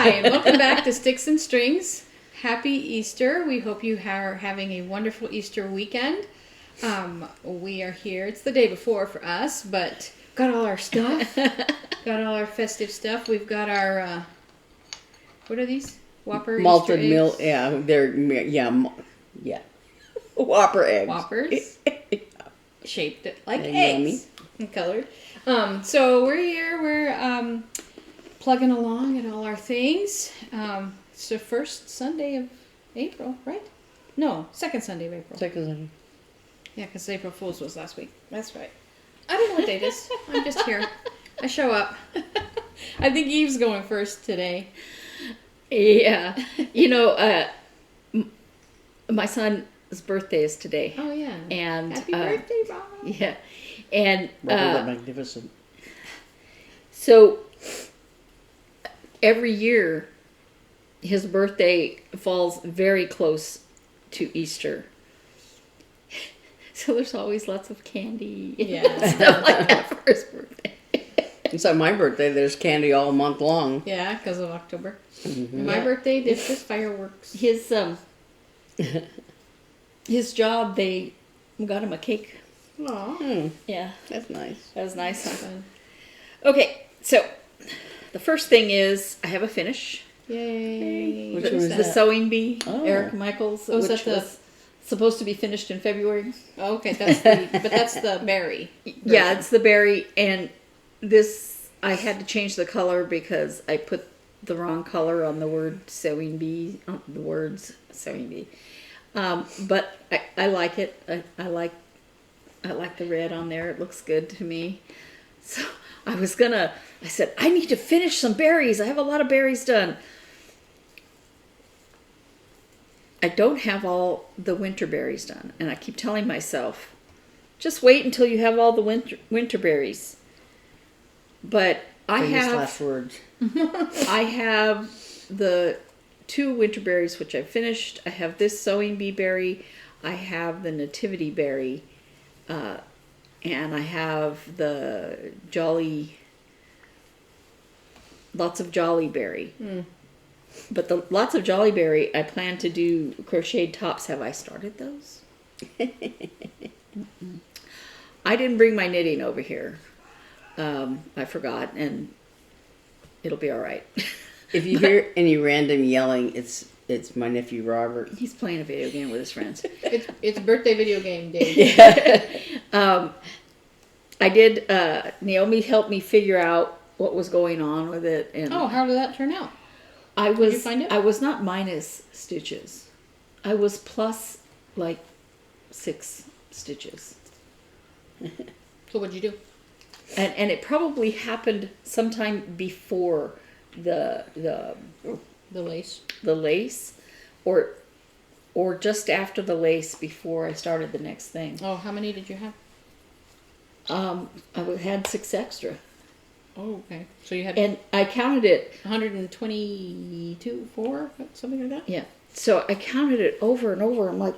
Hi, and welcome back to Sticks and Strings. Happy Easter. We hope you are having a wonderful Easter weekend. We are here. It's the day before for us, but got all our stuff. Got all our festive stuff. We've got our, what are these? Whopper Malted Easter milk. eggs? Yeah, they're, yeah. Whopper eggs. Whoppers. Shaped like They're eggs. And colored. So we're here. We're plugging along at all our things. It's the first Sunday of April, right? No, second Sunday of April. Second Sunday. Yeah, because April Fool's was last week. That's right. I don't know what date it is. I'm just here. I show up. I think Eve's going first today. Yeah. You know, my son's birthday is today. Oh, yeah. And Happy birthday, Rob. Yeah. And Robert the Magnificent. so every year his birthday falls very close to Easter. So there's always lots of candy and stuff like that for his birthday. And so my birthday, there's candy all month long. Yeah, because of October. Mm-hmm. My birthday, it's just fireworks. His job, they got him a cake. Aw. Yeah. That's nice. That was nice. Huh? Fun. Okay, so the first thing is I have a finish. Yay. Which What one is is The that? that? Sewing Bee, Oh. Eric Michaels, Oh, is which that the- was supposed to be finished in February. Oh, okay, but that's the berry. Yeah, it's the berry, and this I had to change the color because I put the wrong color on the word sewing bee, on the words sewing bee. But I like it. I like the red on there. It looks good to me. So I said, I need to finish some berries. I have a lot of berries done. I don't have all the winter berries done. And I keep telling myself, just wait until you have all the winter berries. But Famous last words. I have the 2 winter berries, which I finished. I have this sewing bee berry. I have the nativity berry. And I have the lots of jolly berry. Mm. But the lots of jolly berry, I plan to do crocheted tops. Have I started those? I didn't bring my knitting over here. I forgot, and it'll be all right. If you hear any random yelling, it's my nephew Robert. He's playing a video game with his friends. It's birthday video game day. I did. Naomi helped me figure out what was going on with it, and Oh, how did that turn out? I you find it? I was not minus stitches. I was plus like 6 stitches, So what'd you do? and it probably happened sometime before the The lace. lace, or just after the lace before I started the next thing. Oh, how many did you have? I had 6 extra, Oh, okay. So you had and I counted it. 122, 4, something like that? Yeah. So I counted it over and over. I'm like,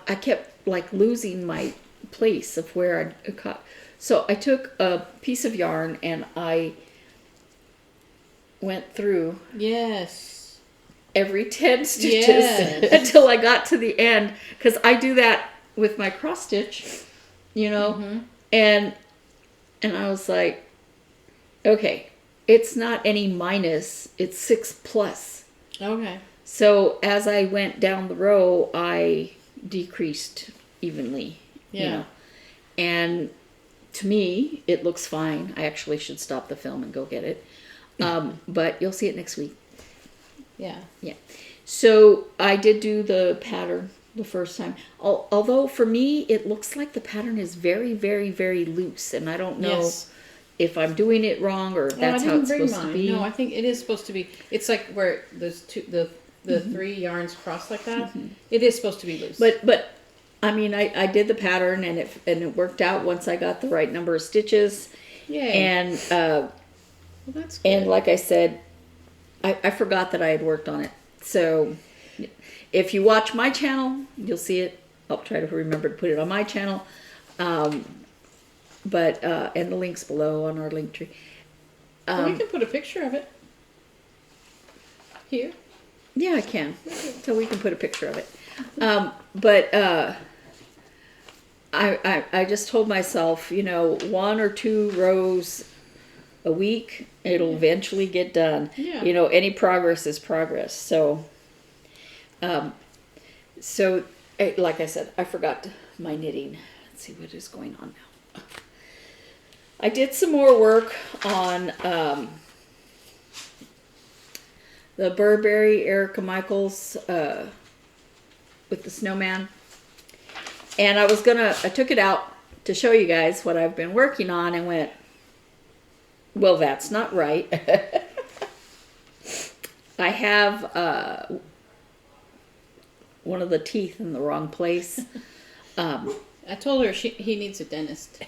I kept like losing my place of where I cut. So I took a piece of yarn and I went through Yes. every 10 stitches Yes. until I got to the end. Because I do that with my cross stitch, you know, Mm-hmm. and I was like, okay, it's not any minus, it's 6 plus. Okay. So as I went down the row, I decreased evenly, Yeah. you know. And to me, it looks fine. I actually should stop the film and go get it. But you'll see it next week. Yeah. Yeah. So I did do the pattern the first time. Although for me, it looks like the pattern is very, very, very loose. And I don't know Yes. if I'm doing it wrong or that's how it's supposed to be. No, I think it is supposed to be. It's like where there's the 3 yarns cross like that. It is supposed to be loose. But I mean, I did the pattern and it worked out once I got the right number of stitches. Yay. And Well, that's good. and like I said, I forgot that I had worked on it. So if you watch my channel, you'll see it. I'll try to remember to put it on my channel. But and the link's below on our link tree. Well, we can put a picture of it. Here? Yeah, I can. So we can put a picture of it. But I just told myself, 1 or 2 rows a week, it'll eventually get done. Yeah. Any progress is progress. So, like I said, I forgot my knitting. Let's see what is going on now. I did some more work on the Burberry Erica Michaels with the snowman. And I took it out to show you guys what I've been working on and went, well, that's not right. I have one of the teeth in the wrong place. I told her he needs a dentist.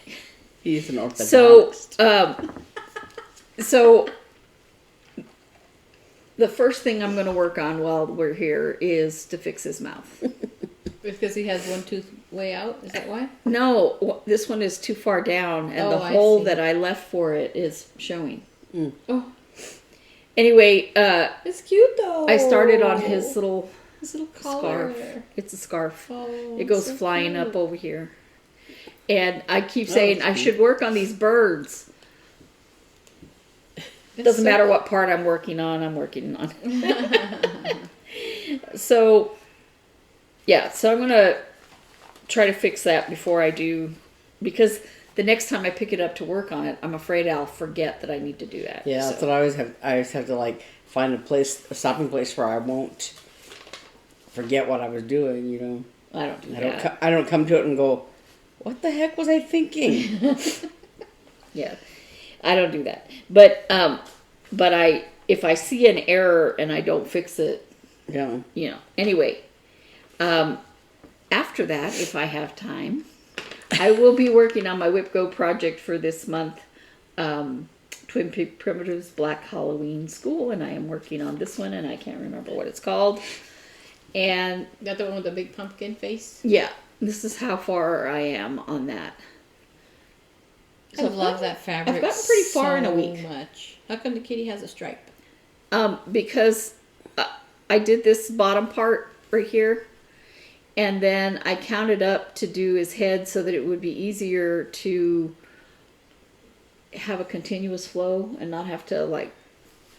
He's an orthodontist. So the first thing I'm going to work on while we're here is to fix his mouth. Because he has one tooth way out? Is that why? No, this one is too far down, and the I hole see. that I left for it is showing. Mm. Oh, Anyway, it's cute though. I started on his little collar. scarf. It's a scarf. Oh, It goes so flying cute. up over here. And I keep saying I should work on these birds. It's Doesn't so matter what part I'm working on. So, yeah, so I'm going to try to fix that before I do, because the next time I pick it up to work on it, I'm afraid I'll forget that I need to do that. Yeah, that's what I always have. I always have to like find a stopping place where I won't forget what I was doing. I don't do that. I don't come to it and go, what the heck was I thinking? Yeah, I don't do that. But if I see an error and I don't fix it, Yeah. Anyway, after that, if I have time, I will be working on my WIP-GO project for this month, Twin Peak Primitives Black Halloween School, and I am working on this one, and I can't remember what it's called. And Got the one with the big pumpkin face? yeah, this is how far I am on that. I love that fabric. I've gotten pretty far in a week. So much. How come the kitty has a stripe? Because I did this bottom part right here, and then I counted up to do his head so that it would be easier to have a continuous flow and not have to like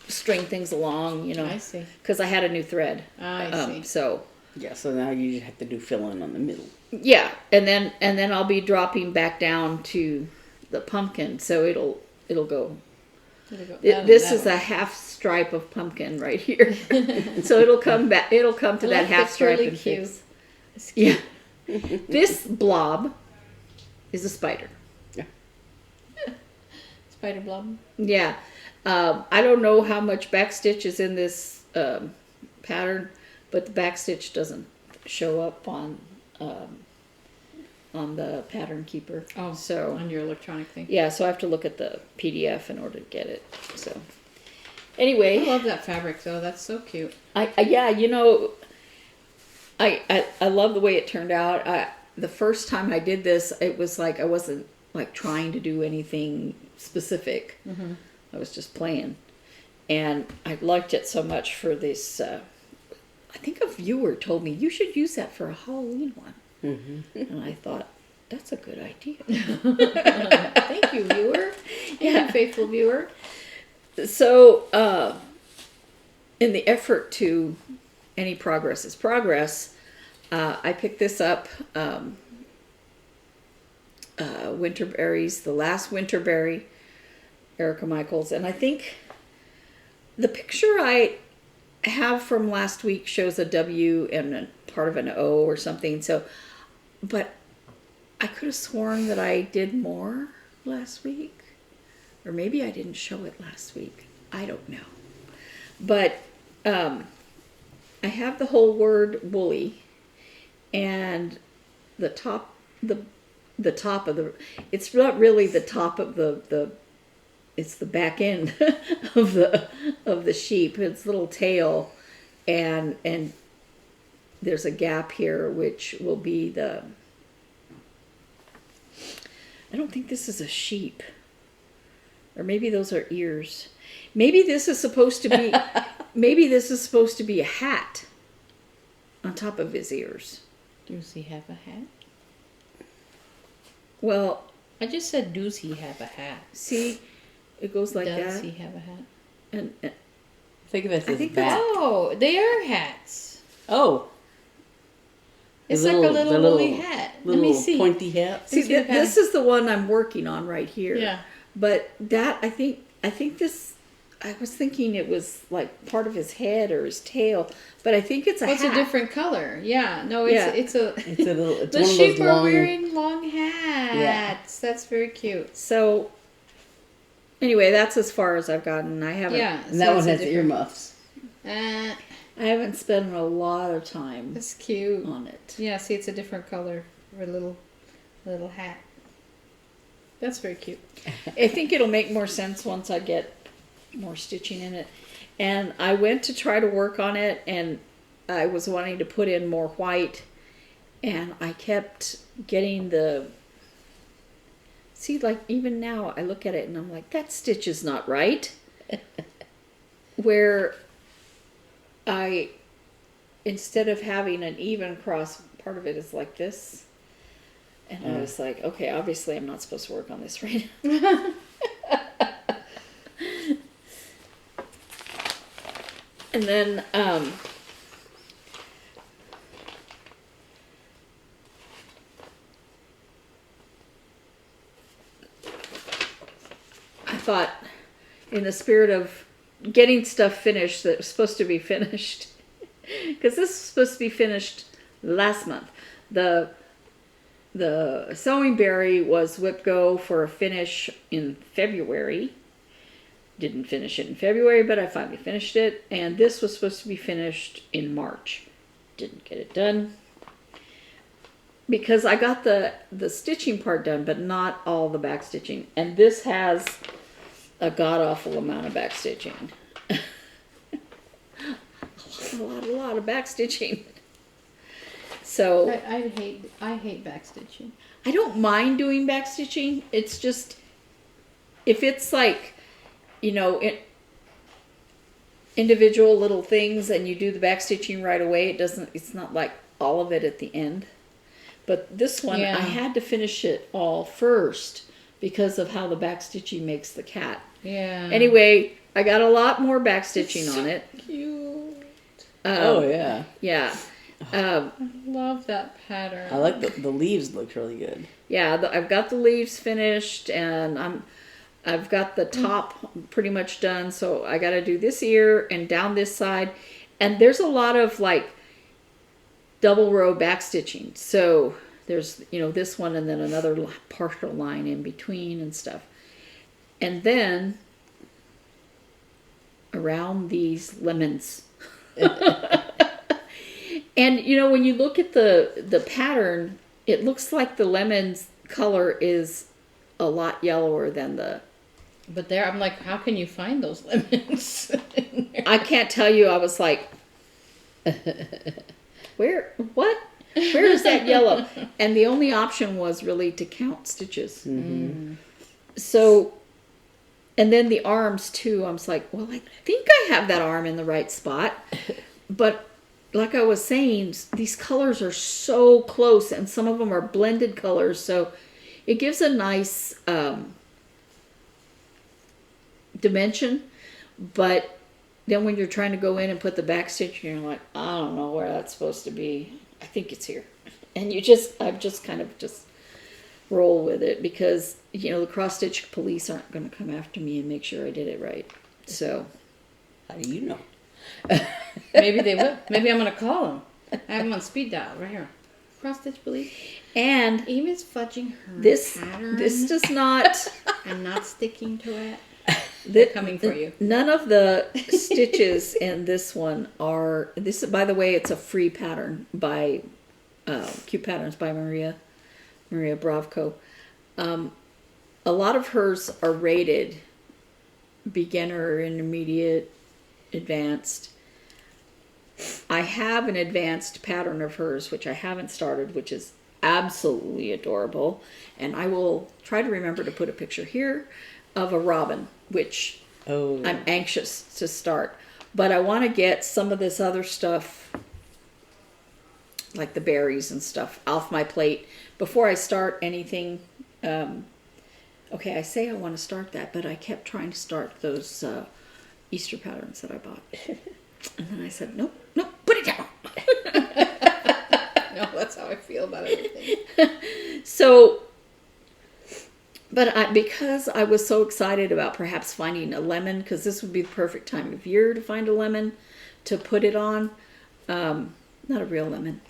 string things along, I see. because I had a new thread. I see. So Yeah, so now you just have to do fill-in on the middle. yeah, and then I'll be dropping back down to the pumpkin, so it'll go. This is a half stripe of pumpkin right here, so it'll come back. It'll come to that half stripe really and cute. fix. Yeah, this blob is a spider. Spider blob. Yeah, I don't know how much backstitch is in this pattern, but the backstitch doesn't show up on the pattern keeper. Oh, so on your electronic thing. yeah, so I have to look at the PDF in order to get it. So anyway, I love that fabric though. That's so cute. I love the way it turned out. The first time I did this, it was like I wasn't like trying to do anything specific. Mm-hmm. I was just playing, and I liked it so much for this. I think a viewer told me you should use that for a Halloween one, and I thought that's a good idea. Thank you, viewer. Yeah. Faithful viewer. So, in the effort to any progress is progress, I picked this up, Winterberry's, the last Winterberry, Erica Michaels, and I think the picture I have from last week shows a W and a part of an O or something, so, but I could have sworn that I did more last week. Or maybe I didn't show it last week. I don't know. But I have the whole word woolly, and the top of the, it's not really the top of the it's the back end of the sheep, its little tail, and there's a gap here which will be the, I don't think this is a sheep. Or maybe those are ears. Maybe this is supposed to be, maybe this is supposed to be a hat on top of his ears. Does he have a hat? Well, I just said, does he have a hat? see, it goes like Does that. he have a hat? And Think of it I as think bat. Oh, they are hats. Oh. It's The like a little the woolly hat. Let Little me see. pointy hat. see, see the this is the one I'm working on right here. Yeah. But that I think this. I was thinking it was like part of his head or his tail, but I think it's a Oh, it's hat. a different color. Yeah. No, it's Yeah. it's a. It's a little. It's The one of sheep those are long. wearing long hats. That's very cute. So anyway, that's as far as I've gotten. I haven't. Yeah. And that one has earmuffs. Uh, I haven't spent a lot of time that's cute. on it. Yeah. See, it's a different color for a little hat. That's very cute. I think it'll make more sense once I get more stitching in it. And I went to try to work on it, and I was wanting to put in more white, and I kept getting the. See, like even now I look at it and I'm like, that stitch is not right. Where instead of having an even cross, part of it is like this. And I was like, okay, obviously I'm not supposed to work on this right now. And then, I thought, in the spirit of getting stuff finished that was supposed to be finished, because this was supposed to be finished last month. The sewing berry was WIP-GO for a finish in February. Didn't finish it in February, but I finally finished it. And this was supposed to be finished in March. Didn't get it done. Because I got the stitching part done, but not all the back stitching. And this has a god-awful amount of back stitching. a lot of back stitching. So I hate backstitching. I don't mind doing back stitching. It's just, if it's like, individual little things and you do the back stitching right away, it's not like all of it at the end. But this one, Yeah. I had to finish it all first because of how the back stitching makes the cat. Yeah. Anyway, I got a lot more back stitching on it. Cute. Oh yeah. Yeah. I love that pattern. I like the leaves look really good. Yeah, I've got the leaves finished, and I've got the top pretty much done. So I got to do this ear and down this side, and there's a lot of like double row back stitching. So there's this one and then another partial line in between and stuff, and then around these lemons. And when you look at the pattern, it looks like the lemon's color is a lot yellower than the. But there, I'm like, how can you find those lemons? I can't tell you. I was like, where is that yellow? And the only option was really to count stitches. Mm-hmm. So, and then the arms too. I was like, well, I think I have that arm in the right spot, but. Like I was saying, these colors are so close, and some of them are blended colors, so it gives a nice dimension. But then when you're trying to go in and put the back stitch, you're like, I don't know where that's supposed to be. I think it's here, and I've just kind of roll with it because the cross stitch police aren't going to come after me and make sure I did it right. So, How do you know? Maybe they will. Maybe I'm going to call them. I have them on speed dial right here. Cross stitch, believe. and Amy's fudging her this pattern. does not. I'm not sticking to it. Coming for you. None of the stitches in this one are this. By the way, it's a free pattern by Cute Patterns by Maria Bravko. A lot of hers are rated beginner, intermediate, advanced. I have an advanced pattern of hers which I haven't started, which is absolutely adorable, and I will try to remember to put a picture here of a robin, which Oh. I'm anxious to start. But I want to get some of this other stuff, like the berries and stuff, off my plate before I start anything. Okay, I say I want to start that, but I kept trying to start those Easter patterns that I bought. And then I said, nope, put it down. No, that's how I feel about everything. So, but because I was so excited about perhaps finding a lemon, because this would be the perfect time of year to find a lemon to put it on. Not a real lemon.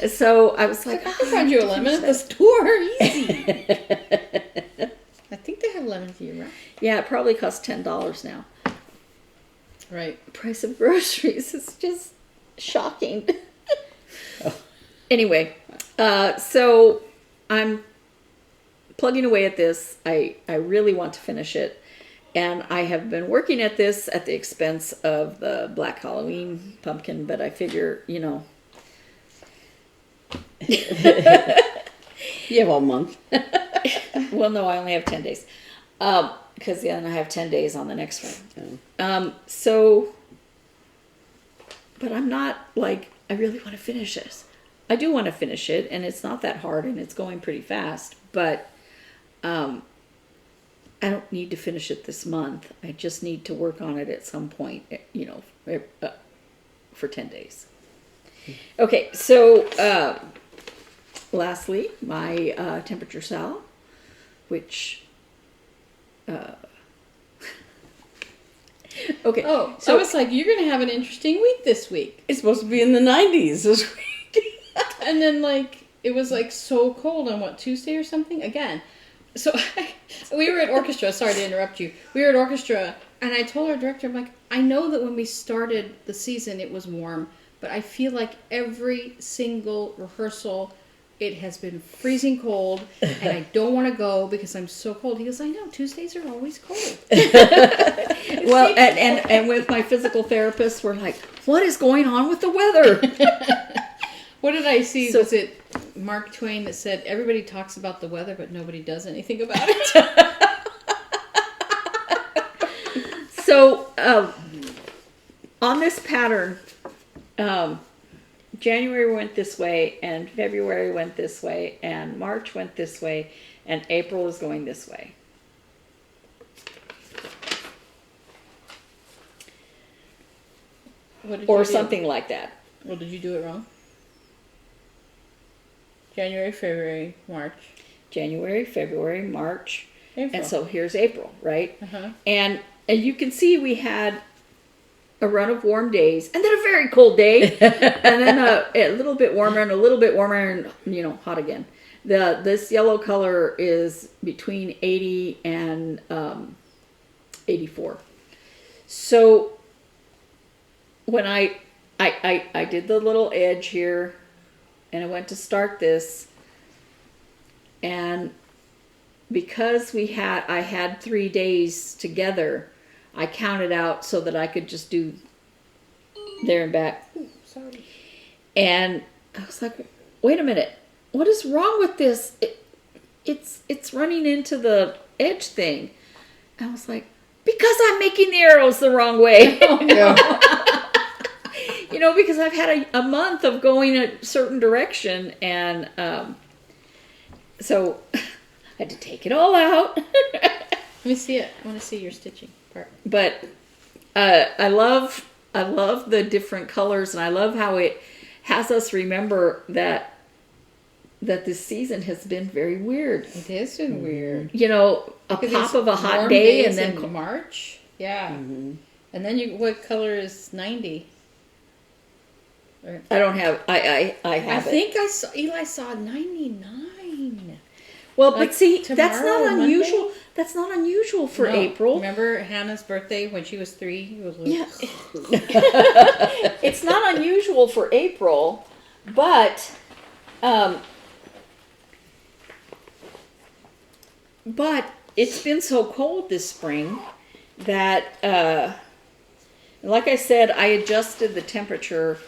So I was like, I can find you a lemon at the store. Easy. I think they have lemons here, right? Yeah, it probably costs $10 now. Right. Price of groceries is just shocking. Anyway, so I'm plugging away at this. I really want to finish it. And I have been working at this at the expense of the Black Halloween pumpkin, but I figure, you know. You have all month. Well, no, I only have 10 days. Because then I have 10 days on the next one. So, but I'm not like, I really want to finish this. I do want to finish it, and it's not that hard, and it's going pretty fast, but I don't need to finish it this month. I just need to work on it at some point, you know, for 10 days. Okay, so lastly, my temperature SAL, which okay. Oh, so I was like, you're going to have an interesting week this week. It's supposed to be in the 90s this week. And then, like, it was, like, so cold on, what, Tuesday or something? Again. So, we were at orchestra. Sorry to interrupt you. We were at orchestra, and I told our director, I'm like, I know that when we started the season, it was warm, but I feel like every single rehearsal, it has been freezing cold, and I don't want to go because I'm so cold. He goes, I know, Tuesdays are always cold. Well, and with my physical therapist, we're like, what is going on with the weather? What did I see? So- Was it Mark Twain that said, everybody talks about the weather, but nobody does anything about it? So, on this pattern, January went this way, and February went this way, and March went this way, and April is going this way. What did Or you do? something like that. Well, did you do it wrong? January, February, March, January, February, March, April. and so here's April, right? Uh-huh. And you can see we had a run of warm days, and then a very cold day, and then a little bit warmer, and a little bit warmer, and, you know, hot again. This yellow color is between 80 and 84. So when I did the little edge here, and I went to start this, and because I had 3 days together, I counted out so that I could just do there and back. Ooh, sorry. And I was like, wait a minute, what is wrong with this? It's running into the edge thing. And I was like, because I'm making the arrows the wrong way. Yeah. You know, because I've had a month of going a certain direction, and so I had to take it all out. Let me see it. I want to see your stitching part. But I love the different colors, and I love how it has us remember that this season has been very weird. It has been weird. You know, a Because pop it's of a hot warm day, days and then in March. Yeah. Mm-hmm. And then what color is 90? I don't have. I have it. think Eli saw 99. Well, like but see, that's tomorrow, not Monday? unusual. That's not unusual for No. April. Remember Hannah's birthday when she was 3? It was like, Yeah. It's not unusual for April, but it's been so cold this spring that like I said, I adjusted the temperature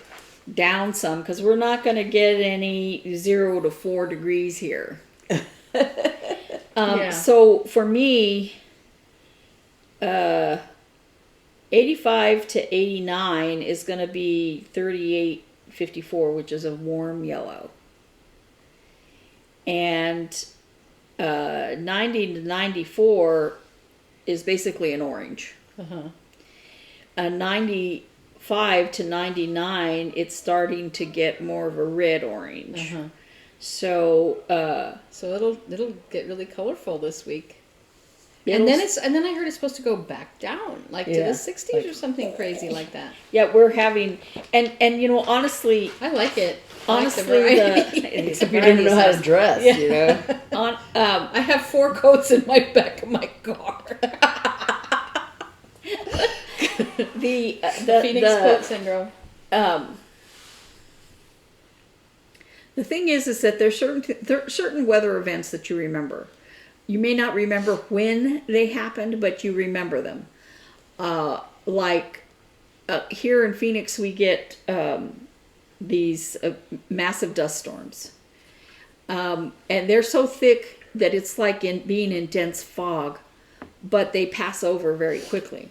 down some because we're not going to get any 0 to 4 degrees here. Yeah. So for me, 85 to 89 is going to be 3854, which is a warm yellow. And 90 to 94 is basically an orange. 95 to 99, it's starting to get more of a red orange. So it'll get really colorful this week. And then I heard it's supposed to go back down, like to the 60s or something crazy like that. Yeah, we're having, and you know, honestly, I like it. Honestly, except you don't know how to dress, you know. I have 4 coats in my back of my car. the Phoenix coat syndrome. The thing is that there are certain weather events that you remember. You may not remember when they happened, but you remember them. Here in Phoenix, we get these massive dust storms. And they're so thick that it's like being in dense fog, but they pass over very quickly.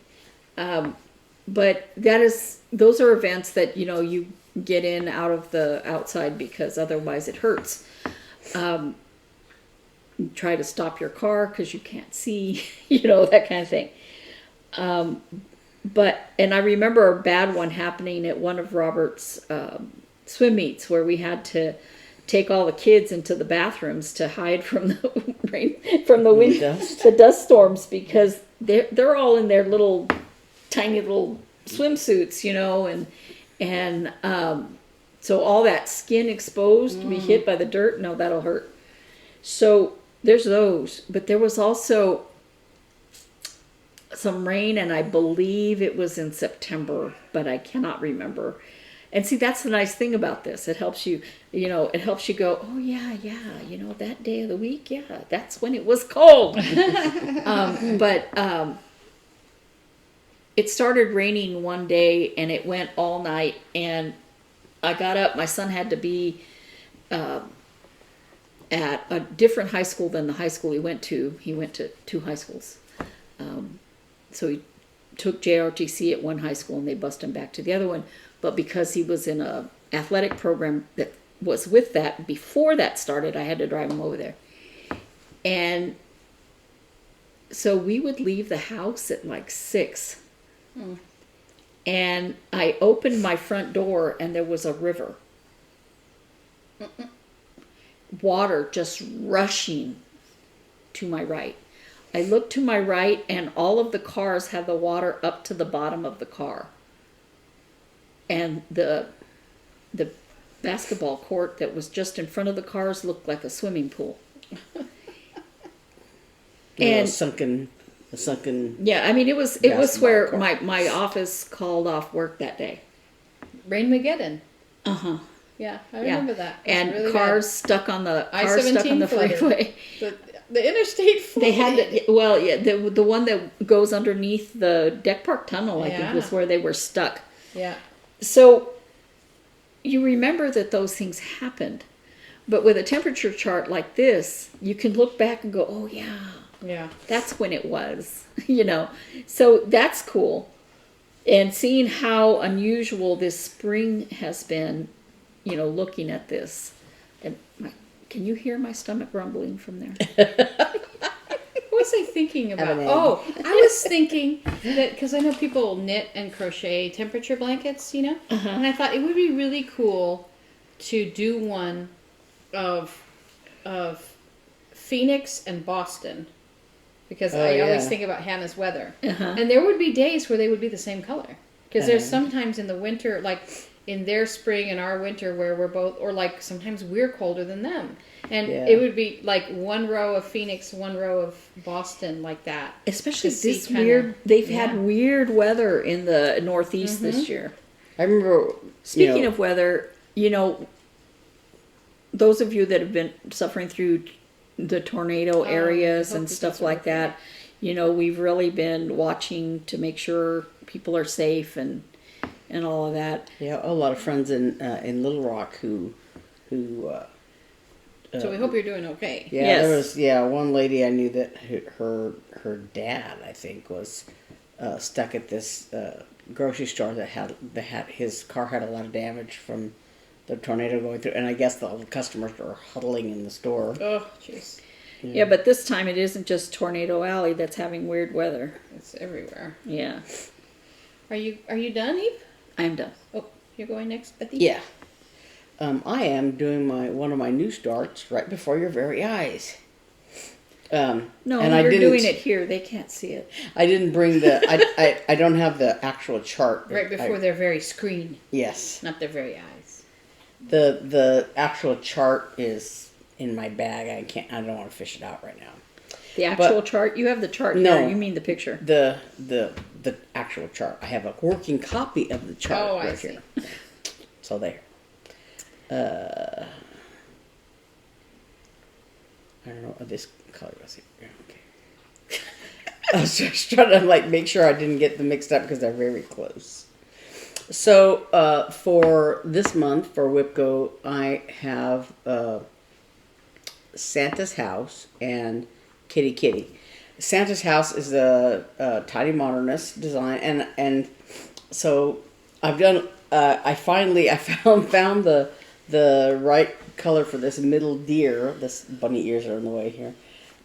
But those are events that, you know, you get in out of the outside because otherwise it hurts. You try to stop your car because you can't see, you know, that kind of thing. And I remember a bad one happening at one of Robert's swim meets where we had to take all the kids into the bathrooms to hide from the rain, from the wind, the dust storms, because they're all in their little tiny little swimsuits, you know, and so all that skin exposed to be hit by the dirt, no, that'll hurt. So there's those, but there was also some rain, and I believe it was in September, but I cannot remember. And see, that's the nice thing about this. It helps you, you know, it helps you go, oh yeah, you know, that day of the week, yeah, that's when it was cold. But it started raining one day, and it went all night, and I got up. My son had to be at a different high school than the high school he went to. He went to 2 high schools. So he took JRTC at one high school, and they bused him back to the other one. But because he was in a athletic program that was with that, before that started, I had to drive him over there. And so we would leave the house at like 6. And I opened my front door, and there was a river. Water just rushing to my right. I looked to my right, and all of the cars had the water up to the bottom of the car. And the basketball court that was just in front of the cars looked like a swimming pool. And sunken. Yeah, I mean, it was where my office called off work that day. Rainmageddon. Yeah, I remember that. And really cars stuck on the I-17 freeway. The interstate flooded. They had the one that goes underneath the Deck Park Tunnel, I think, was where they were stuck. Yeah. So you remember that those things happened, but with a temperature chart like this, you can look back and go, "Oh yeah, that's when it was," you know. So that's cool, and seeing how unusual this spring has been. You know, looking at this, and can you hear my stomach rumbling from there? What was I thinking about? Oh, I was thinking that because I know people knit and crochet temperature blankets, you know, and I thought it would be really cool to do one of Phoenix and Boston, because I always think about Hannah's weather, and there would be days where they would be the same color, because there's sometimes in the winter, like in their spring and our winter, where we're both, or like sometimes we're colder than them. And it would be like one row of Phoenix, one row of Boston, like that. Especially this weird, they've had weird weather in the Northeast this year. I remember, speaking of weather, you know, those of you that have been suffering through the tornado areas and stuff like that, you know, we've really been watching to make sure people are safe and all of that. Yeah, a lot of friends in Little Rock who So we hope you're doing okay. Yeah, Yes. there was one lady I knew that her dad, I think, was stuck at this grocery store that had his car had a lot of damage from the tornado going through, and I guess the customers were huddling in the store. Oh, jeez. Yeah, but this time it isn't just Tornado Alley that's having weird weather. It's everywhere. Yeah. Are you done, Eve? I'm done. Oh, you're going next, Bethy? Yeah. I am doing one of my new starts right before your very eyes. No, and I you're didn't, doing it here. They can't see it. I didn't bring the. I don't have the actual chart. Right before their very screen, Yes. not their very eyes. The actual chart is in my bag. I don't want to fish it out right now. The actual chart? You have the chart No. here. You mean the picture. The actual chart. I have a working copy of the chart Oh, right I see. here. So there. I don't know this color was it. Yeah, okay. I was just trying to make sure I didn't get them mixed up because they're very close. So for this month for WIP-GO, I have Santa's House and Kitty Kitty. Santa's House is a tidy modernist design, and so I've done. I found the right color for this middle deer. This bunny ears are in the way here.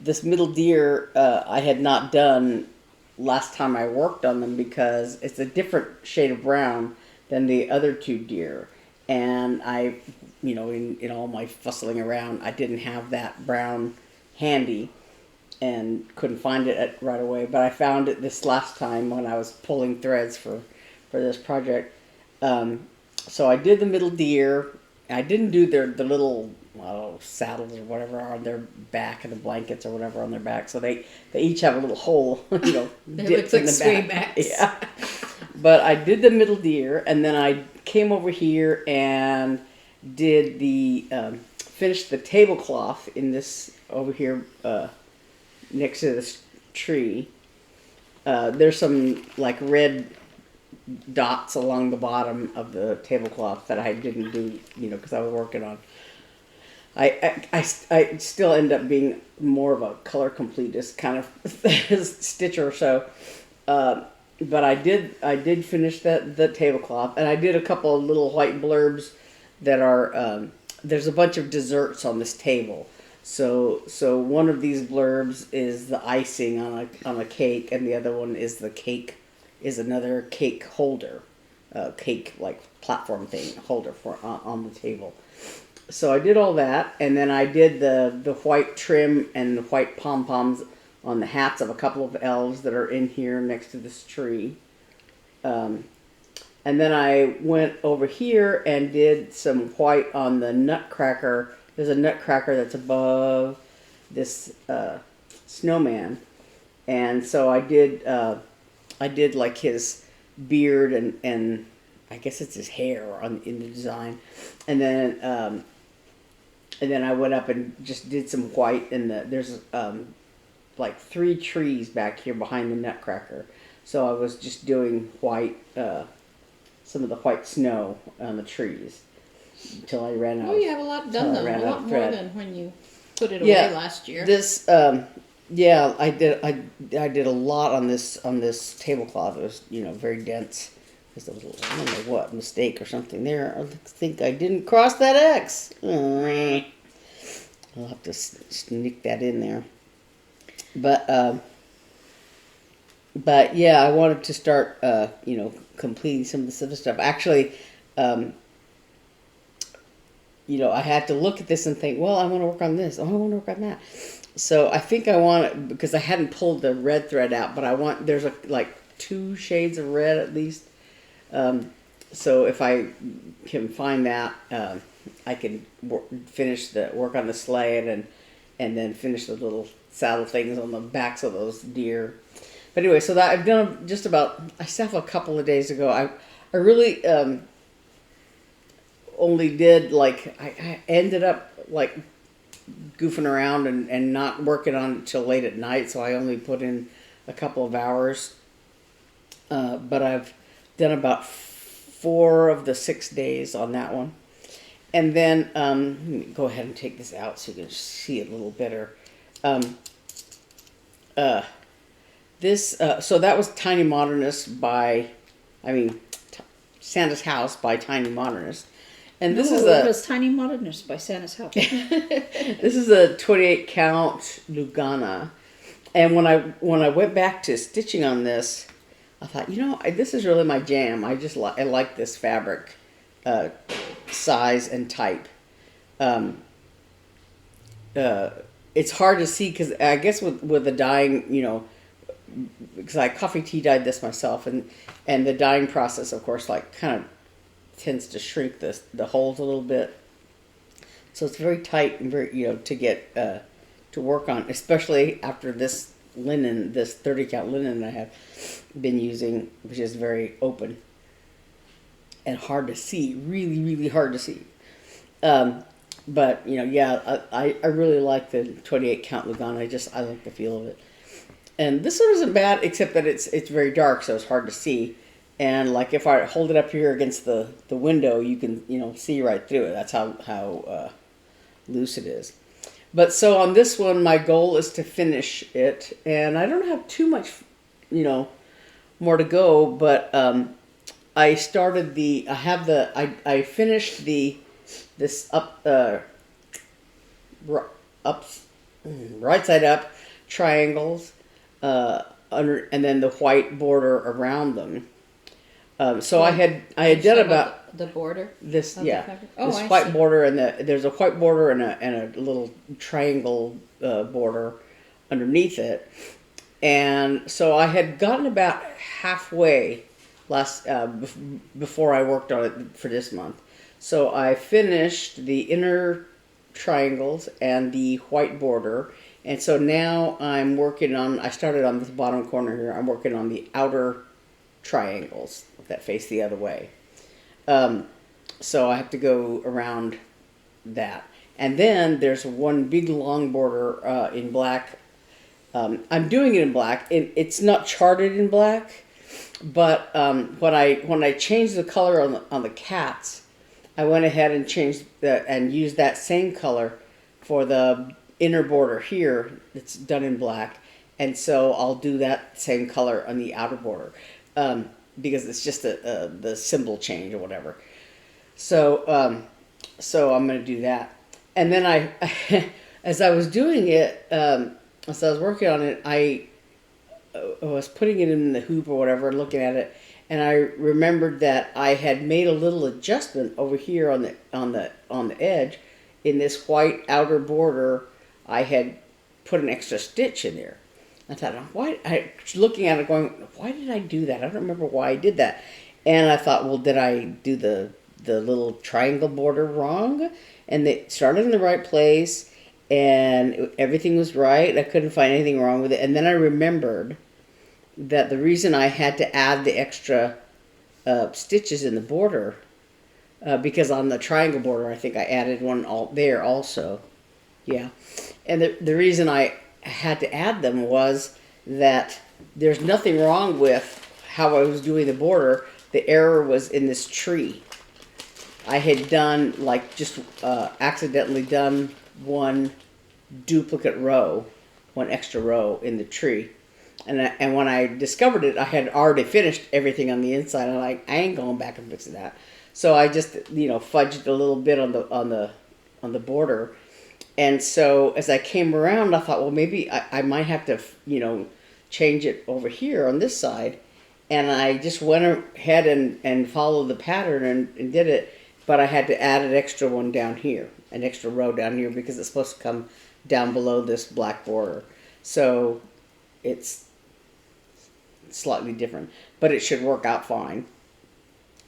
This middle deer I had not done last time I worked on them because it's a different shade of brown than the other two deer, and in all my fussling around, I didn't have that brown handy and couldn't find it right away. But I found it this last time when I was pulling threads for this project. So I did the middle deer. I didn't do the little saddles or whatever on their back and the blankets or whatever on their back. So they each have a little hole, They dipped look in like the sway back. backs. Yeah. But I did the middle deer, and then I came over here and did finished the tablecloth in this over here next to this tree. There's some red dots along the bottom of the tablecloth that I didn't do, because I was working on. I still end up being more of a color completist kind of stitcher, so. But I did finish the tablecloth, and I did a couple of little white blurbs that are. There's a bunch of desserts on this table, so one of these blurbs is the icing on a cake, and the other one is the cake. Is another cake holder, cake platform thing holder for on the table. So I did all that, and then I did the white trim and the white pom poms on the hats of a couple of elves that are in here next to this tree. And then I went over here and did some white on the nutcracker. There's a nutcracker that's above this snowman, and so I did his beard and I guess it's his hair in the design, and then I went up and just did some white there's 3 trees back here behind the nutcracker, so I was just doing white some of the white snow on the trees until I ran out. Oh, you have a lot done though. A lot more than when you put it away last year. This yeah, I did a lot on this tablecloth. It was very dense. There's a little, I don't know what mistake or something there. I think I didn't cross that X. I'll have to sneak that in there. But yeah, I wanted to start completing some of this other stuff. Actually, I had to look at this and think, well, I want to work on this. Oh, I want to work on that. So I think I want it, because I hadn't pulled the red thread out, but there's 2 shades of red at least. So if I can find that, I can finish the work on the sled and then finish the little saddle things on the backs of those deer. But anyway, so that I've done just about, I stuff a couple of days ago. I really only did I ended up goofing around and not working on it till late at night, so I only put in a couple of hours. But I've done about 4 of the 6 days on that one. And then, let me go ahead and take this out so you can see it a little better. So that was Tiny Modernist by, Santa's House by Tiny Modernist. And this is it was Tiny Modernist by Santa's House. this is a 28 count Lugana. And when I went back to stitching on this, I thought, this is really my jam. I like this fabric size and type. It's hard to see because I guess with the dyeing, because I coffee tea dyed this myself, and the dyeing process, of course, like kind of tends to shrink the holes a little bit. So it's very tight and very to get to work on, especially after this linen, this 30 count linen I have been using, which is very open and hard to see, really, really hard to see. But I really like the 28 count Lugana. I like the feel of it. And this one isn't bad, except that it's very dark, so it's hard to see. And like if I hold it up here against the window, you can see right through it. That's how loose it is. But so on this one, my goal is to finish it, and I don't have too much, more to go. But I started I finished this right side up triangles under, and then the white border around them. So I had done about the border. This of the fabric? Oh, this I white see. border, and there's a white border and a little triangle border underneath it. And so I had gotten about halfway before I worked on it for this month. So I finished the inner triangles and the white border, and so now I'm working on. I started on this bottom corner here. I'm working on the outer triangles that face the other way. So I have to go around that. And then there's one big long border in black. I'm doing it in black. It's not charted in black, but when I changed the color on the cats, I went ahead and changed and used that same color for the inner border here. It's done in black, and so I'll do that same color on the outer border. Because it's just the symbol change or whatever. So I'm going to do that. And then I as I was doing it, as I was working on it, I was putting it in the hoop or whatever, looking at it, and I remembered that I had made a little adjustment over here on the edge in this white outer border. I had put an extra stitch in there. I thought, looking at it going, why did I do that? I don't remember why I did that. And I thought, well, did I do the little triangle border wrong? And it started in the right place, and everything was right. I couldn't find anything wrong with it. And then I remembered that the reason I had to add the extra stitches in the border, because on the triangle border, I think I added one there also. Yeah. And the reason I had to add them was that there's nothing wrong with how I was doing the border. The error was in this tree. I had done accidentally done one duplicate row, one extra row in the tree, and when I discovered it, I had already finished everything on the inside. I'm like, I ain't going back and fixing that. So I just fudged a little bit on the border. And so as I came around, I thought, well, maybe I might have to, change it over here on this side. And I just went ahead and followed the pattern and did it. But I had to add an extra one down here, an extra row down here, because it's supposed to come down below this black border. So it's slightly different, but it should work out fine.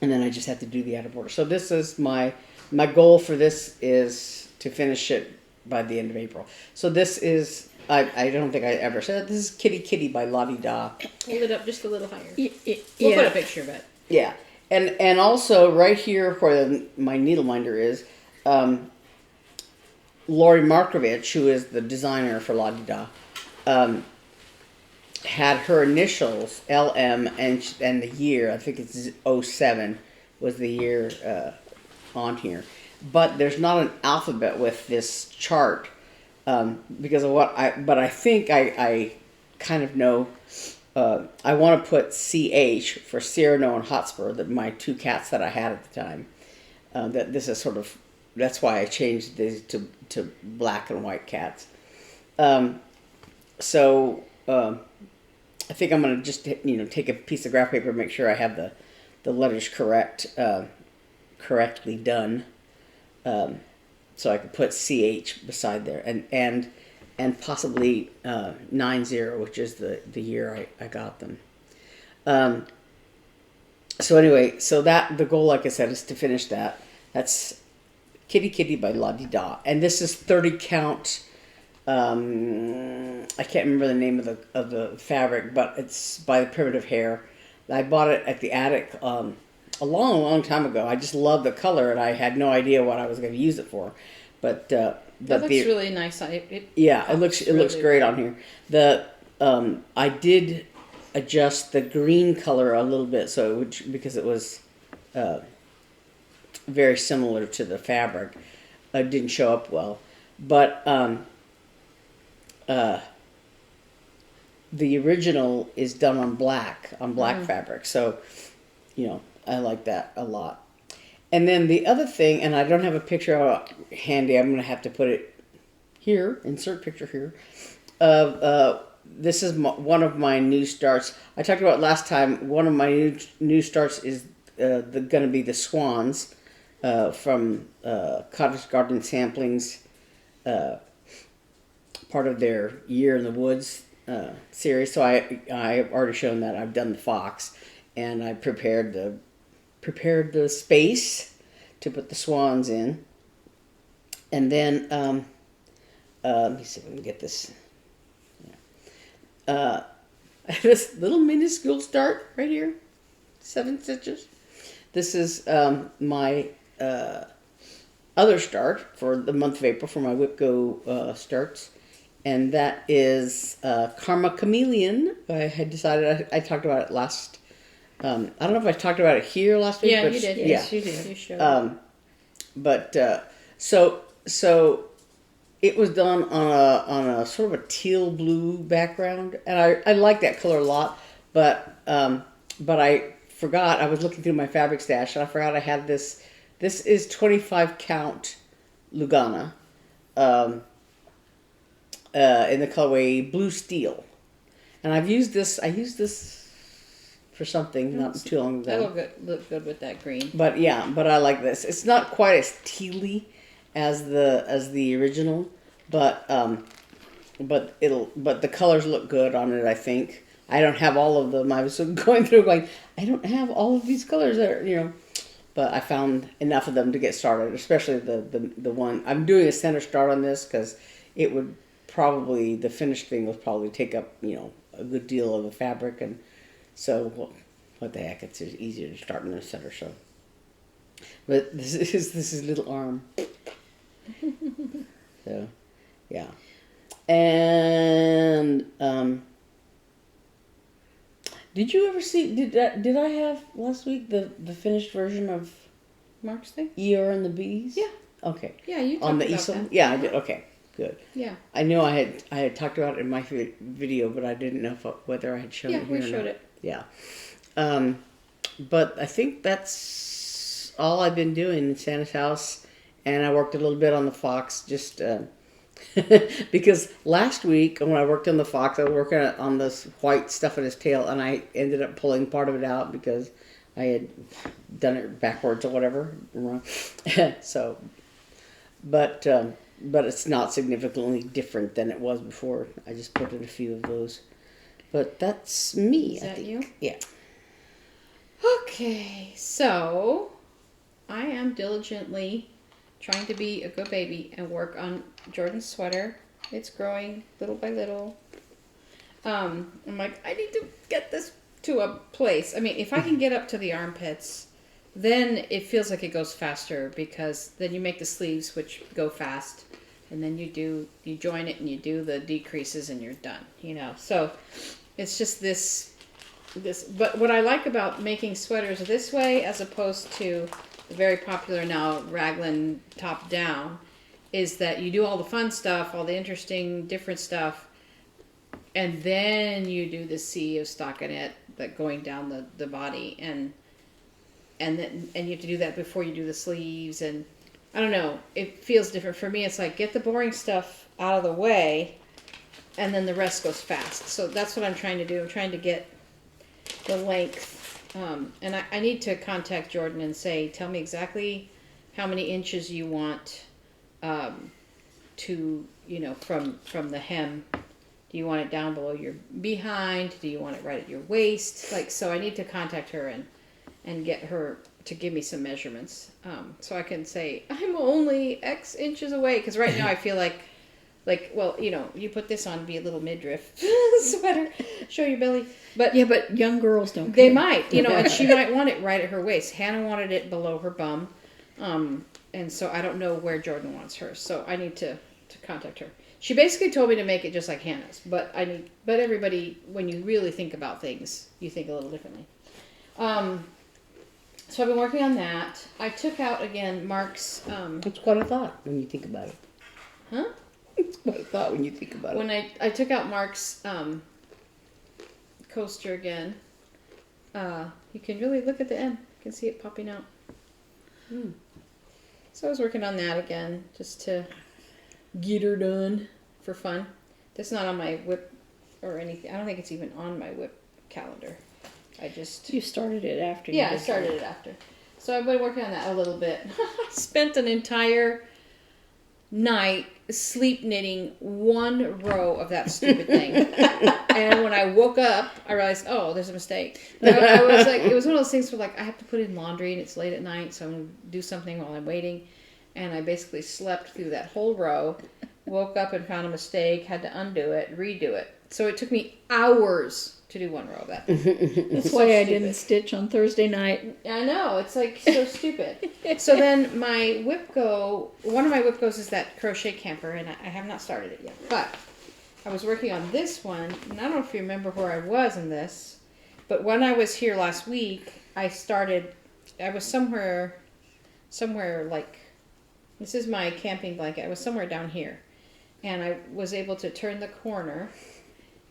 And then I just have to do the outer border. So this is my goal for this is to finish it by the end of April. So this is, I don't think I ever said it. This is Kitty Kitty by Lottie Da. Hold it up just a little higher. Yeah. We'll put a picture of it. Yeah. And also right here where my needle minder is, Lori Markovich, who is the designer for Lottie Da, had her initials, LM, and the year, I think it's 07 was the year on here. but there's not an alphabet with this chart because of what I think I kind of know. I want to put CH for Cyrano and Hotspur, my two cats that I had at the time. That this is sort of, that's why I changed these to black and white cats. I think I'm going to just, take a piece of graph paper and make sure I have the letters correctly done. So I could put CH beside there and possibly 90, which is the year I got them. So anyway, the goal, like I said, is to finish that. That's Kitty Kitty by La Di Da. And this is 30 count. I can't remember the name of the fabric, but it's by the Primitive Hair. I bought it at the attic a long time ago. I just love the color, and I had no idea what I was going to use it for. But that looks really nice. It looks great on here. I did adjust the green color a little bit, because it was very similar to the fabric. It didn't show up well, but the original is done on black fabric, so I like that a lot. And then the other thing, and I don't have a picture of it handy, I'm going to have to put it here, insert picture here, this is one of my new starts. I talked about last time, one of my new starts is going to be the swans from Cottage Garden Samplings, part of their Year in the Woods series. So I've already shown that. I've done the fox, and I prepared the space to put the swans in. And then let me see if we can get this. This little minuscule start right here, 7 stitches. This is my other start for the month of April for my WIP-GO starts, and that is Karma Chameleon. I had decided, I talked about it last, I don't know if I talked about it here last week. Yeah, but you did. Yeah. Yes, you did. You showed it. So it was done on a sort of a teal blue background, and I like that color a lot. But I forgot, I was looking through my fabric stash, and I forgot I had this. This is 25 count Lugana, in the colorway Blue Steel, and I used this for something not too long ago. That'll look good with that green. But I like this. It's not quite as tealy as the original, but the colors look good on it, I think. I don't have all of them. I was going through going, I don't have all of these colors that but I found enough of them to get started, especially the one. I'm doing a center start on this because it would probably, the finished thing will probably take up, a good deal of the fabric, and so what the heck, it's easier to start in the center. So, but this is little arm. So, yeah, and did you ever see? Did I have last week the finished version of Mark's thing? Eeyore and the Bees? Yeah. Okay. Yeah, you talked on the about easel. that. Yeah, I did. Okay, good. Yeah. I knew I had talked about it in my video, but I didn't know whether I had shown it here. Yeah, we showed it. Yeah. But I think that's all I've been doing in Santa's house, and I worked a little bit on the fox, just because last week when I worked on the fox, I was working on this white stuff in his tail, and I ended up pulling part of it out because I had done it backwards or whatever. So, but it's not significantly different than it was before. I just put in a few of those. But that's me. Is that you? Yeah. Okay, so I am diligently trying to be a good baby and work on Jordan's sweater. It's growing little by little. I'm like, I need to get this to a place. I mean, if I can get up to the armpits, then it feels like it goes faster, because then you make the sleeves, which go fast, and then you join it and you do the decreases and you're done, So it's just this, but what I like about making sweaters this way as opposed to very popular now raglan top down, is that you do all the fun stuff, all the interesting different stuff, and then you do the sea of stockinette that going down the body, and you have to do that before you do the sleeves. And I don't know, it feels different for me. It's like, get the boring stuff out of the way, and then the rest goes fast. So that's what I'm trying to do. I'm trying to get the length. And I need to contact Jordan and say, tell me exactly how many inches you want to, from the hem. Do you want it down below your behind? Do you want it right at your waist? So I need to contact her and get her to give me some measurements, so I can say, I'm only X inches away. Because right now I feel like, well, you put this on, be a little midriff sweater, show your belly. But yeah, but young girls don't. They might, and she might want it right at her waist. Hannah wanted it below her bum, and so I don't know where Jordan wants hers. So I need to contact her. She basically told me to make it just like Hannah's, but everybody, when you really think about things, you think a little differently. So I've been working on that. I took out again Mark's. It's quite a thought when you think about it. Huh? It's quite a thought when you think about it. When I took out Mark's coaster again, you can really look at the end. You can see it popping out. So I was working on that again, just to get her done for fun. That's not on my WIP or anything. I don't think it's even on my WIP calendar. You started it after. Yeah, I started it after. So I've been working on that a little bit. I spent an entire night sleep knitting one row of that stupid thing. And when I woke up, I realized, oh, there's a mistake. I was like, it was one of those things where I have to put in laundry and it's late at night, so I'm going to do something while I'm waiting. And I basically slept through that whole row, woke up and found a mistake, had to undo it, redo it. So it took me hours to do one row of that. That's why I didn't stitch on Thursday night. I know, it's so stupid. So then my WIP-GO, one of my WIP-GOs is that crochet camper, and I have not started it yet. But I was working on this one, and I don't know if you remember where I was in this, but when I was here last week, I was somewhere this is my camping blanket. I was somewhere down here, and I was able to turn the corner.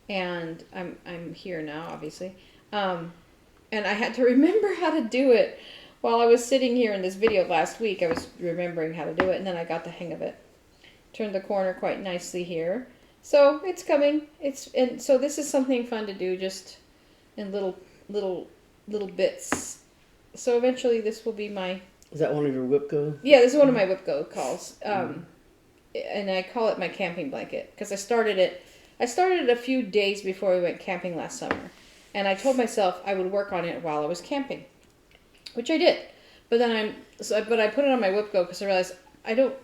And I'm here now, obviously. And I had to remember how to do it. While I was sitting here in this video last week, I was remembering how to do it, and then I got the hang of it. Turned the corner quite nicely here. So it's coming. And so this is something fun to do, just in little bits. So eventually this will be my... Is that one of your WIP-GO? Yeah, this is one of my WIP-GO calls. And I call it my camping blanket, because I started it a few days before we went camping last summer. And I told myself I would work on it while I was camping, which I did. But then I put it on my WIP-GO because I realized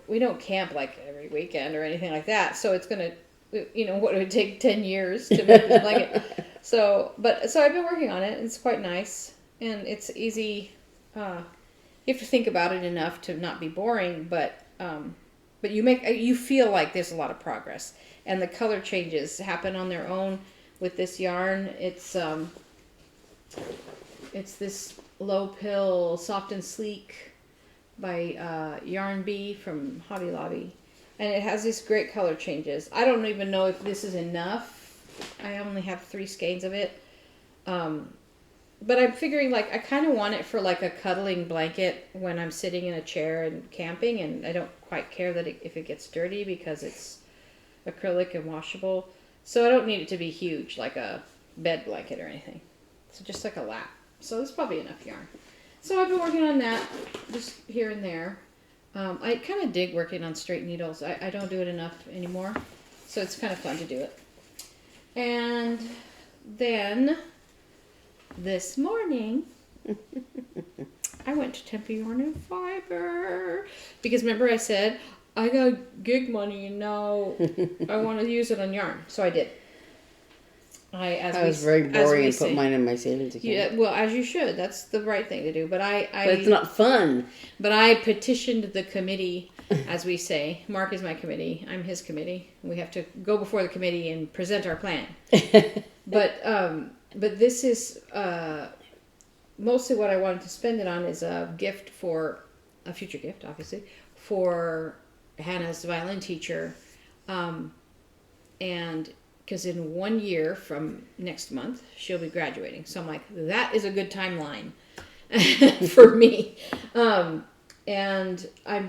we don't camp every weekend or anything like that. So it's going to, what it would take 10 years to make this blanket. So I've been working on it. It's quite nice. And it's easy. You have to think about it enough to not be boring, but you feel like there's a lot of progress. And the color changes happen on their own with this yarn. It's this Low Pill Soft and Sleek by Yarn Bee from Hobby Lobby. And it has these great color changes. I don't even know if this is enough. I only have 3 skeins of it. But I'm figuring I kind of want it for a cuddling blanket when I'm sitting in a chair and camping. And I don't quite care that if it gets dirty because it's acrylic and washable. So I don't need it to be huge like a bed blanket or anything. So just like a lap. So there's probably enough yarn. So I've been working on that just here and there. I kind of dig working on straight needles. I don't do it enough anymore. So it's kind of fun to do it. And then this morning I went to Tempe Yarn and Fiber. Because remember I said, I got gig money and now I want to use it on yarn. So I did. I was very boring and put mine in my savings account. Yeah, well, as you should. That's the right thing to do. But but it's not fun. But I petitioned the committee, as we say. Mark is my committee. I'm his committee. We have to go before the committee and present our plan. But this is mostly what I wanted to spend it on is a gift for a future gift, obviously, for Hannah's violin teacher. And because in 1 year from next month, she'll be graduating. So I'm like, that is a good timeline for me. And I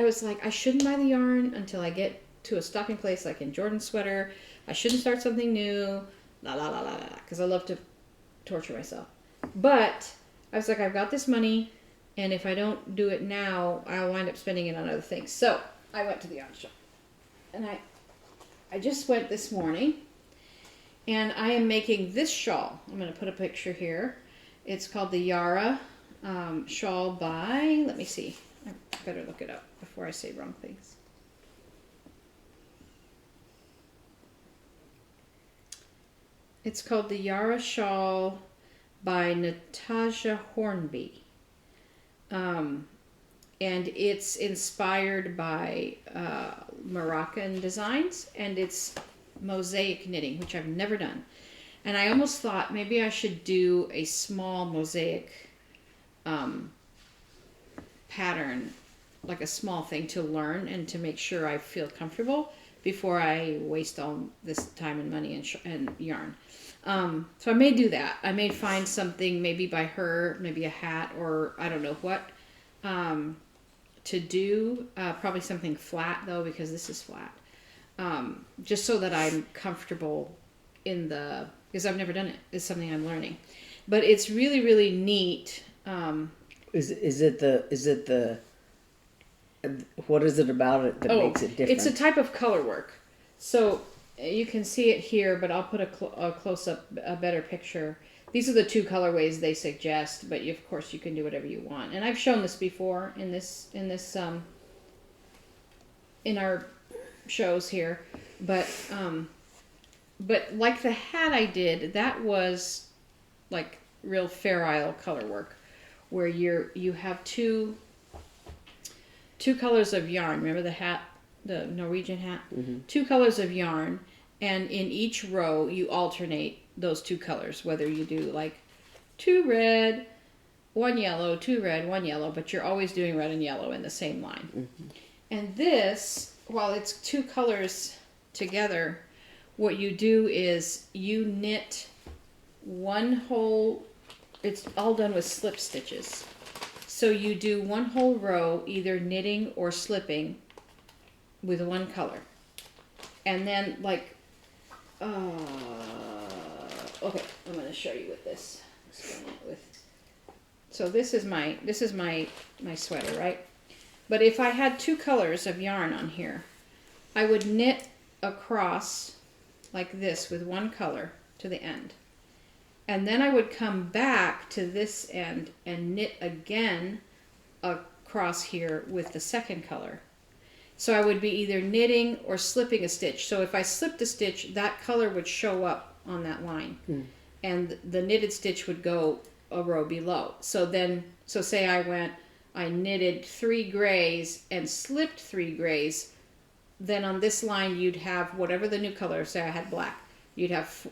was like, I shouldn't buy the yarn until I get to a stopping place, like in Jordan's sweater. I shouldn't start something new, la la la la la, because I love to torture myself. But I was like, I've got this money, and if I don't do it now, I'll wind up spending it on other things. So I went to the yarn shop, and I just went this morning, and I am making this shawl. I'm going to put a picture here. It's called the Yara shawl by, let me see. I better look it up before I say wrong things. It's called the Yara shawl by Natasha Hornby. And it's inspired by Moroccan designs, and it's mosaic knitting, which I've never done. And I almost thought maybe I should do a small mosaic pattern, like a small thing to learn and to make sure I feel comfortable before I waste all this time and money and yarn. So I may do that. I may find something maybe by her, maybe a hat or I don't know what, to do. Probably something flat though, because this is flat. Just so that I'm comfortable because I've never done it. It's something I'm learning. But it's really, really neat. Is it the what is it about it that makes it different? It's a type of color work. So you can see it here, but I'll put a close-up, a better picture. These are the two colorways they suggest, but of course you can do whatever you want. And I've shown this before in our shows here, but like the hat I did, that was like real Fair Isle color work, where you have two colors of yarn. Remember the hat, the Norwegian hat? Mm-hmm. 2 colors of yarn, and in each row you alternate those 2 colors, whether you do like 2 red, 1 yellow, 2 red, 1 yellow, but you're always doing red and yellow in the same line. Mm-hmm. And this, while it's 2 colors together, what you do is you knit one whole, it's all done with slip stitches. So you do one whole row, either knitting or slipping with one color. And then like, okay, I'm going to show you with this. So this is my sweater, right? But if I had 2 colors of yarn on here, I would knit across like this with one color to the end. And then I would come back to this end and knit again across here with the second color. So I would be either knitting or slipping a stitch. So if I slipped a stitch, that color would show up on that line. And the knitted stitch would go a row below. So say I knitted 3 grays and slipped 3 grays, then on this line you'd have whatever the new color, say I had black, you'd have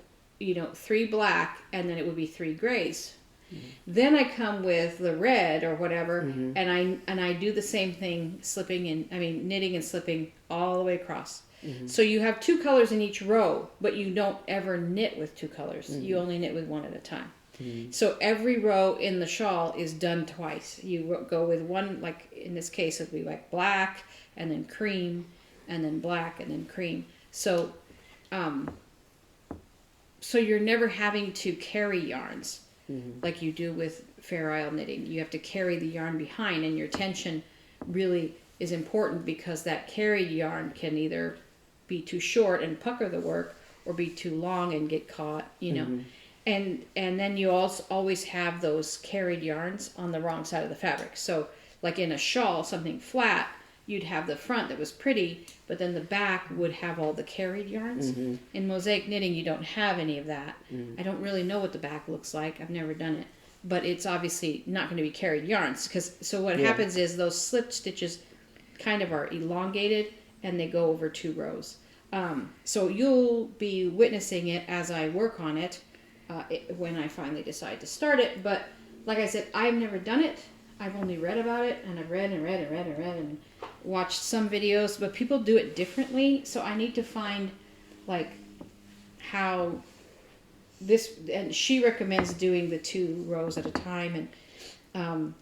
3 black, and then it would be 3 grays. Mm-hmm. Then I come with the red or whatever, mm-hmm. and I do the same thing, knitting and slipping all the way across. Mm-hmm. So you have 2 colors in each row, but you don't ever knit with 2 colors. Mm-hmm. You only knit with one at a time. Mm-hmm. So every row in the shawl is done twice. You go with one, like in this case, it'd be like black, and then cream, and then black, and then cream. So you're never having to carry yarns, mm-hmm. like you do with Fair Isle knitting. You have to carry the yarn behind, and your tension really is important, because that carried yarn can either be too short and pucker the work, or be too long and get caught, Mm-hmm. And then you also always have those carried yarns on the wrong side of the fabric. So like in a shawl, something flat, you'd have the front that was pretty, but then the back would have all the carried yarns. Mm-hmm. In mosaic knitting, you don't have any of that. Mm-hmm. I don't really know what the back looks like. I've never done it. But it's obviously not going to be carried yarns. So what happens is those slipped stitches kind of are elongated, and they go over 2 rows. So you'll be witnessing it as I work on it, when I finally decide to start it. But like I said, I've never done it. I've only read about it, and I've read and read and read and read and watched some videos, but people do it differently. So I need to find like how this, and she recommends doing the 2 rows at a time, and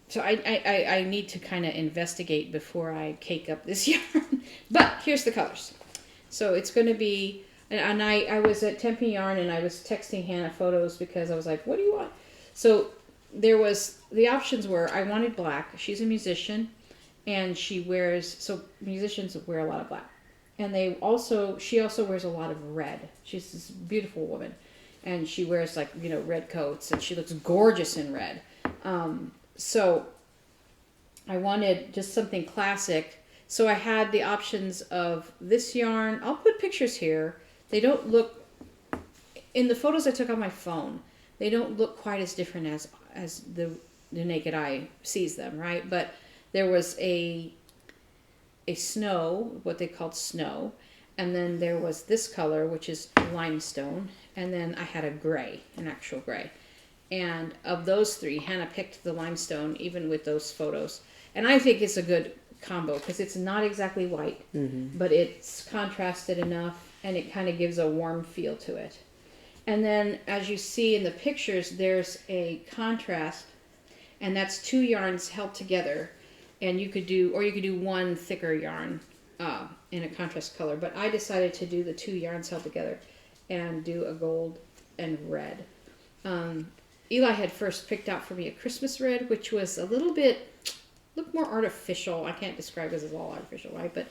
so I need to kind of investigate before I cake up this yarn. But here's the colors. So it's going to be, and I was at Tempe Yarn and I was texting Hannah photos because I was like, what do you want? So there was, the options were, I wanted black. She's a musician and she wears, so musicians wear a lot of black. And she also wears a lot of red. She's this beautiful woman. And she wears like, red coats and she looks gorgeous in red. So I wanted just something classic. So I had the options of this yarn. I'll put pictures here. They don't look, in the photos I took on my phone, they don't look quite as different as the naked eye sees them, right? But there was a snow, what they called snow, and then there was this color, which is limestone, and then I had a gray, an actual gray. And of those 3, Hannah picked the limestone, even with those photos. And I think it's a good combo because it's not exactly white, but it's contrasted enough and it kind of gives a warm feel to it. And then as you see in the pictures, there's a contrast, and that's 2 yarns held together. And you could do 1 thicker yarn in a contrast color. But I decided to do the 2 yarns held together and do a gold and red. Eli had first picked out for me a Christmas red, which was a little bit, looked more artificial. I can't describe it as all artificial, right? But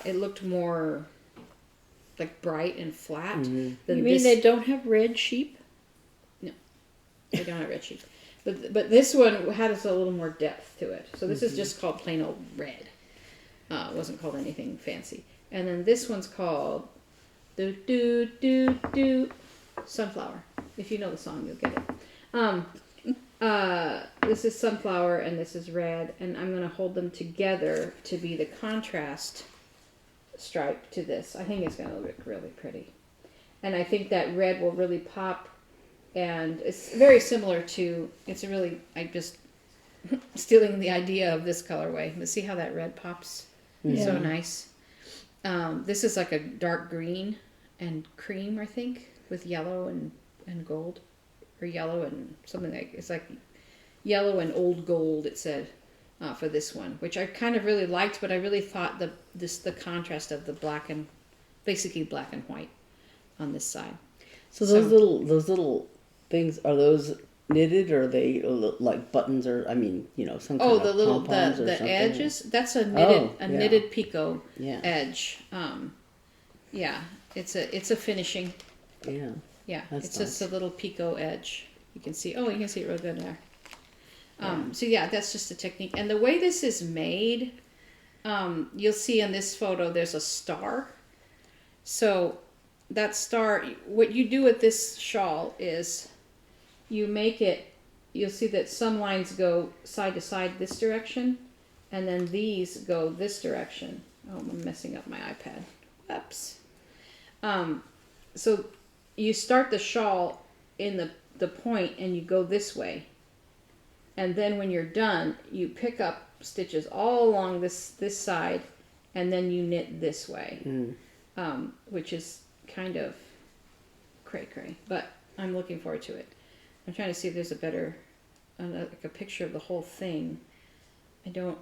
it looked more like bright and flat. You mean they don't have red sheep? No, they don't have red sheep. But this one had a little more depth to it. So this is just called plain old red. It wasn't called anything fancy. And then this one's called do do do do Sunflower. If you know the song, you'll get it. This is sunflower and this is red, and I'm going to hold them together to be the contrast stripe to this. I think it's going to look really pretty. And I think that red will really pop, and it's very similar to, I'm just stealing the idea of this colorway. Let's see how that red pops. Yeah. So nice. This is like a dark green and cream, I think, with yellow and gold, or yellow and something like, it's like yellow and old gold, it said, for this one, which I kind of really liked, but I really thought the contrast of the black and, basically black and white on this side. So those little things, are those knitted, or are they like buttons, or some kind of pom-poms the something? Edges, that's a knitted knitted picot Yeah. edge. Yeah, it's a finishing. Yeah. Yeah, That's it's nice. just a little picot edge. You can see it real good there. So yeah, that's just a technique. And the way this is made, you'll see in this photo, there's a star. So that star, what you do with this shawl is you make it, you'll see that some lines go side to side this direction, and then these go this direction. Oh, I'm messing up my iPad. Oops. So you start the shawl in the point and you go this way. And then when you're done, you pick up stitches all along this side, and then you knit this way, which is kind of cray-cray, but I'm looking forward to it. I'm trying to see if there's a better, like a picture of the whole thing. You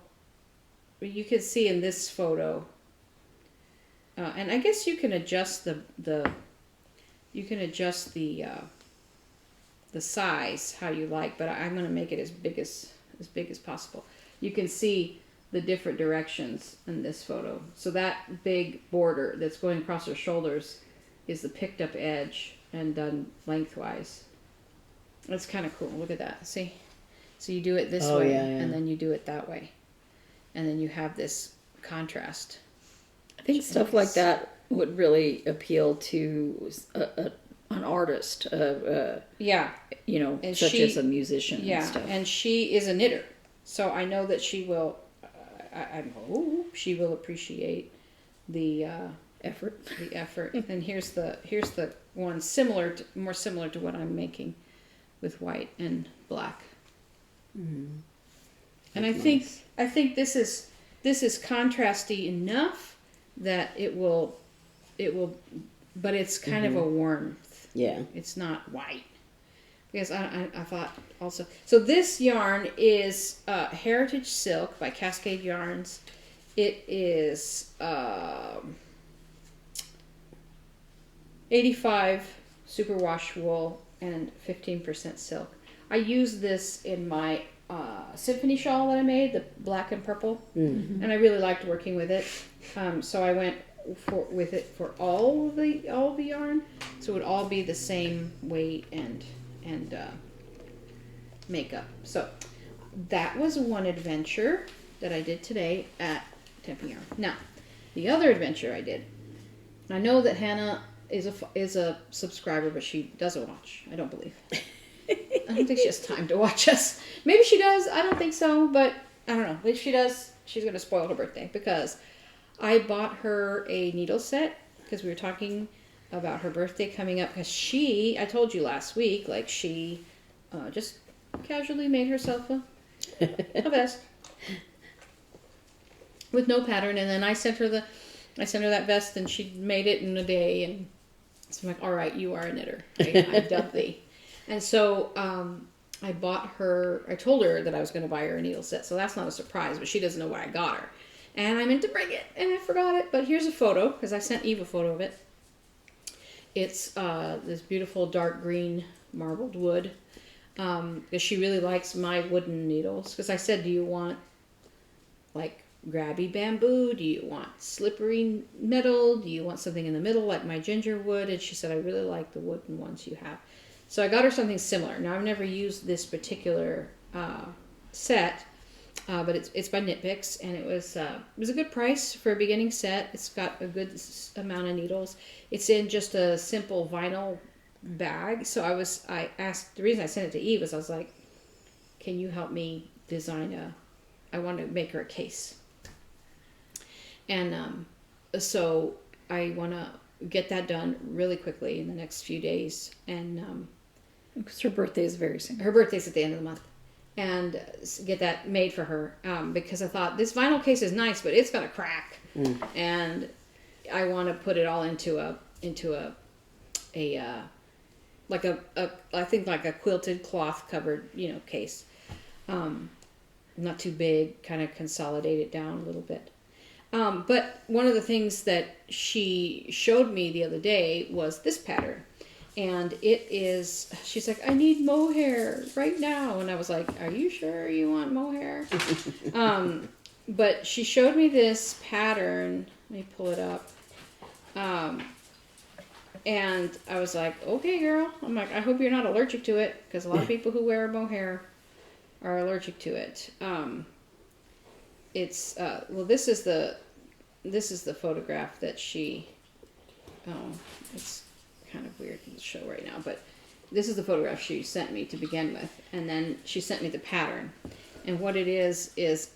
can see in this photo, and I guess you can adjust the size how you like, but I'm going to make it as big as possible. You can see the different directions in this photo. So that big border that's going across her shoulders is the picked up edge and done lengthwise. That's kind of cool. Look at that. See? So you do it this way, and then you do it that way. And then you have this contrast. I think stuff like that would really appeal to an artist, and such as a musician. Yeah, and stuff. And she is a knitter, so I know that she will. I hope she will appreciate the effort. The effort. And here's the one more similar to what I'm making with white and black. Mm-hmm. And I think this is contrasty enough that it will, but it's kind of a warmth. Yeah. It's not white. Because I thought also, so this yarn is Heritage Silk by Cascade Yarns. It is 85 superwash wool and 15% silk. I use this in my symphony shawl that I made, the black and purple, and I really liked working with it. So I went with it for all the yarn, so it would all be the same weight and makeup. So that was one adventure that I did today at Temping Yarn. Now, the other adventure I did, I know that Hannah is a subscriber, but she doesn't watch. I don't believe. I don't think she has time to watch us. Maybe she does. I don't think so, but I don't know. If she does, she's going to spoil her birthday because I bought her a needle set because we were talking about her birthday coming up because I told you last week, like she just casually made herself a vest with no pattern, and then I sent her that vest, and she made it in a day, and so I'm like, all right, you are a knitter. I dubbed thee. And so I told her that I was going to buy her a needle set, so that's not a surprise, but she doesn't know why I got her. And I meant to bring it, and I forgot it, but here's a photo, because I sent Eve a photo of it. It's this beautiful dark green marbled wood, because she really likes my wooden needles. Because I said, do you want like grabby bamboo? Do you want slippery metal? Do you want something in the middle like my ginger wood? And she said, I really like the wooden ones you have. So I got her something similar. Now, I've never used this particular set, but it's by Knit Picks, and it was a good price for a beginning set. It's got a good amount of needles. It's in just a simple vinyl bag. So I asked, the reason I sent it to Eve is I was like, can you help me design I want to make her a case. And so I want to get that done really quickly in the next few days. And because her birthday is very soon. Her birthday's at the end of the month. And get that made for her. Because I thought, this vinyl case is nice, but it's going to crack. And I want to put it all into a I think like a quilted cloth covered, case. Not too big, kind of consolidate it down a little bit. But one of the things that she showed me the other day was this pattern. And she's like, I need mohair right now. And I was like, are you sure you want mohair? But she showed me this pattern. Let me pull it up. And I was like, okay, girl. I'm like, I hope you're not allergic to it, because a lot of people who wear mohair are allergic to it. This is the photograph that she, it's kind of weird to show right now, but this is the photograph she sent me to begin with, and then she sent me the pattern. And what it is it's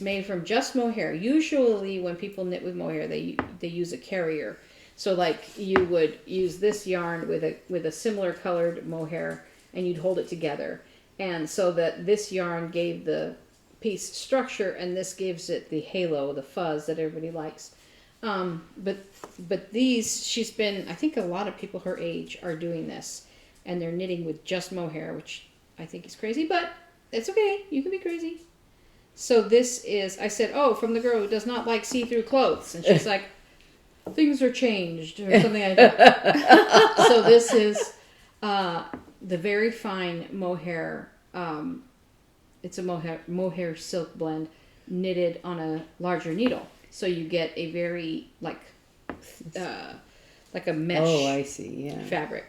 made from just mohair. Usually when people knit with mohair, they use a carrier. So like you would use this yarn with a similar colored mohair, and you'd hold it together. And so that this yarn gave the piece structure, and this gives it the halo, the fuzz that everybody likes. But these, I think a lot of people her age are doing this, and they're knitting with just mohair, which I think is crazy, but it's okay. You can be crazy. So this is, I said, from the girl who does not like see-through clothes. And she's like, things are changed, or something like that. So this is the very fine mohair. It's a mohair silk blend knitted on a larger needle. So you get a very like a mesh. Oh, I see. Yeah. Fabric.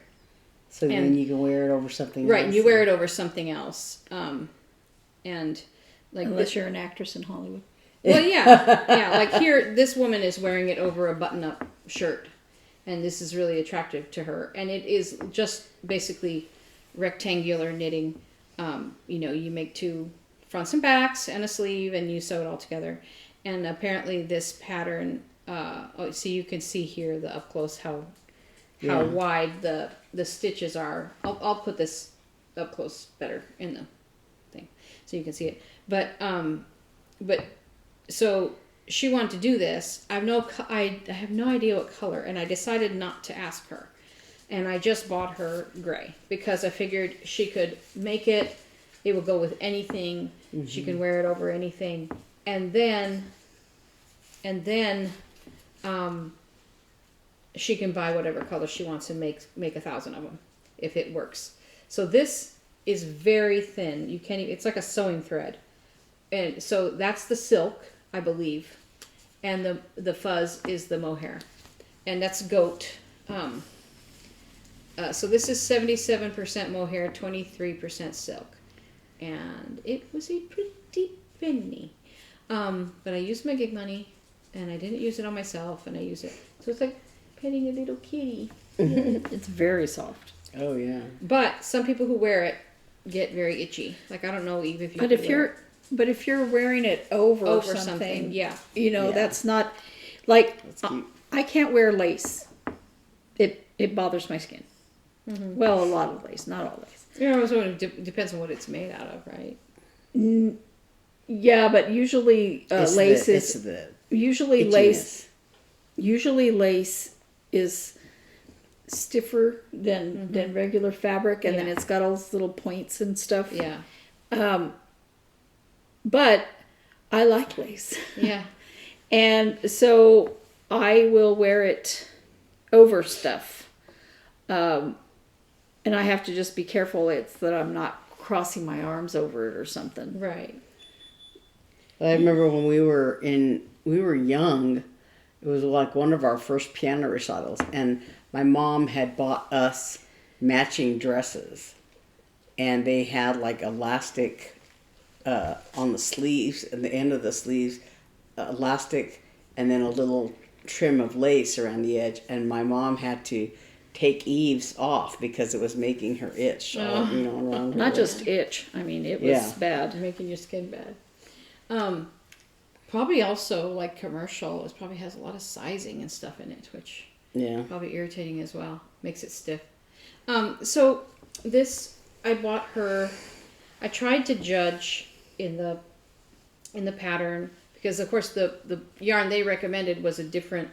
So then you can wear it over something right, else. and you wear it over something else. And like unless you're an actress in Hollywood. Well, yeah. Like here, this woman is wearing it over a button-up shirt, and this is really attractive to her. And it is just basically rectangular knitting. You make two fronts and backs and a sleeve, and you sew it all together. And apparently, this pattern. So you can see here the up close how wide the stitches are. I'll put this up close better in the thing, so you can see it. But so she wanted to do this. I have no idea what color, and I decided not to ask her. And I just bought her gray because I figured she could make it. It would go with anything. Mm-hmm. She can wear it over anything, and then she can buy whatever color she wants and make 1,000 of them if it works. So this is very thin. You can't even, it's like a sewing thread. And so that's the silk, I believe. And the fuzz is the mohair. And that's goat. So this is 77% mohair, 23% silk. And it was a pretty penny. But I used my gig money, and I didn't use it on myself, and I use it. So it's like petting a little kitty. It's very soft. Oh yeah. But some people who wear it get very itchy. Like, I don't know, Eve, if you. But if you're wearing it over something, yeah, that's not like I can't wear lace. It bothers my skin. Mm-hmm. Well, a lot of lace, not all lace. So it depends on what it's made out of, right? Yeah, but usually lace is usually lace. Usually lace is stiffer than regular fabric, and then it's got all those little points and stuff. Yeah. But I like lace. Yeah. And so I will wear it over stuff. And I have to just be careful that I'm not crossing my arms over it or something. Right. I remember when we were young, it was like one of our first piano recitals, and my mom had bought us matching dresses, and they had like elastic on the sleeves and the end of the sleeves, elastic, and then a little trim of lace around the edge, and my mom had to take Eve's off because it was making her itch. Around her not just itch. I mean, it was bad. Making your skin bad. Probably also, like, commercial, it probably has a lot of sizing and stuff in it, which probably irritating as well. Makes it stiff. So this, I bought her, I tried to judge in the pattern, because of course the yarn they recommended was a different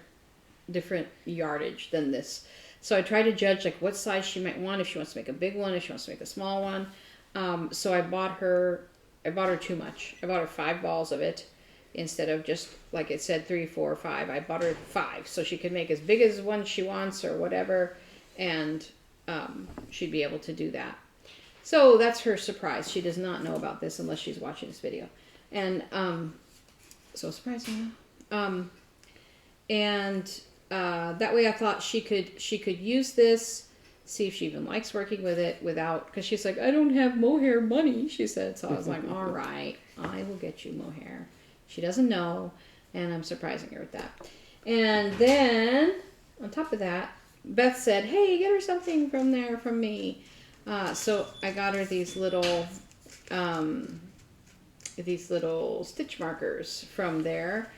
yardage than this. So I tried to judge like what size she might want, if she wants to make a big one, if she wants to make a small one. So I bought her too much. I bought her 5 balls of it instead of just like it said 3, 4, 5. I bought her 5 so she could make as big as one she wants or whatever, and she'd be able to do that. So that's her surprise. She does not know about this unless she's watching this video, and so surprising. That way I thought she could use this, see if she even likes working with it without, because she's like, I don't have mohair money, she said. So I was like, all right, I will get you mohair. She doesn't know, and I'm surprising her with that. And then on top of that, Beth said, hey, get her something from me. So I got her these little stitch markers from there.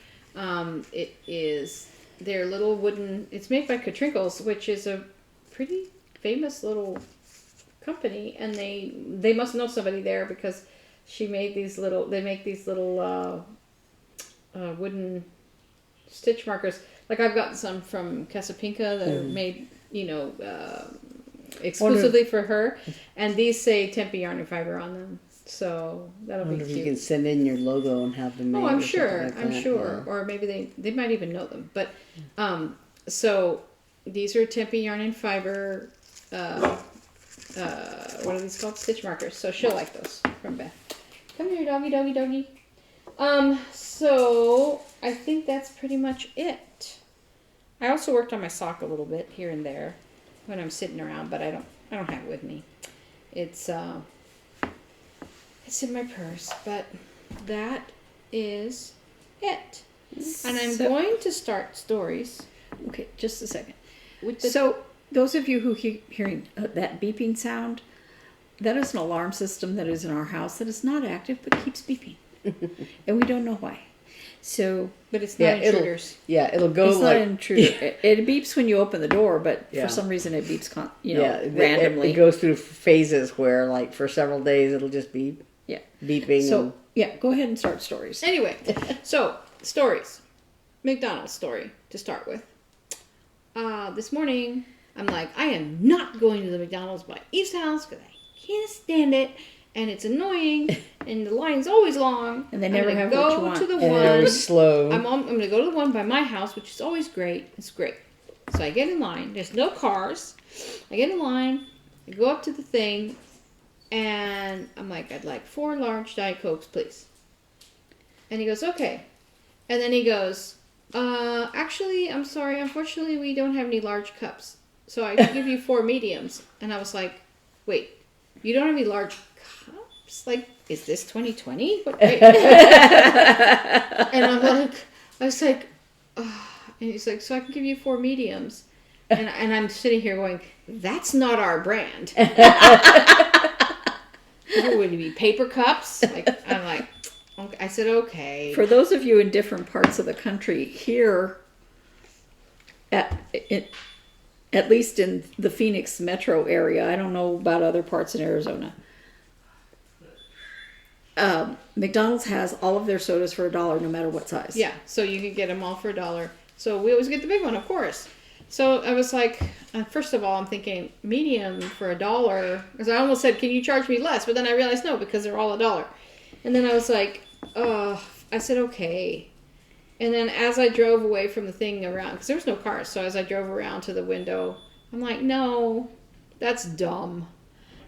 They're little wooden, it's made by Katrinkles, which is a pretty famous little company, and they must know somebody there, because they make these little wooden stitch markers. Like, I've gotten some from Casapinka that are made, exclusively for her, and these say Tempe Yarn and Fiber on them. So that'll be cute. You can send in your logo and have them made. Oh, I'm sure. Yeah. Or maybe they might even know them. But so these are Tempe Yarn and Fiber. What are these called? Stitch markers. So she'll like those from Beth. Come here, doggy, doggy, doggy. So I think that's pretty much it. I also worked on my sock a little bit here and there when I'm sitting around, but I don't have it with me. It's in my purse, but that is it. And I'm going to start stories. Okay, just a second. So those of you who keep hearing that beeping sound, that is an alarm system that is in our house that is not active but keeps beeping. And we don't know why. So But it's not intruders. It'll go it's like... not intruder. It beeps when you open the door, but Yeah. for some reason it beeps, It randomly. goes through phases where, like, for several days it'll just beep. Yeah. Beeping. So, go ahead and start stories. Anyway, so stories. McDonald's story to start with. This morning, I'm like, I am not going to the McDonald's by Eve's house because I can't stand it, and it's annoying, and the line's always long. And they never I'm gonna have what you go want. to the And one. it was slow. I'm going to go to the one by my house, which is always great. It's great. So I get in line. There's no cars. I get in line. I go up to the thing, and I'm like, I'd like 4 large Diet Cokes, please. And he goes, okay. And then he goes, actually, I'm sorry. Unfortunately, we don't have any large cups. So I can give you 4 mediums. And I was like, wait, you don't have any large cups? Like, is this 2020? What? And I was like, oh. And he's like, so I can give you 4 mediums. And I'm sitting here going, that's not our brand. Would it be paper cups? I'm like, okay. I said, okay. For those of you in different parts of the country, here, at least in the Phoenix metro area, I don't know about other parts in Arizona, McDonald's has all of their sodas for $1 no matter what size. Yeah, so you can get them all for $1. So we always get the big one, of course. So I was like, first of all, I'm thinking medium for $1. Because I almost said, can you charge me less? But then I realized no, because they're all $1. And then I was like, oh, I said, okay. And then as I drove away from the thing around, because there was no cars, so as I drove around to the window, I'm like, no, that's dumb.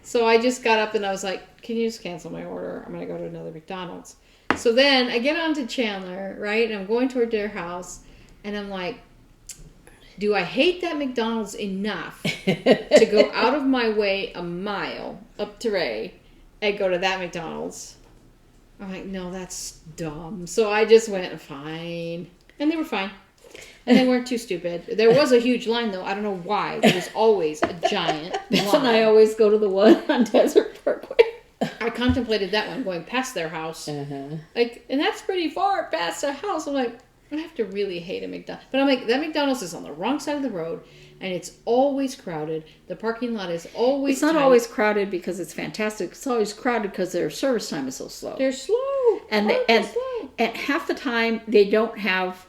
So I just got up and I was like, can you just cancel my order? I'm going to go to another McDonald's. So then I get on to Chandler, right? And I'm going toward their house. And I'm like, do I hate that McDonald's enough to go out of my way a mile up to Ray and go to that McDonald's? I'm like, no, that's dumb. So I just went, fine. And they were fine. And they weren't too stupid. There was a huge line, though. I don't know why. There was always a giant Beth line. and I always go to the one on Desert Parkway. I contemplated that one going past their house. Uh-huh. Like, and that's pretty far past their house. I'm like, I have to really hate a McDonald's. But I'm like, that McDonald's is on the wrong side of the road, and it's always crowded. The parking lot is always It's not tight. always crowded because it's fantastic. It's always crowded because their service time is so slow. They're slow. And Slow. and half the time they don't have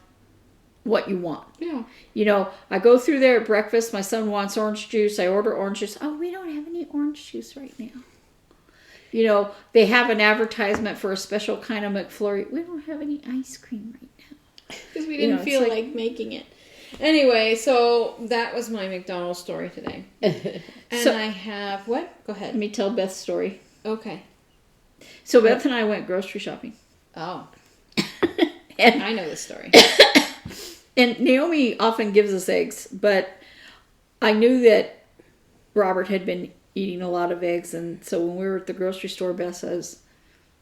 what you want. Yeah. You know, I go through there at breakfast. My son wants orange juice. I order orange juice. Oh, we don't have any orange juice right now. You know, they have an advertisement for a special kind of McFlurry. We don't have any ice cream right now. Because we didn't feel like making it. Anyway, so that was my McDonald's story today. And So- I have, what? Go ahead. Let me tell Beth's story. Okay. So Beth and I went grocery shopping. Oh, And I know this story. And Naomi often gives us eggs, but I knew that Robert had been eating a lot of eggs, and so when we were at the grocery store, Beth says,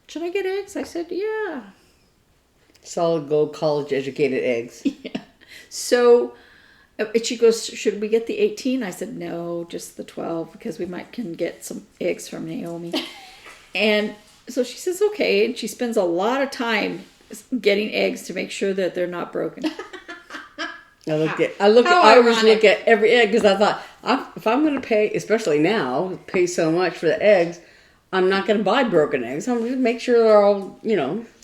should I get eggs? I said, yeah. Solid gold college educated eggs. Yeah. So she goes, should we get the 18? I said, no, just the 12, because we can get some eggs from Naomi. And so she says, okay, and she spends a lot of time getting eggs to make sure that they're not broken. I always ironic. look at every egg because I thought, if I'm going to pay, especially now, pay so much for the eggs, I'm not going to buy broken eggs. I'm going to make sure they're all,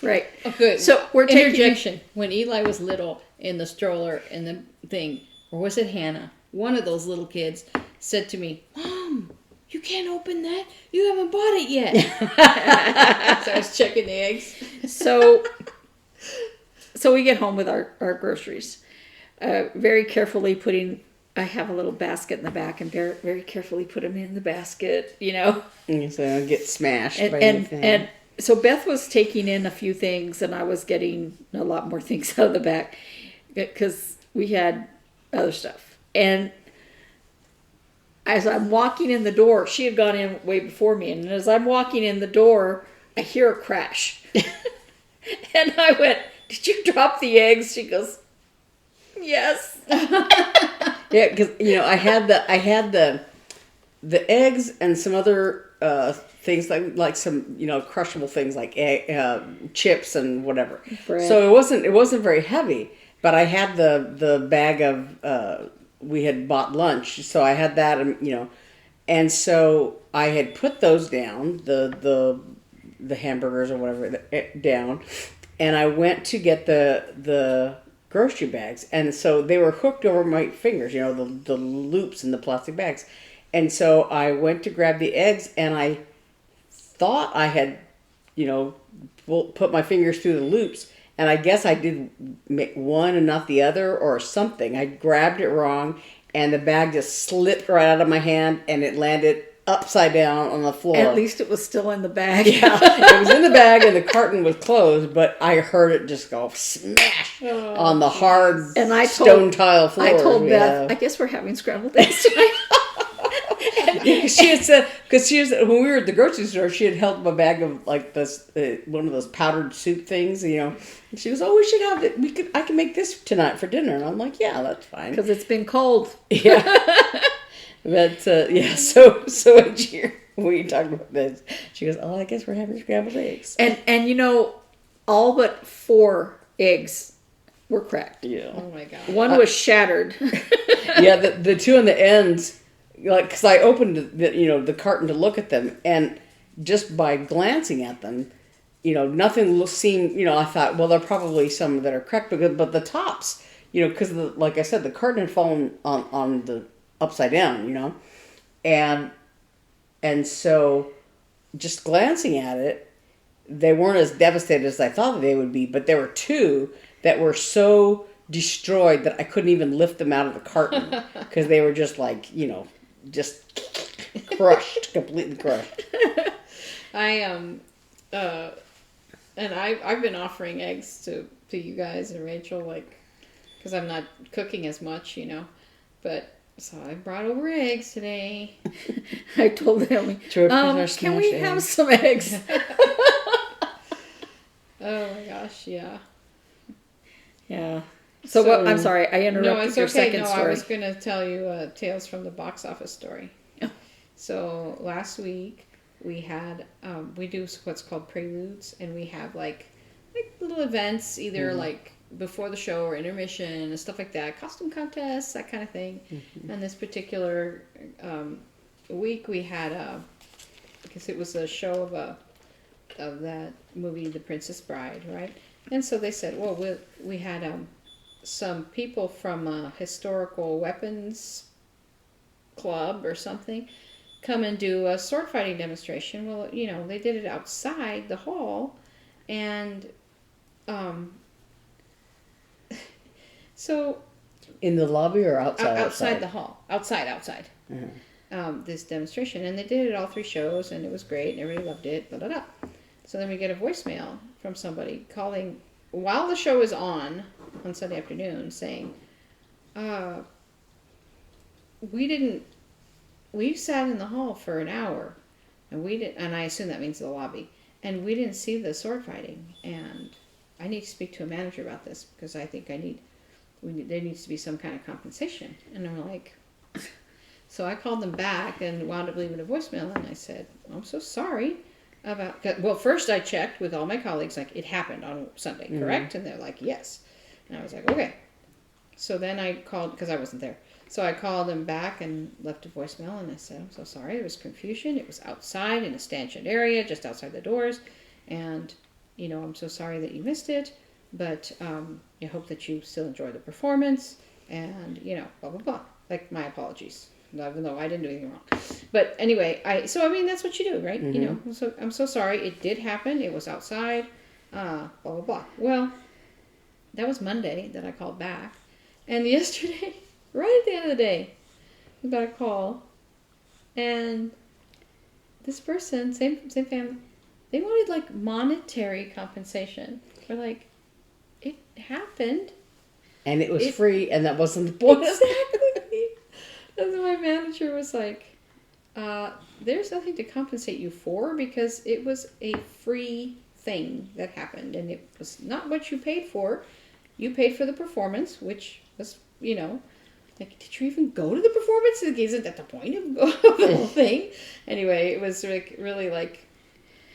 Right. Oh, good. So we're taking interjection. When Eli was little in the stroller and the thing, or was it Hannah? One of those little kids said to me, Mom, you can't open that. You haven't bought it yet. So I was checking the eggs. So we get home with our groceries. Very carefully I have a little basket in the back and very, very carefully put them in the basket, And so I get smashed by And, anything. and so Beth was taking in a few things and I was getting a lot more things out of the back because we had other stuff. And as I'm walking in the door, she had gone in way before me. And as I'm walking in the door, I hear a crash. And I went, did you drop the eggs? She goes, yes. Yeah, because I had the eggs and some other things like some crushable things like chips and whatever. Bread. So it wasn't very heavy. But I had the bag of we had bought lunch, so I had that, and so I had put those down, the hamburgers or whatever down, and I went to get the grocery bags, and so they were hooked over my fingers, the loops in the plastic bags, and so I went to grab the eggs, and I thought I had, put my fingers through the loops. And I guess I did make one and not the other or something. I grabbed it wrong, and the bag just slipped right out of my hand, and it landed upside down on the floor. At least it was still in the bag. Yeah, it was in the bag, and the carton was closed, but I heard it just go smash on the hard stone tile floor. I told Beth, I guess we're having scrambled eggs tonight. She had said, when we were at the grocery store, she had held a bag of like this one of those powdered soup things, And she goes, "Oh, we should have it. I can make this tonight for dinner." And I'm like, "Yeah, that's fine." Because it's been cold. Yeah. But yeah, so when you talked about this, she goes, "Oh, I guess we're having scrambled eggs." And all but 4 eggs were cracked. Yeah. Oh my god. One was shattered. Yeah, the two on the ends. Because I opened the carton to look at them, and just by glancing at them, nothing seemed. I thought, well, there are probably some that are cracked, but the tops, because like I said, the carton had fallen on the upside down, and so just glancing at it, they weren't as devastated as I thought they would be, but there were 2 that were so destroyed that I couldn't even lift them out of the carton because they were just like just crushed, completely crushed. And I've been offering eggs to you guys and Rachel, because I'm not cooking as much, but so I brought over eggs today. I told them, can we have some eggs? Oh my gosh, yeah. Yeah. So what? I'm sorry, I interrupted your second story. I was going to tell you Tales from the Box Office story. Oh. So last week we had we do what's called preludes, and we have like little events, either like before the show or intermission and stuff like that, costume contests, that kind of thing. Mm-hmm. And this particular week we had because it was a show of that movie, The Princess Bride, right? And so they said, well, we had some people from a historical weapons club or something come and do a sword fighting demonstration. Well, they did it outside the hall, and so in the lobby or outside? Outside the hall. Outside. Mm-hmm. This demonstration, and they did it all 3 shows, and it was great, and everybody loved it. Blah, blah, blah. So then we get a voicemail from somebody calling while the show is on Sunday afternoon, saying, we sat in the hall for an hour, and I assume that means the lobby, and we didn't see the sword fighting, and I need to speak to a manager about this, because I think there needs to be some kind of compensation. And I'm like, so I called them back and wound up leaving a voicemail, and I said, I'm so sorry about, well, first I checked with all my colleagues, it happened on Sunday, correct? Mm-hmm. And they're like, yes. And I was like, okay. So then I called, because I wasn't there. So I called them back and left a voicemail, and I said, I'm so sorry, there was confusion. It was outside in a stanchion area, just outside the doors. And, I'm so sorry that you missed it, but I hope that you still enjoy the performance, and, blah, blah, blah. My apologies, even though I didn't do anything wrong. But anyway, that's what you do, right? Mm-hmm. So I'm so sorry. It did happen. It was outside, blah, blah, blah. Well, that was Monday that I called back. And yesterday, right at the end of the day, we got a call. And this person, same family, they wanted monetary compensation. We're it happened. And it was free, and that wasn't the point. Exactly. And my manager was like, there's nothing to compensate you for, because it was a free thing that happened, and it was not what you paid for. You paid for the performance, which was, Like, did you even go to the performance? Like, isn't that the point of the whole thing? Anyway, it was like really like.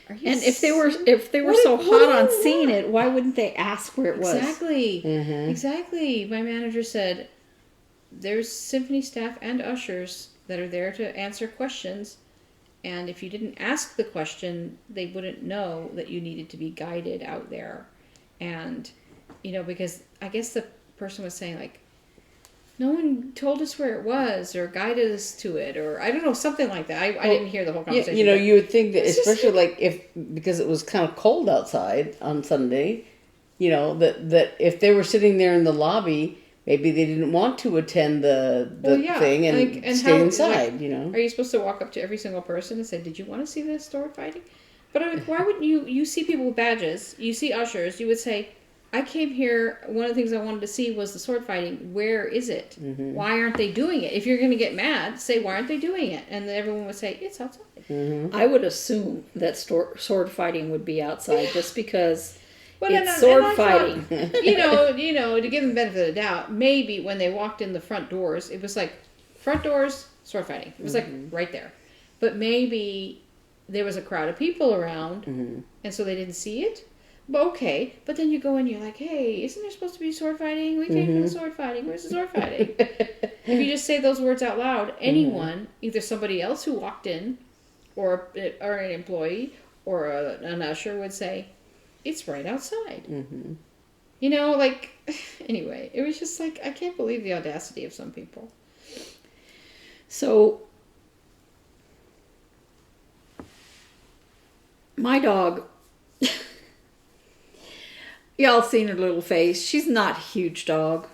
And if they were so hot on seeing it, why wouldn't they ask where it was? Exactly. Mm-hmm. Exactly. My manager said, there's symphony staff and ushers that are there to answer questions. And if you didn't ask the question, they wouldn't know that you needed to be guided out there. And, because I guess the person was saying, like, no one told us where it was or guided us to it, or I don't know, something like that. I didn't hear the whole conversation. You would think that, especially because it was kind of cold outside on Sunday, that if they were sitting there in the lobby, maybe they didn't want to attend the thing and stay inside. Are you supposed to walk up to every single person and say, "Did you want to see the sword fighting?" But I'm like, why wouldn't you? You see people with badges, you see ushers, you would say, I came here, one of the things I wanted to see was the sword fighting. Where is it? Mm-hmm. Why aren't they doing it? If you're going to get mad, say, why aren't they doing it? And then everyone would say, it's outside. Mm-hmm. I would assume that sword fighting would be outside just because it's sword fighting. Thought, to give them the benefit of the doubt, maybe when they walked in the front doors, it was like, front doors, sword fighting. It was like right there. But maybe there was a crowd of people around, and so they didn't see it. But okay, but then you go in, you're like, hey, isn't there supposed to be sword fighting? We came for the sword fighting. Where's the sword fighting? If you just say those words out loud, anyone, either somebody else who walked in, or an employee, or an usher would say, it's right outside. Mm-hmm. Anyway, it was just like, I can't believe the audacity of some people. So, my dog... Y'all seen her little face. She's not a huge dog.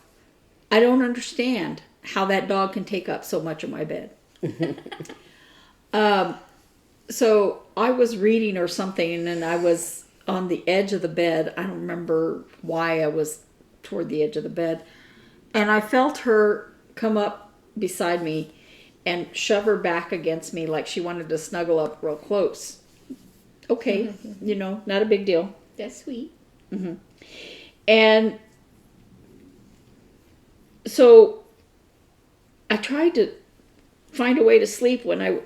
I don't understand how that dog can take up so much of my bed. So I was reading or something, and I was on the edge of the bed. I don't remember why I was toward the edge of the bed. And I felt her come up beside me and shove her back against me like she wanted to snuggle up real close. Okay, not a big deal. That's sweet. Mm-hmm. And so I tried to find a way to sleep when I,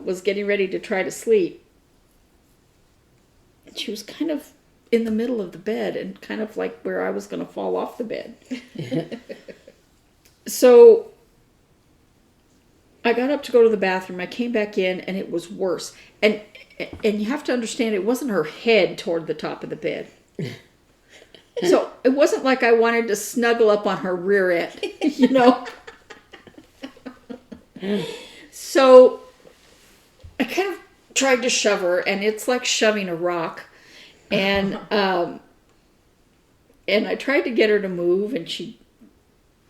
was getting ready to try to sleep. And she was kind of in the middle of the bed and kind of like where I was going to fall off the bed. So I got up to go to the bathroom. I came back in and it was worse. And you have to understand, it wasn't her head toward the top of the bed. So it wasn't like I wanted to snuggle up on her rear end, So I kind of tried to shove her, and it's like shoving a rock. And I tried to get her to move, and she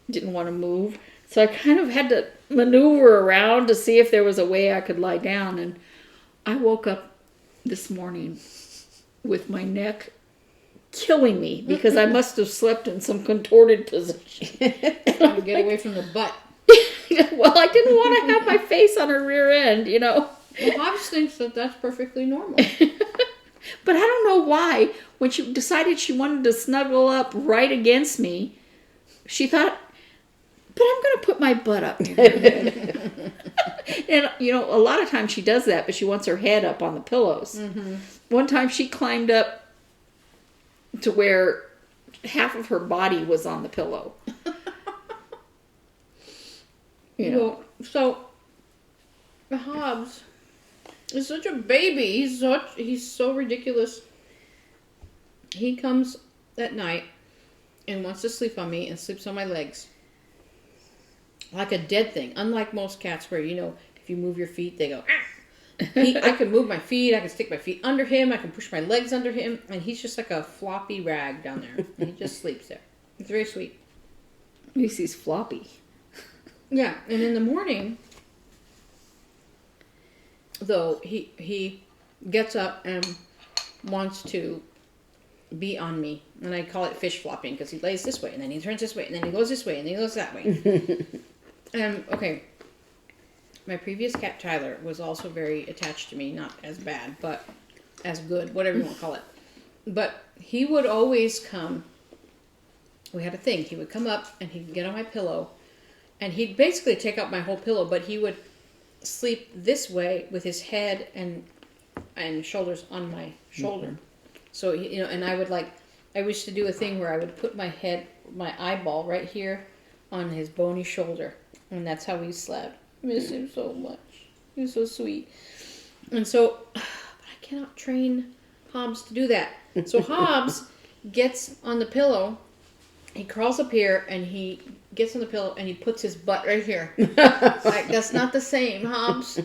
didn't want to move. So I kind of had to maneuver around to see if there was a way I could lie down. And I woke up this morning with my neck killing me because I must have slept in some contorted position. Trying to get away from the butt. Well, I didn't want to have my face on her rear end, Well, Hobbs thinks that that's perfectly normal. But I don't know why, when she decided she wanted to snuggle up right against me, she thought, but I'm going to put my butt up to her head. And, a lot of times she does that, but she wants her head up on the pillows. Mm-hmm. One time she climbed up to where half of her body was on the pillow. So Hobbs is such a baby. He's so ridiculous. He comes at night and wants to sleep on me and sleeps on my legs. Like a dead thing. Unlike most cats where, if you move your feet, they go, ah! I can move my feet, I can stick my feet under him, I can push my legs under him, and he's just like a floppy rag down there. And he just sleeps there. It's very sweet. At least he's floppy. Yeah, and in the morning, though, he gets up and wants to be on me. And I call it fish flopping because he lays this way, and then he turns this way, and then he goes this way, and then he goes that way. Okay. My previous cat, Tyler, was also very attached to me. Not as bad, but as good. Whatever you want to call it. But he would always come. We had a thing. He would come up, and he'd get on my pillow. and he'd basically take up my whole pillow, but he would sleep this way with his head and shoulders on my shoulder. So, and I would I used to do a thing where I would put my eyeball right here on his bony shoulder. And that's how we slept. I miss him so much. He was so sweet. And so, but I cannot train Hobbs to do that. So Hobbs gets on the pillow, he crawls up here, and he gets on the pillow, and he puts his butt right here. That's not the same, Hobbs.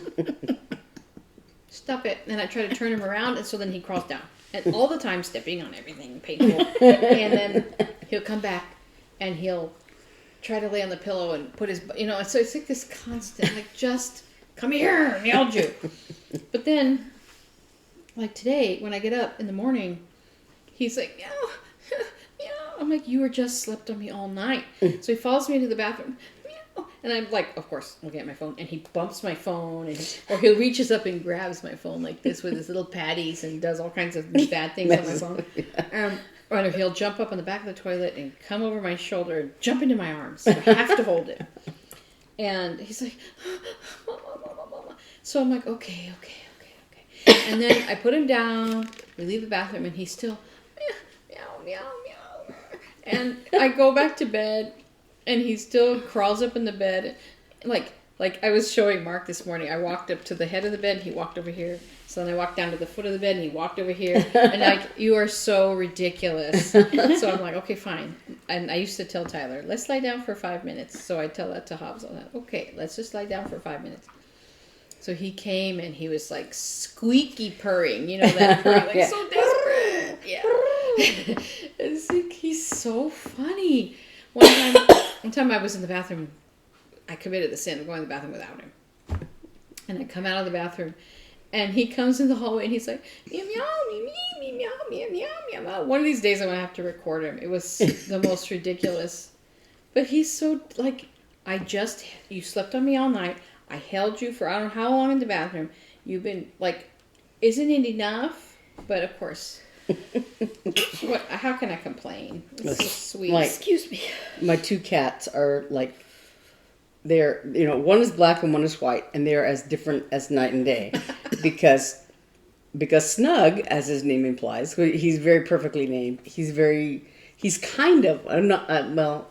Stop it. And I try to turn him around, and so then he crawls down. And all the time stepping on everything painful. And then he'll come back, and he'll try to lay on the pillow and put his, so it's like this constant, just come here, and yelled you. But then, like today, when I get up in the morning, he's like, meow, meow. I'm like, you were just slept on me all night. So he follows me into the bathroom, meow. And I'm like, of course, looking at my phone, and he bumps my phone, or he reaches up and grabs my phone like this with his little patties and does all kinds of bad things on my phone. Or he'll jump up on the back of the toilet and come over my shoulder and jump into my arms. So I have to hold it. And he's like, Mama. So I'm like, okay. And then I put him down, we leave the bathroom, and he's still, meow. And I go back to bed, and he still crawls up in the bed. Like I was showing Mark this morning, I walked up to the head of the bed, and he walked over here. So then I walked down to the foot of the bed, and he walked over here. And you are so ridiculous. So I'm like, okay, fine. And I used to tell Tyler, let's lie down for 5 minutes. So I tell that to Hobbs. I'm like, okay, let's just lie down for 5 minutes. So he came, and he was like squeaky purring, that purring, so desperate. Yeah. It's like, he's so funny. One time I was in the bathroom, I committed the sin of going to the bathroom without him. And I come out of the bathroom, and he comes in the hallway, and he's like, meow, meow, meow, meow, meow. One of these days I'm going to have to record him. It was the most ridiculous. But he's so, you slept on me all night. I held you for I don't know how long in the bathroom. You've been, isn't it enough? But of course, how can I complain? It's so sweet. Excuse me. My two cats are they're, one is black and one is white, and they're as different as night and day. because Snug, as his name implies, he's very perfectly named. He's kind of,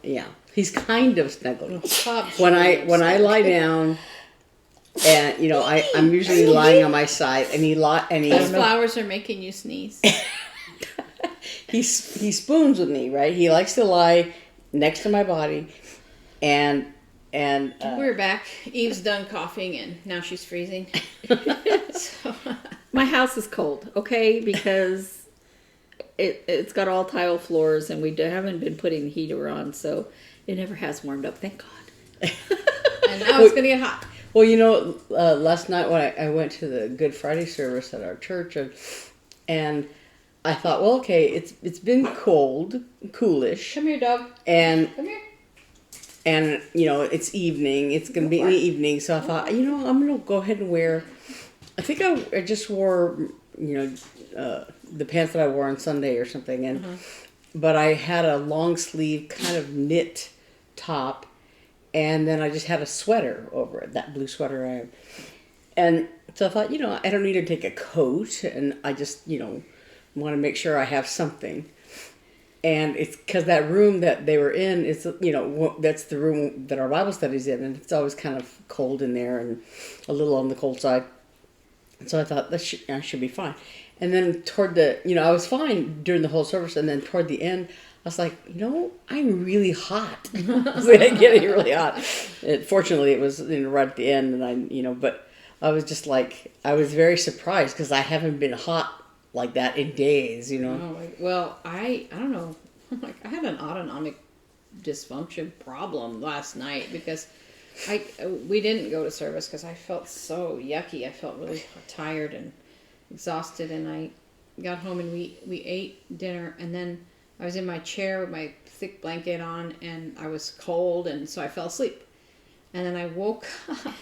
he's kind of snuggly. When I lie down, and I'm usually lying on my side, and those flowers are making you sneeze. he spoons with me, right? He likes to lie next to my body, and we're back. Eve's done coughing, and now she's freezing. So. My house is cold, okay, because it's got all tile floors, and we haven't been putting the heater on, so it never has warmed up. Thank God. And now it's gonna get hot. Well, last night when I went to the Good Friday service at our church, and I thought, well, okay, it's been coolish. Come here, dog. And come here. And it's evening. It's gonna be in the evening, so I thought, I'm gonna go ahead and wear. I think I just wore, the pants that I wore on Sunday or something, and but I had a long sleeve kind of knit top. And then I just had a sweater over it, that blue sweater I have. And so I thought, I don't need to take a coat. And I just, want to make sure I have something. And it's because that room that they were in, it's, that's the room that our Bible study's in. And it's always kind of cold in there and a little on the cold side. And so I thought, I should be fine. And then toward I was fine during the whole service. And then toward the end, I was like, I'm really hot. I was getting really hot. Fortunately, it was right at the end, and but I was just I was very surprised because I haven't been hot like that in days, Oh, well, I don't know. I had an autonomic dysfunction problem last night because we didn't go to service because I felt so yucky. I felt really tired and exhausted, and I got home and we ate dinner, and then I was in my chair with my thick blanket on, and I was cold, and so I fell asleep. And then I woke up,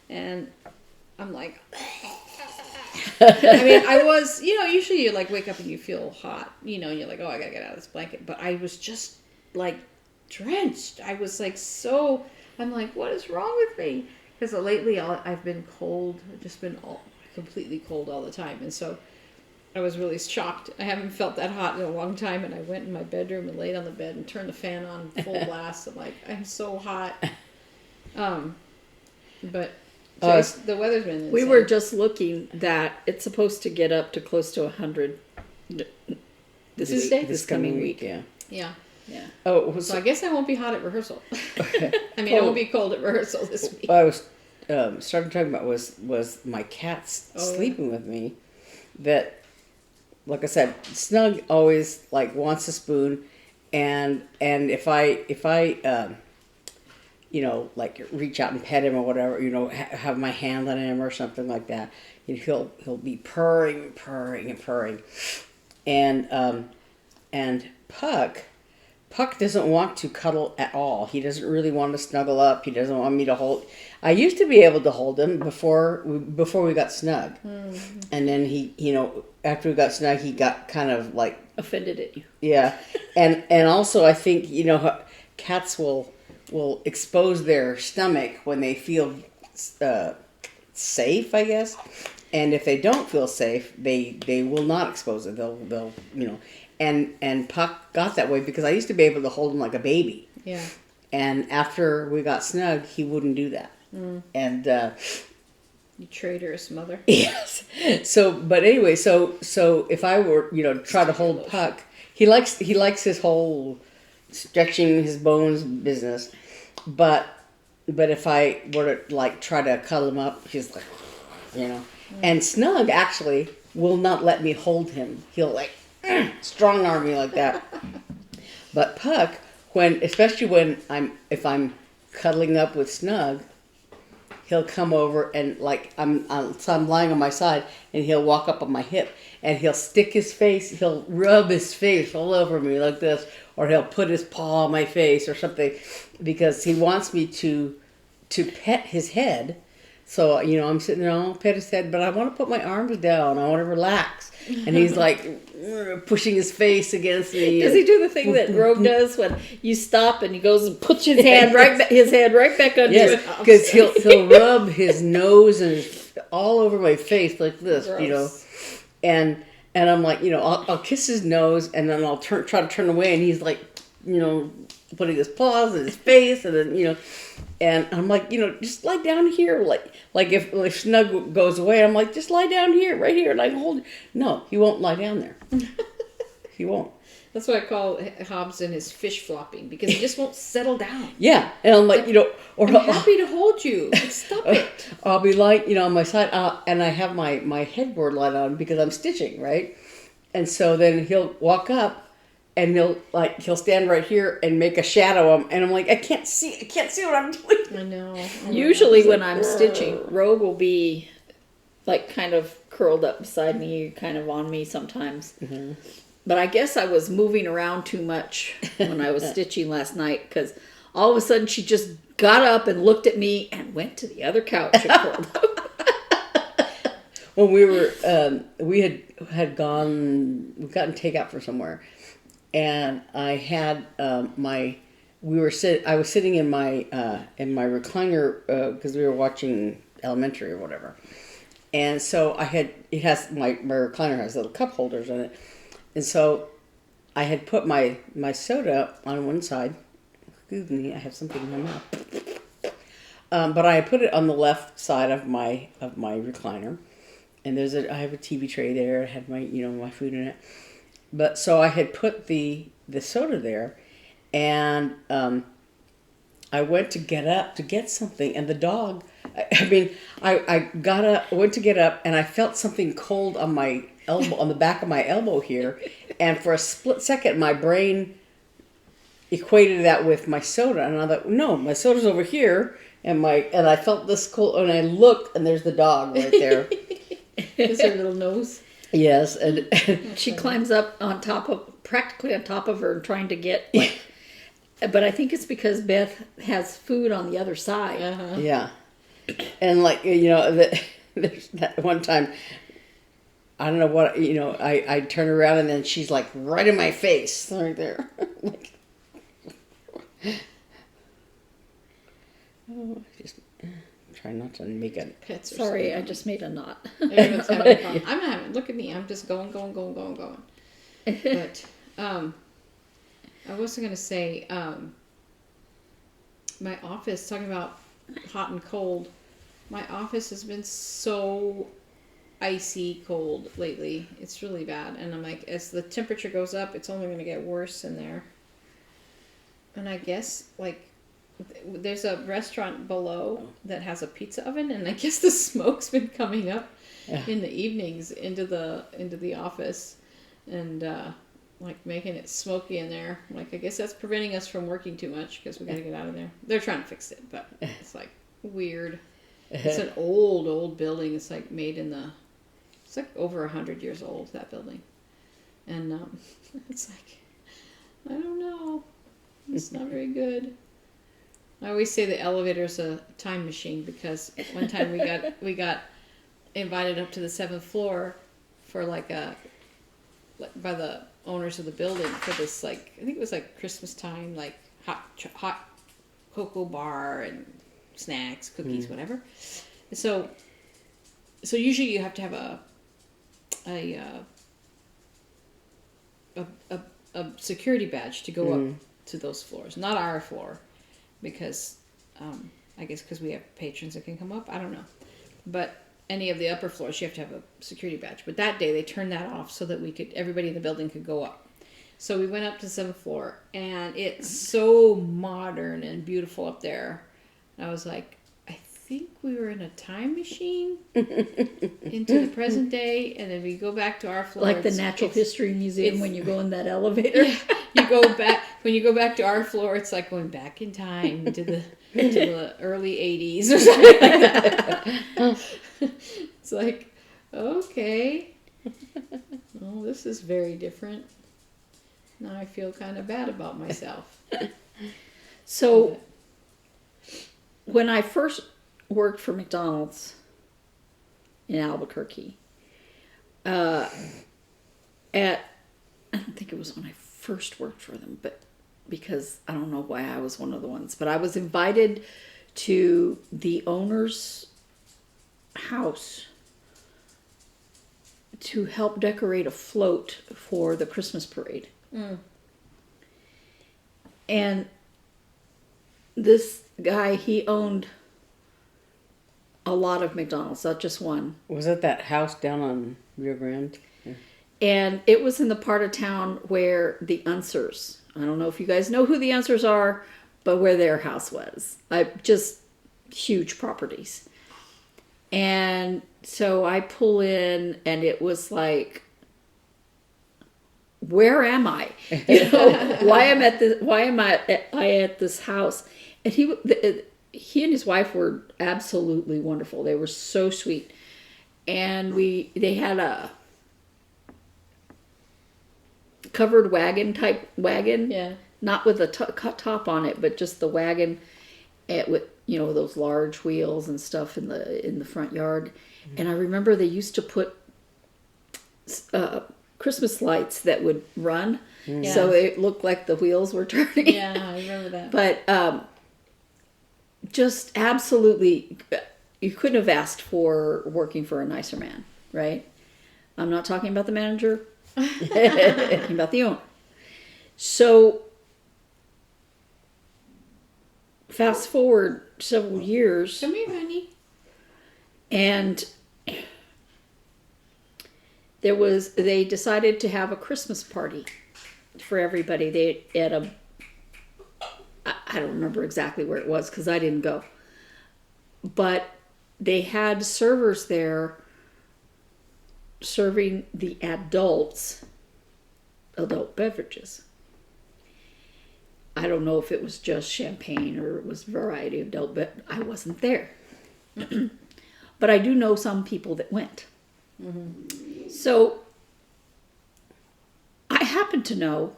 and I'm like, I was, usually you wake up and you feel hot, and you're like, oh, I gotta get out of this blanket. But I was just drenched. I was so, I'm like, what is wrong with me? Because lately I've been cold, just been completely cold all the time. And so I was really shocked. I haven't felt that hot in a long time. And I went in my bedroom and laid on the bed and turned the fan on full blast. I'm like, I'm so hot. But the weather's been insane. We were just looking that it's supposed to get up to close to 100 this coming week. Yeah. Yeah. Yeah. Oh, So I guess I won't be hot at rehearsal. I mean, I won't be cold at rehearsal this week. What I was starting talking about was my cat's sleeping with me. That, like I said, Snug always like wants a spoon, and if I you know, like reach out and pet him or whatever, you know, have my hand on him or something like that, you know, he'll be purring, and Puck doesn't want to cuddle at all. He doesn't really want to snuggle up. He doesn't want me to hold. I used to be able to hold him before we got Snug, and then he, you know, after we got Snug, he got kind of like Offended at you. Yeah, and also I think, you know, cats will expose their stomach when they feel safe, I guess, and if they don't feel safe, they will not expose it. They'll you know. And Puck got that way because I used to be able to hold him like a baby. Yeah. And after we got Snug, he wouldn't do that. And you traitorous mother. yes. So, but anyway, so if I were, you know, try to hold Puck, he likes his whole stretching his bones business. But if I were to like try to cuddle him up, he's like, you know. And Snug actually will not let me hold him. He'll like strong arm me like that. But Puck, especially if I'm cuddling up with Snug, he'll come over and like I'm lying on my side, and he'll walk up on my hip and he'll he'll rub his face all over me like this, or he'll put his paw on my face or something, because he wants me to pet his head. So, you know, I'm sitting there, I'll pet his head, but I want to put my arms down. I want to relax. And he's like pushing his face against me. Does he do the thing that Rogue does when you stop and he goes and puts his hand right back under you? Yes, because he'll rub his nose and all over my face like this, Gross. You know. And I'm like, you know, I'll kiss his nose, and then I'll try to turn away, and he's like, you know, putting his paws in his face, and then, you know, and I'm like, you know, just lie down here, like if Snug goes away, I'm like, just lie down here, right here, and I can hold you. No, he won't lie down there. He won't. That's what I call Hobbs and his fish flopping, because he just won't settle down. Yeah, and I'm like, you know, or I'm happy to hold you. Stop it. I'll be like, you know, on my side, and I have my headboard light on because I'm stitching, right? And so then he'll walk up, and he'll stand right here and make a shadow of him, and I'm like, I can't see what I'm doing. I know. Usually when I'm stitching, Rogue will be like kind of curled up beside me, kind of on me sometimes. Mm-hmm. But I guess I was moving around too much when I was stitching last night, because all of a sudden she just got up and looked at me and went to the other couch and curled up. When we were, we had gotten takeout from somewhere, and I had I was sitting in my recliner because we were watching Elementary or whatever, and so my recliner has little cup holders in it, and so I had put my soda on one side. Excuse me, I have something in my mouth. But I put it on the left side of my recliner. And I have a TV tray there. I had my food in it. But so I had put the soda there, and I went to get up to get something, and the dog. I got up, went to get up, and I felt something cold on my elbow, on the back of my elbow here, and for a split second, my brain equated that with my soda, and I thought, no, my soda's over here, and I felt this cold, and I looked, and there's the dog right there. Is her little nose? Yes, and she climbs up practically on top of her, trying to get. But I think it's because Beth has food on the other side. Uh-huh. Yeah, and there's that one time. I don't know what, I turn around and then she's like right in my face, right there. Oh, just try not to make a. Pets or Sorry, I something. just made a knot. Everyone's having fun. I'm not having. Look at me. I'm just going. But I was gonna say, my office. Talking about hot and cold. My office has been so icy cold lately. It's really bad. And I'm like, as the temperature goes up, it's only gonna get worse in there. And I guess like there's a restaurant below that has a pizza oven, and I guess the smoke's been coming up in the evenings into the office, and like making it smoky in there. Like I guess that's preventing us from working too much because we got to get out of there. They're trying to fix it, but it's like weird. It's an old building. It's like made in the. It's like over 100 years old, that building, and it's like I don't know. It's not very good. I always say the elevator's a time machine because one time we got invited up to the 7th floor for by the owners of the building for this I think it was like Christmas time, like hot cocoa bar and snacks, cookies, whatever. So usually you have to have a security badge to go up to those floors, not our floor, because I guess because we have patrons that can come up. I don't know, but any of the upper floors you have to have a security badge. But that day they turned that off so that everybody in the building could go up. So we went up to the 7th floor, and it's so modern and beautiful up there. And I was like, I think we were in a time machine into the present day, and then we go back to our floor. Like the Natural History Museum when you go in that elevator. Yeah, you go back when you go back to our floor. It's like going back in time to the early 80s or something like that. It's like, okay, well, this is very different. Now I feel kind of bad about myself. So when I first worked for McDonald's in Albuquerque, I don't think it was when I first worked for them, but because I don't know why I was one of the ones, but I was invited to the owner's house to help decorate a float for the Christmas parade. And this guy, he owned a lot of McDonald's, not just one. Was it that house down on Rio Grande? Yeah. And it was in the part of town where the Unsers, I don't know if you guys know who the Unsers are, but where their house was. Just huge properties. And so I pull in, and it was like, where am I? You know, why am I at this house? And he and his wife were absolutely wonderful. They were so sweet. And they had a covered type wagon. Yeah. Not with a top on it, but just the wagon with, you know, those large wheels and stuff in the front yard. Mm-hmm. And I remember they used to put Christmas lights that would run, so it looked like the wheels were turning. Yeah, I remember that. But just absolutely, you couldn't have asked for working for a nicer man, right? I'm not talking about the manager. I'm talking about the owner. So, fast forward several years. Come here, honey. And they decided to have a Christmas party for everybody. They had I don't remember exactly where it was because I didn't go. But they had servers there serving the adult beverages. I don't know if it was just champagne or it was a variety of adult, but I wasn't there. But I do know some people that went. Mm-hmm. So I happen to know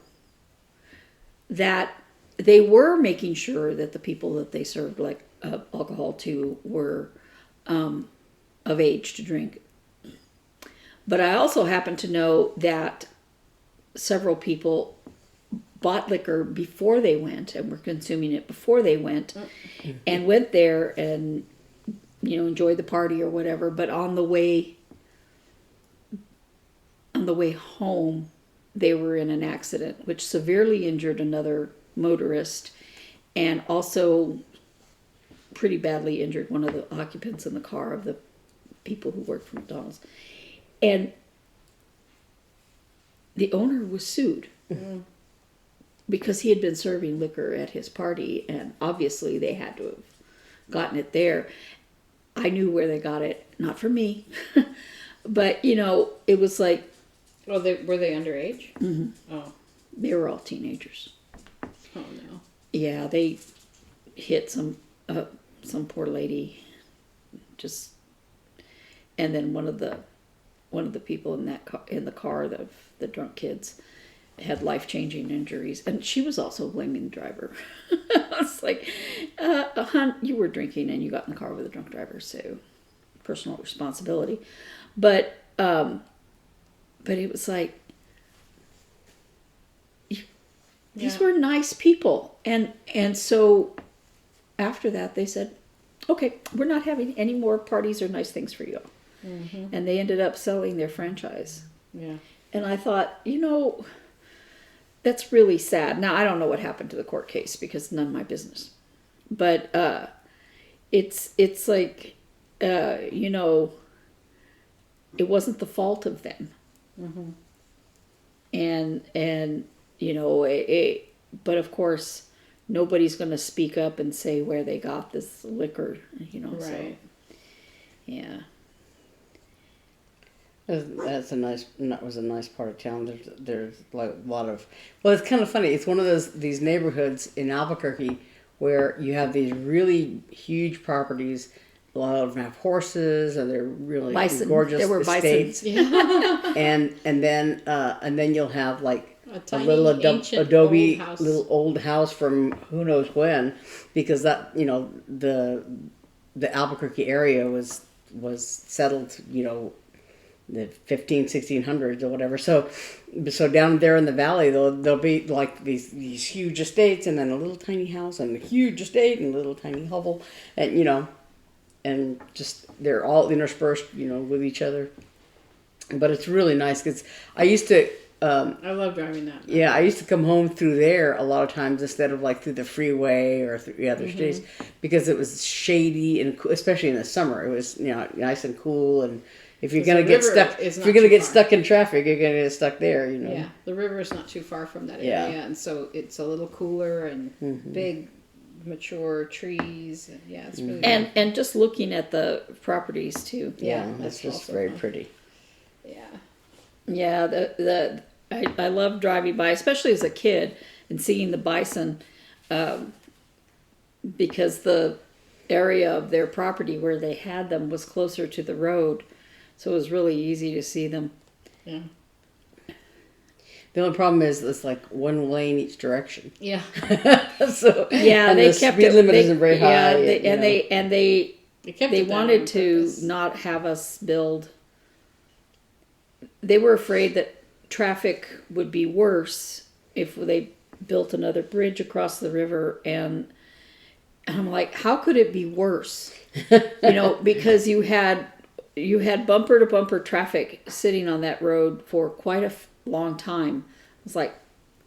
that they were making sure that the people that they served alcohol to were of age to drink. But I also happen to know that several people bought liquor before they went and were consuming it before they went, and went there and, you know, enjoyed the party or whatever. But on the way home, they were in an accident which severely injured another motorist, and also pretty badly injured one of the occupants in the car of the people who worked for McDonald's. And the owner was sued because he had been serving liquor at his party, and obviously they had to have gotten it there. I knew where they got it, not from me, but, you know, it was like... Well, were they underage? Mm-hmm. Oh. They were all teenagers. Oh, no. Yeah, they hit some poor lady, just... And then one of the people in the car, the drunk kids, had life-changing injuries, and she was also blaming the driver. I was like, "Hon, you were drinking and you got in the car with a drunk driver, so personal responsibility." But it was like, these were nice people, and so after that they said, "Okay, we're not having any more parties or nice things for you." Mm-hmm. And they ended up selling their franchise. Yeah. And I thought, you know, that's really sad. Now, I don't know what happened to the court case because none of my business. But it's like, you know, it wasn't the fault of them. Mm-hmm. And you know, but of course, nobody's going to speak up and say where they got this liquor, you know. Right. So, yeah. That was a nice part of town. There's like a lot of, well, it's kind of funny. It's one of these neighborhoods in Albuquerque where you have these really huge properties. A lot of them have horses, and they're really bison. Gorgeous There were estates. Yeah. and then you'll have like a tiny, little adobe old little old house from who knows when, because that, you know, the Albuquerque area was settled, you know, the 1600s or whatever. So down there in the valley, there'll be like these huge estates, and then a little tiny house, and a huge estate, and a little tiny hovel, and, you know, and just they're all interspersed, you know, with each other. But it's really nice because I used to. I love driving that. Yeah, I used to come home through there a lot of times instead of like through the freeway or through the other states, because it was shady, and especially in the summer, it was, you know, nice and cool. And if you're gonna get stuck, stuck in traffic, you're gonna get stuck there, you know. Yeah, the river is not too far from that Yeah. area, and so it's a little cooler and big, mature trees. And yeah, it's really And just looking at the properties too. Yeah, that's just very pretty. Yeah. Yeah, I love driving by, especially as a kid, and seeing the bison, because the area of their property where they had them was closer to the road, so it was really easy to see them. Yeah. The only problem is it's like one lane each direction. Yeah. So yeah, and they the kept speed limit they, isn't very high. Yeah, they it wanted to purpose. not have us build. They were afraid that traffic would be worse if they built another bridge across the river, and I'm like, how could it be worse? You know, because you had bumper to bumper traffic sitting on that road for quite a long time. It's like,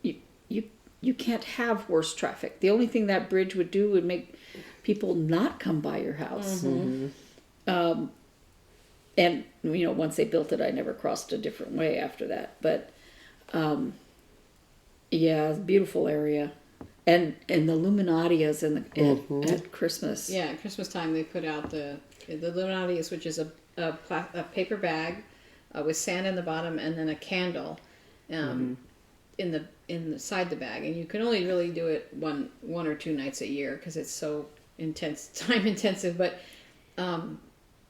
you can't have worse traffic. The only thing that bridge would do would make people not come by your house. Mm-hmm. And, you know, once they built it, I never crossed a different way after that. But, yeah, beautiful area. And the Luminatias at Christmas. Yeah, at Christmas time they put out the Luminatias, which is a paper bag with sand in the bottom, and then a candle inside the bag. And you can only really do it one or two nights a year because it's so time intensive. But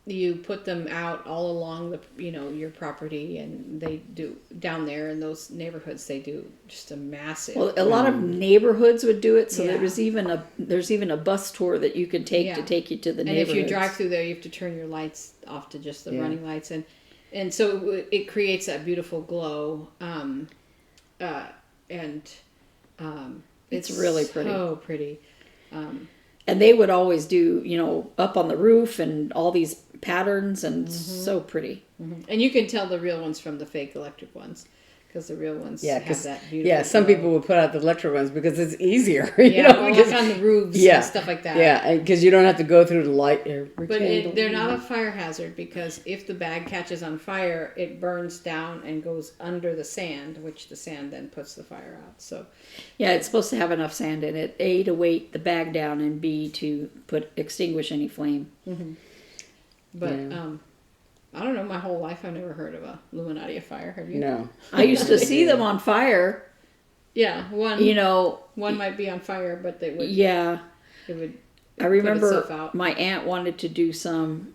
you put them out all along your property, and they do down there in those neighborhoods. They do just a massive. Well, a lot of neighborhoods would do it. So there's even a bus tour that you can take to take you to the neighborhoods. And if you drive through there, you have to turn your lights off to just the running lights, and so it creates that beautiful glow. And It's really pretty. So pretty. And they would always do, up on the roof and all these patterns, and so pretty. And you can tell the real ones from the fake electric ones. Because the real ones have that beautiful Yeah, some glow. people would put out the electric ones because it's easier. Like on the roofs Yeah. and stuff like that. Yeah, because you don't have to go through the light. But they're not a fire hazard because if the bag catches on fire, it burns down and goes under the sand, which the sand then puts the fire out. So, Yeah, it's supposed to have enough sand in it, A, to weight the bag down, and B, to extinguish any flame. but I don't know. My whole life, I've never heard of a Illuminati fire. Have you? No. I used to see them on fire. Yeah, one might be on fire, but they would. Yeah. It would. I Put remember itself out. my aunt wanted to do some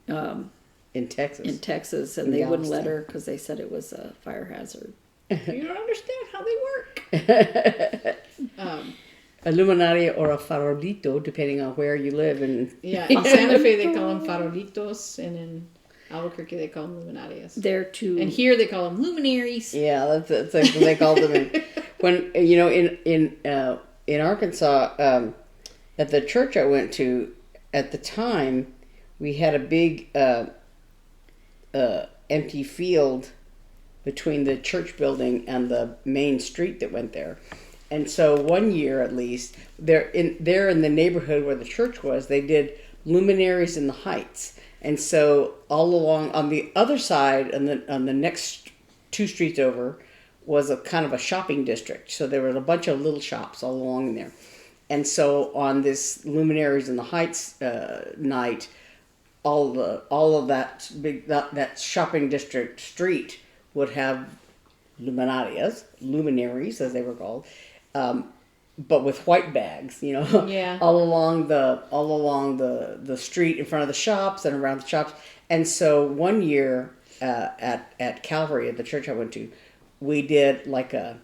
In Texas. in Texas, and In they wouldn't let Galveston. her because they said it was a fire hazard. You don't understand how they work. Illuminati or a farolito, depending on where you live. And Yeah, in Santa Fe they call them farolitos, and in Albuquerque they call them luminarias. They're too. And here they call them luminaries. yeah, that's like what they called them. When in Arkansas, at the church I went to, at the time, we had a big empty field between the church building and the main street that went there. And so one year at least, there in the neighborhood where the church was, they did luminaries in the heights. And so all along on the other side, on the next 2 streets over, was a kind of a shopping district. So there were a bunch of little shops all along there. And so on this luminaries in the heights night, all of that big that shopping district street would have luminaries as they were called, but with white bags, Yeah. all along the street in front of the shops and around the shops. And so one year at Calvary, at the church I went to, we did like a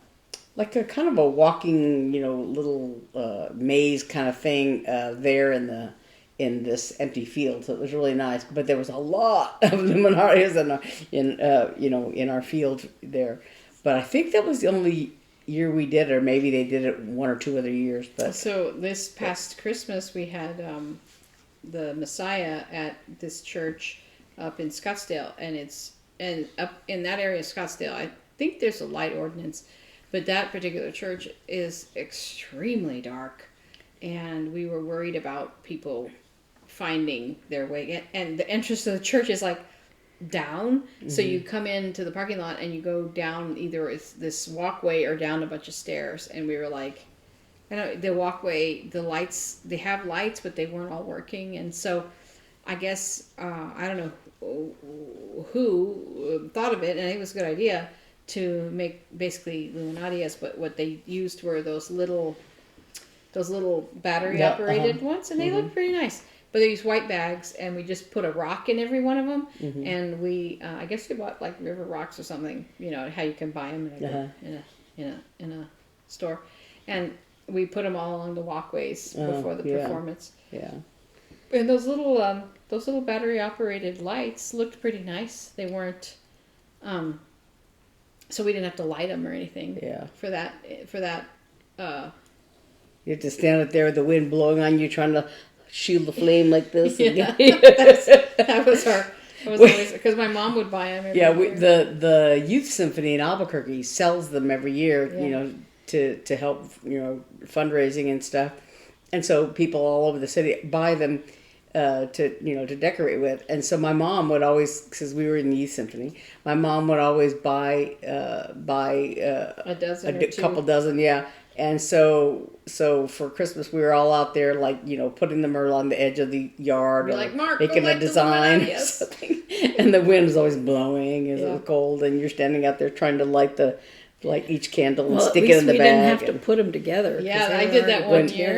kind of a walking, little maze kind of thing there in this empty field. So it was really nice. But there was a lot of luminarias in our field there. But I think that was the only year we did it, or maybe they did it 1 or 2 other years. But So this past Christmas we had the Messiah at this church up in Scottsdale, and up in that area of Scottsdale, I think there's a light ordinance, but that particular church is extremely dark, and we were worried about people finding their way. And the entrance to the church is like down, so you come into the parking lot and you go down either it's this walkway or down a bunch of stairs. And we were like, I know the walkway, the lights, they have lights, but they weren't all working. And so I guess I don't know who thought of it, and I think it was a good idea to make basically luminarias, but what they used were those little battery operated ones, and they look pretty nice. But they use white bags, and we just put a rock in every one of them, and we I guess we bought like river rocks or something, how you can buy them in a store, and we put them all along the walkways before the performance. Yeah. And those little battery operated lights looked pretty nice. They weren't so we didn't have to light them or anything. Yeah. For that You have to stand up there with the wind blowing on you, trying to shield the flame like this. yeah, that was always because my mom would buy them. Every year. The youth symphony in Albuquerque sells them every year. To help fundraising and stuff, and so people all over the city buy them to decorate with. And so my mom would always, because we were in the youth symphony, my mom would always buy a dozen, or two. couple dozen, yeah. And so for Christmas we were all out there putting them along the edge of the yard, We're or like, Mark, making go a light the design or luminarias. something. And the wind was always blowing, it was Yeah. cold, and you're standing out there trying to light each candle and Well, at stick least it in the we bag. didn't have to put them together. 'cause Yeah, they I were did that already one put year.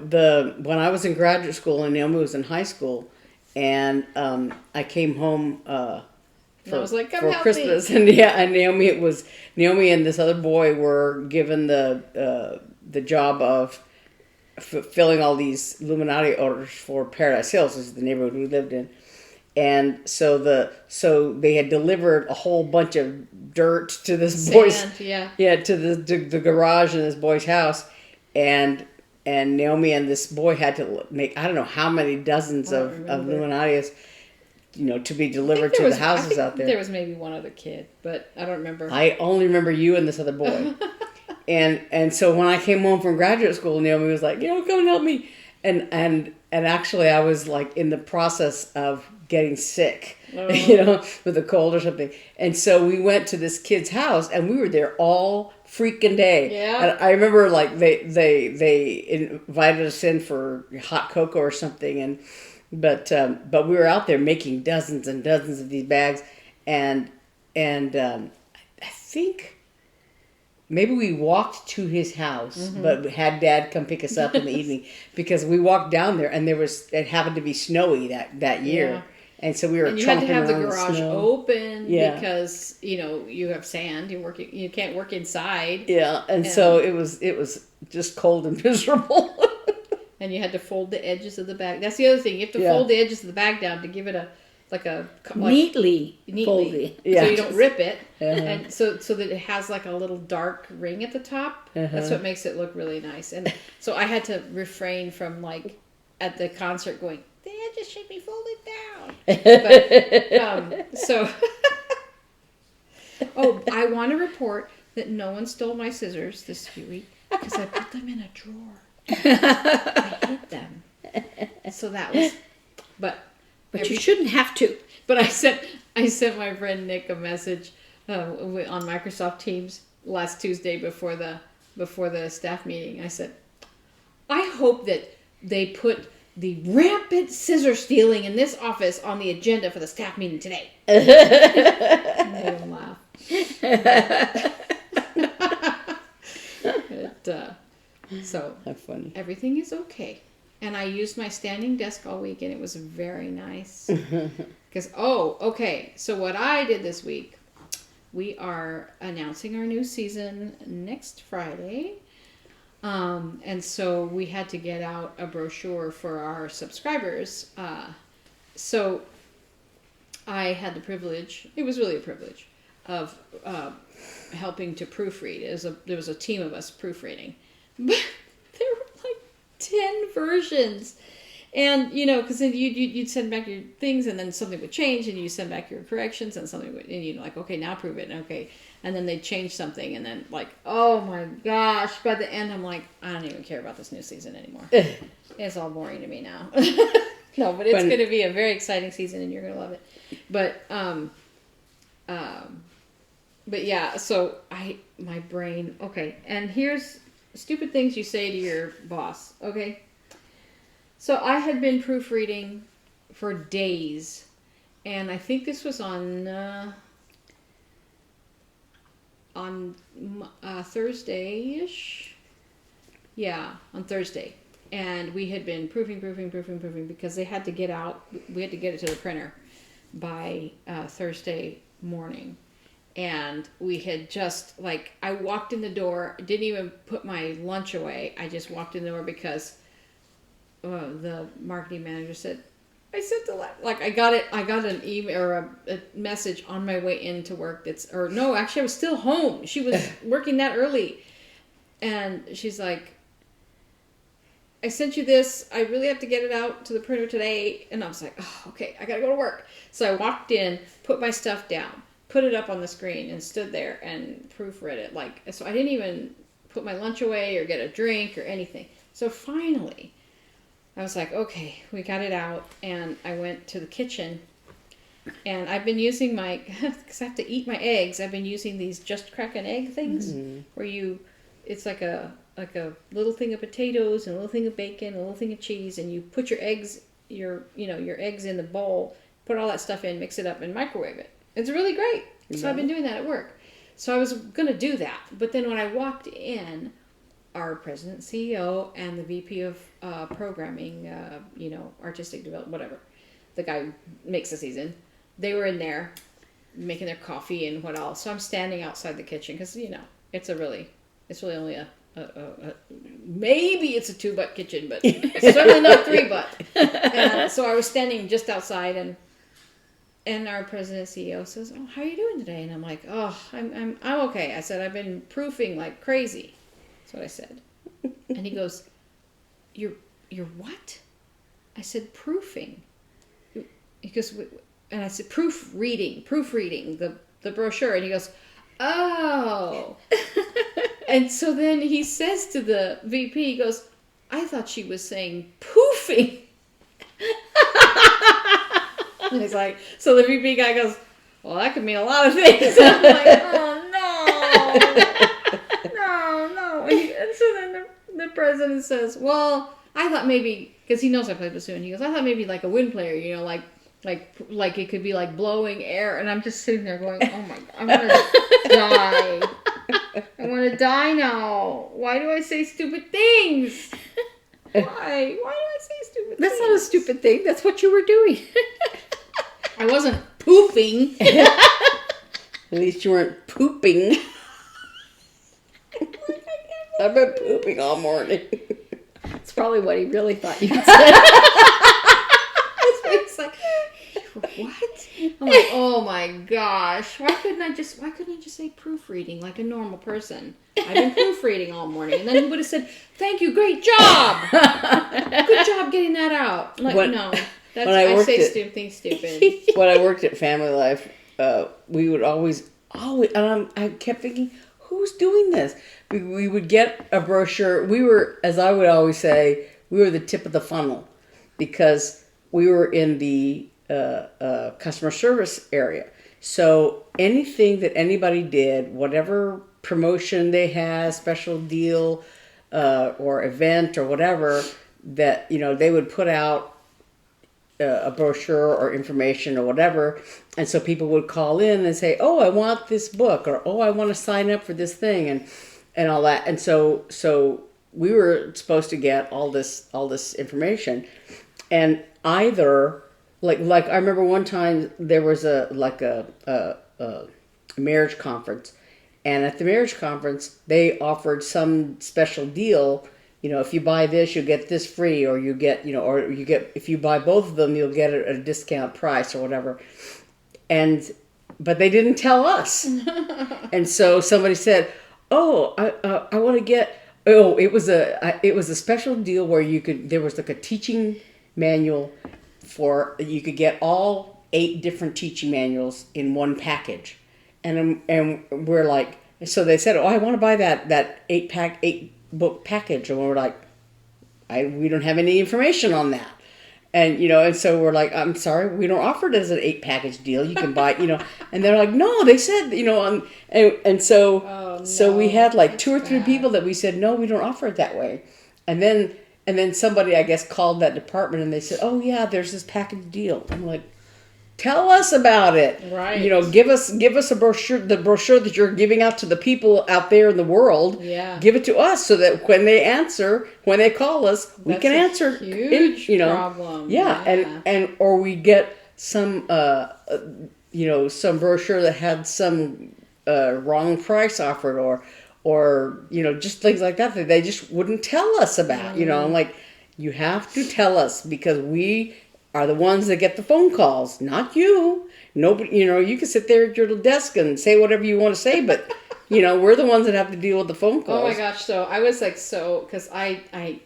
together. When I was in graduate school and Naomi was in high school, and I came home I was like, "Come for help Christmas," and Naomi and this other boy were given the job of filling all these Illuminati orders for Paradise Hills, which is the neighborhood we lived in. And so they had delivered a whole bunch of dirt to this boy's to the garage in this boy's house, and Naomi and this boy had to make I don't know how many dozens of Illuminatios, to be delivered to the houses out there. There was maybe one other kid, but I don't remember. I only remember you and this other boy. and so when I came home from graduate school, Naomi was like, come and help me. And actually I was like in the process of getting sick, with a cold or something. And so we went to this kid's house and we were there all freaking day. Yeah. And I remember like they invited us in for hot cocoa or something, but we were out there making dozens and dozens of these bags, and I think maybe we walked to his house, but had Dad come pick us up in the evening because we walked down there and it happened to be snowy that year. Yeah. And so we were. And you had to have the garage open because you have sand. You can't work inside. Yeah, and so it was just cold and miserable. And you had to fold the edges of the bag. That's the other thing. You have to fold the edges of the bag down to give it neatly folded. So you don't rip it, and so that it has like a little dark ring at the top. That's what makes it look really nice. And so I had to refrain from like at the concert going, the edges should be folded down. But, I want to report that no one stole my scissors this week because I put them in a drawer. I hid them. So that was, but you shouldn't have to. But I sent my friend Nick a message on Microsoft Teams last Tuesday before the staff meeting. I said, I hope that they put the rampant scissor stealing in this office on the agenda for the staff meeting today. And made him laugh. So that's funny. Everything is okay. And I used my standing desk all week, and it was very nice. Because, so what I did this week, we are announcing our new season next Friday. And so we had to get out a brochure for our subscribers. So I had the privilege, it was really a privilege, of helping to proofread. There was a team of us proofreading. But there were like 10 versions. And, because then you'd send back your things, and then something would change, and you send back your corrections, and something would, and you'd like, okay, now prove it, okay. And then they'd change something, and then like, oh my gosh, by the end I'm like, I don't even care about this new season anymore. It's all boring to me now. No, but it's going to be a very exciting season, and you're going to love it. But yeah, so my brain, okay, and here's stupid things you say to your boss, okay? So I had been proofreading for days, and I think this was on Thursday-ish. Yeah, on Thursday. And we had been proofing because they had to get out. We had to get it to the printer by Thursday morning. And we had just, I walked in the door, didn't even put my lunch away. I just walked in the door because the marketing manager said, I got an email or a message on my way into work actually I was still home. She was working that early. And she's like, I sent you this. I really have to get it out to the printer today. And I was like, oh, okay, I got to go to work. So I walked in, put my stuff down, put it up on the screen, and stood there and proofread it. So I didn't even put my lunch away or get a drink or anything. So finally, I was like, okay, we got it out. And I went to the kitchen. And I've been using because I have to eat my eggs, I've been using these Just Crack an Egg things, where it's like a little thing of potatoes and a little thing of bacon, a little thing of cheese, and you put your eggs, your eggs in the bowl, put all that stuff in, mix it up, and microwave it. It's really great. So I've been doing that at work. So I was going to do that. But then when I walked in, our president, CEO, and the VP of programming, artistic development, whatever, the guy who makes the season, they were in there making their coffee and what else. So I'm standing outside the kitchen because, it's really only maybe it's a 2-butt kitchen, but it's certainly not 3-butt. And so I was standing just outside, and and our president CEO says, "Oh, how are you doing today?" And I'm like, "Oh, I'm okay." I said, "I've been proofing like crazy." That's what I said. And he goes, "You're what?" I said, "Proofing." He goes, and I said, proofreading the brochure." And he goes, "Oh." And so then he says to the VP, he goes, "I thought she was saying poofing." And he's like, so the VP guy goes, "Well, that could mean a lot of things." And I'm like, "Oh, no." And so then the president says, "Well, I thought maybe," because he knows I play bassoon, he goes, "I thought maybe like a wind player, you know, like it could be like blowing air." And I'm just sitting there going, "Oh my God, I want to die. I want to die now. Why do I say stupid things? Why? Why do I say stupid things?" That's not a stupid thing. That's what you were doing. I wasn't pooping. At least you weren't pooping. I've been pooping all morning. That's probably what he really thought you said. It's like, what? I'm like, oh my gosh. Why couldn't I just say proofreading like a normal person? I've been proofreading all morning. And then he would have said, "Thank you, great job. Good job getting that out." I'm like, no. That's I say stupid. When I worked at Family Life, we would always, and I kept thinking, who's doing this? We would get a brochure. We were, as I would always say, we were the tip of the funnel because we were in the customer service area. So anything that anybody did, whatever promotion they had, special deal or event or whatever, that, you know, they would put out a brochure or information or whatever, and so people would call in and say, "Oh, I want this book," or "Oh, I want to sign up for this thing," and all that. And so we were supposed to get all this information, and either like I remember one time there was a marriage conference, and at the marriage conference they offered some special deal. You know, if you buy this, you'll get this free, or you get, if you buy both of them, you'll get it at a discount price or whatever. But they didn't tell us. And so somebody said, "Oh, I want to get." Oh, it was a special deal where there was like a teaching manual you could get all 8 different teaching manuals in one package, and we're like, so they said, "Oh, I want to buy that 8 book package," and we're like, we don't have any information on that, and so we're like, "I'm sorry, we don't offer it as an 8 package deal. You can buy," and they're like, "No, they said," so we had like 2 or 3 people that we said, "No, we don't offer it that way," and then somebody, I guess, called that department and they said, "Oh yeah, there's this package deal." I'm like, tell us about it. Right. Give us a brochure, the brochure that you're giving out to the people out there in the world. Yeah. Give it to us so that when they call us, we can answer. Huge problem. Yeah. Or we get some, some brochure that had some wrong price offered or just things like that they just wouldn't tell us about. I'm like, you have to tell us because we are the ones that get the phone calls, not you. Nobody, you can sit there at your desk and say whatever you want to say, but we're the ones that have to deal with the phone calls. Oh my gosh! So I was like, because I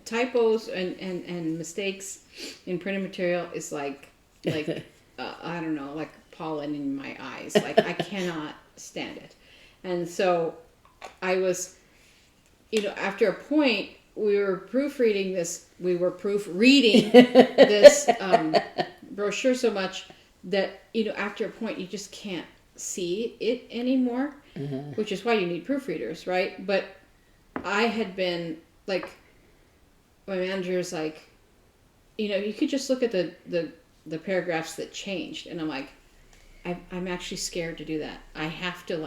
typos and mistakes in printed material is like I don't know, like pollen in my eyes. Like I cannot stand it, and so I was, after a point. We were proofreading this brochure so much that, after a point you just can't see it anymore, which is why you need proofreaders, right? But I had been like, my manager's like, you could just look at the paragraphs that changed. And I'm like, I'm actually scared to do that. I have to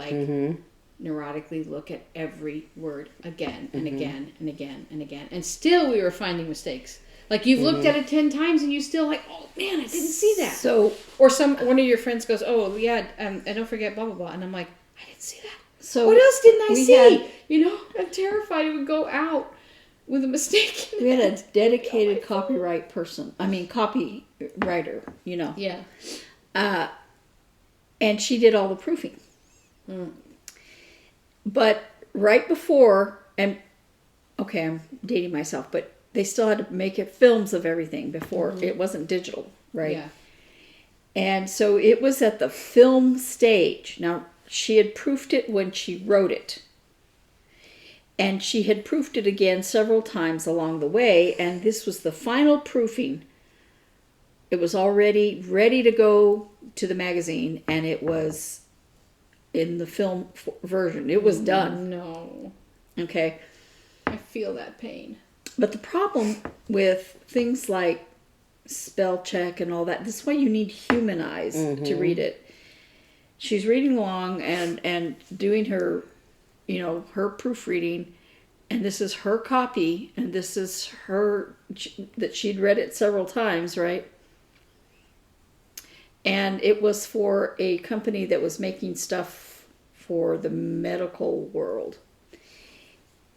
neurotically look at every word again and again and again and again, and still we were finding mistakes. Like you've looked at it 10 times and you still like, oh man, I didn't see that. So, or one of your friends goes, "Oh yeah, and don't forget blah blah blah," and I'm like, I didn't see that. So what else didn't I see? I'm terrified it would go out. with a mistake. We had a dedicated copyright person. I mean, copywriter, you know. Yeah. And she did all the proofing. But right before, and okay, I'm dating myself, but they still had to make it films of everything before. It wasn't digital, right? Yeah. And so it was at the film stage. Now, she had proofed it when she wrote it. And she had proofed it again several times along the way. And this was the final proofing. It was already ready to go to the magazine. And it was in the film version. It was done. No. Okay. I feel that pain. But the problem with things like spell check and all that, this is why you need human eyes to read it. She's reading along and doing her, you know, her proofreading, and this is her copy, and this is her, that she'd read it several times, right? And it was for a company that was making stuff for the medical world.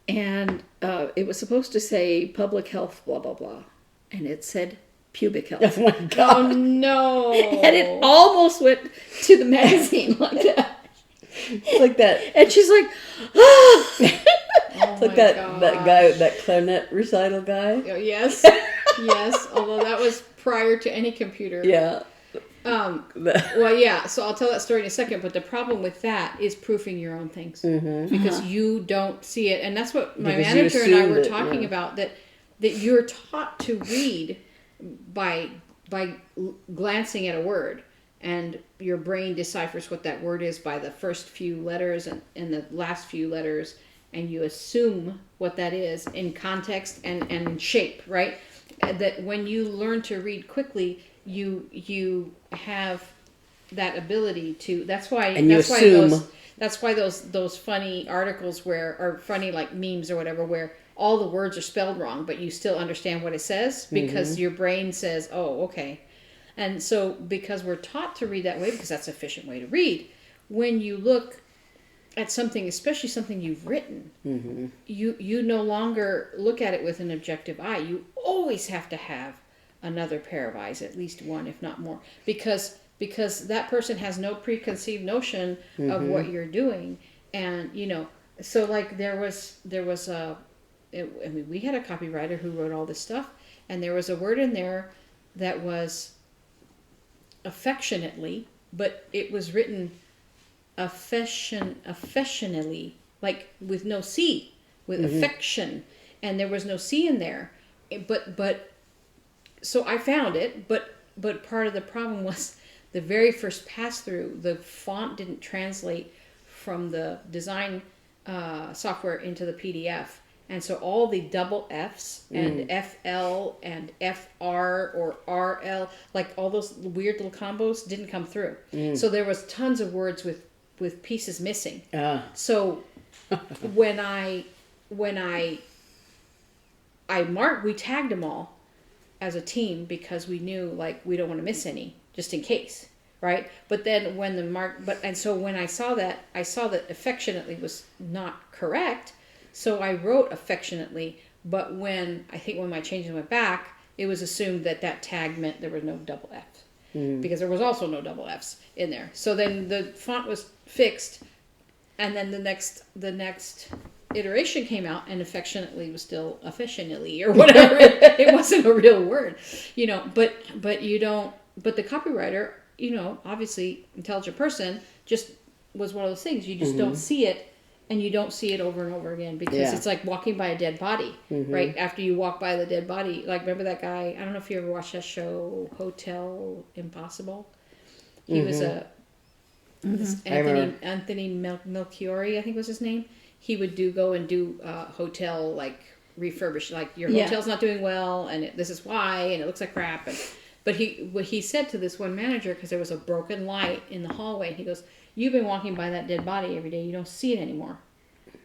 And it was supposed to say public health, blah, blah, blah. And it said pubic health. Oh my God. Oh no. And it almost went to the magazine like that. It's like that. And she's like, ah! Oh It's like my that gosh. guy, that clarinet recital guy. Oh, yes. Yes. Although that was prior to any computer. Yeah. Well, yeah. So I'll tell that story in a second. But the problem with that is proofing your own things because you don't see it, and that's what my Because you manager and I assumed were it, talking yeah. about. That you're taught to read by glancing at a word, and your brain deciphers what that word is by the first few letters and the last few letters, and you assume what that is in context and shape, right? That when you learn to read quickly, you have that ability to. That's why. And you that's assume. why that's why those funny articles or funny like memes or whatever where all the words are spelled wrong, but you still understand what it says because your brain says, "Oh, okay." And so, because we're taught to read that way, because that's an efficient way to read, when you look at something, especially something you've written, you no longer look at it with an objective eye. You always have to have another pair of eyes, at least one, if not more, because that person has no preconceived notion of what you're doing, and you know. So, like there was we had a copywriter who wrote all this stuff, and there was a word in there that was affectionately, but it was written affectionately, like with no C, with affection, and there was no C in there. But so I found it, but part of the problem was the very first pass through, the font didn't translate from the design software into the PDF. And so all the double F's and FL and FR or RL, like all those weird little combos didn't come through. So there was tons of words with pieces missing. So when I marked, we tagged them all as a team because we knew like we don't want to miss any just in case, right? But then when when I saw that affectionately was not correct. So I wrote affectionately, but when my changes went back, it was assumed that tag meant there was no double F, because there was also no double F's in there. So then the font was fixed, and then the next iteration came out, and affectionately was still affectionately or whatever. It wasn't a real word, you know. But you don't. But the copywriter, you know, obviously intelligent person, just was one of those things. You just don't see it. And you don't see it over and over again because it's like walking by a dead body, right? After you walk by the dead body, like remember that guy? I don't know if you ever watched that show, Hotel Impossible. He was Anthony Melchiori, I think was his name. He would go and do hotel like refurbish, like your hotel's not doing well, and this is why, and it looks like crap. But he said to this one manager, because there was a broken light in the hallway, he goes, "You've been walking by that dead body every day. You don't see it anymore."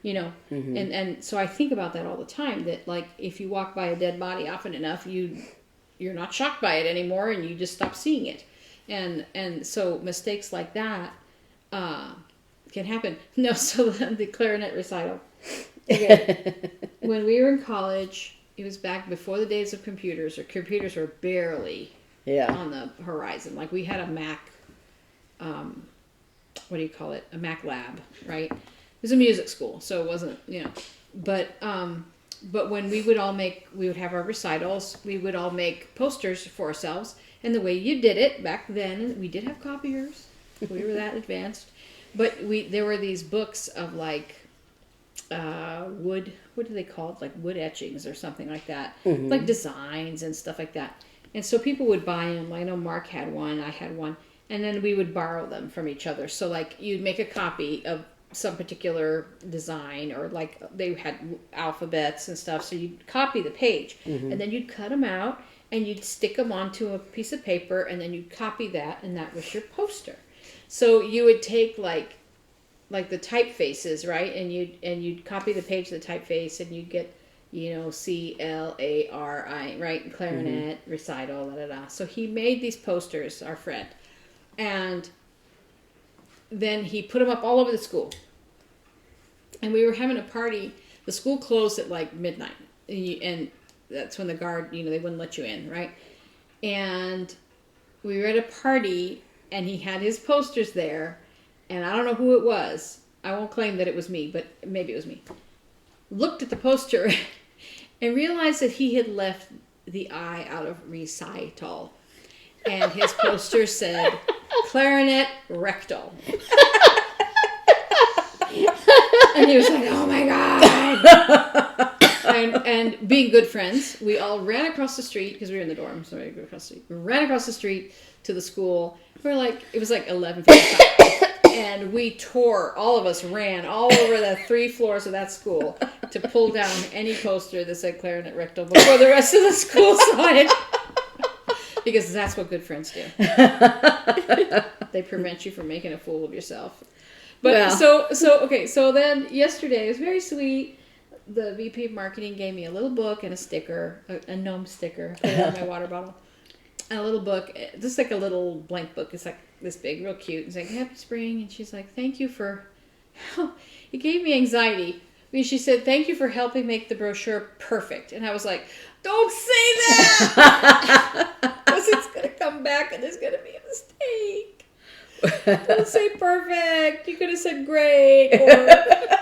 You know? And so I think about that all the time, that like if you walk by a dead body often enough, you're not shocked by it anymore and you just stop seeing it. And so mistakes like that can happen. No, so the clarinet recital. Okay. When we were in college, it was back before the days of computers, or computers were barely on the horizon. Like we had a Mac, what do you call it? A Mac lab, right? It was a music school, so it wasn't, but when we would have our recitals, we would all make posters for ourselves. And the way you did it back then, we did have copiers. We were that advanced. But there were these books of like wood, what do they call it? Like wood etchings or something like that. Mm-hmm. Like designs and stuff like that. And so people would buy them. I know Mark had one, I had one. And then we would borrow them from each other. So like you'd make a copy of some particular design, or like they had alphabets and stuff, so you'd copy the page, and then you'd cut them out and you'd stick them onto a piece of paper, and then you'd copy that, and that was your poster. So you would take like the typefaces, right, and you'd copy the page of the typeface, and you'd get CLARI, right, clarinet, recital, da da da. So he made these posters, our friend, and then he put them up all over the school. And we were having a party. The school closed at like midnight. And that's when the guard, they wouldn't let you in, right? And we were at a party, and he had his posters there. And I don't know who it was. I won't claim that it was me, but maybe it was me. Looked at the poster and realized that he had left the I out of recital. And his poster said, clarinet rectal. And he was like, oh my God. and being good friends, we all ran across the street, because we were in the dorm, so we ran across the street. We ran across the street to the school. It was like 11:55. And all of us ran all over the 3 floors of that school to pull down any poster that said clarinet rectal before the rest of the school saw it. Because that's what good friends do. They prevent you from making a fool of yourself. But so then yesterday, it was very sweet. The VP of marketing gave me a little book and a sticker, a gnome sticker, put it on my water bottle. And a little book, just like a little blank book. It's like this big, real cute. It's like, happy spring. And she's like, thank you for, it gave me anxiety. I mean, she said, thank you for helping make the brochure perfect. And I was like, don't say that! Because it's going to come back and there's going to be a mistake. Don't say perfect. You could have said great, or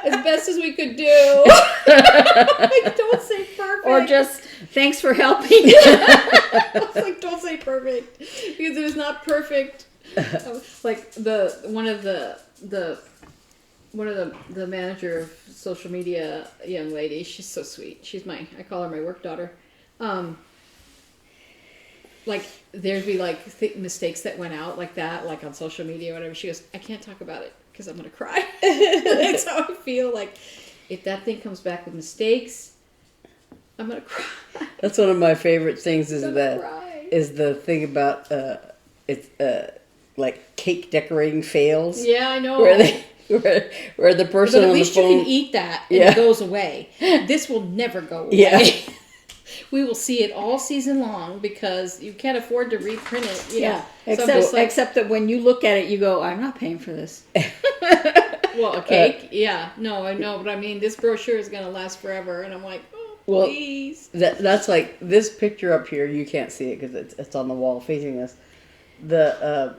as best as we could do. Like, don't say perfect. Or just, thanks for helping. It's like, don't say perfect. Because it was not perfect. Like, one of the manager of social media young lady, she's so sweet. I call her my work daughter. Like, there'd be like mistakes that went out like that, like on social media or whatever. She goes, I can't talk about it because I'm going to cry. That's how I feel. Like, if that thing comes back with mistakes, I'm going to cry. That's one of my favorite things is the thing about, like cake decorating fails. Yeah, I know. Where the person but at on least the phone, you can eat that and it goes away. This will never go away. Yeah. We will see it all season long because you can't afford to reprint it. Yeah. Except that when you look at it, you go, I'm not paying for this. Well, a cake? Yeah. No, I know. But I mean, this brochure is going to last forever. And I'm like, oh, please. That's like this picture up here. You can't see it because it's on the wall facing us. The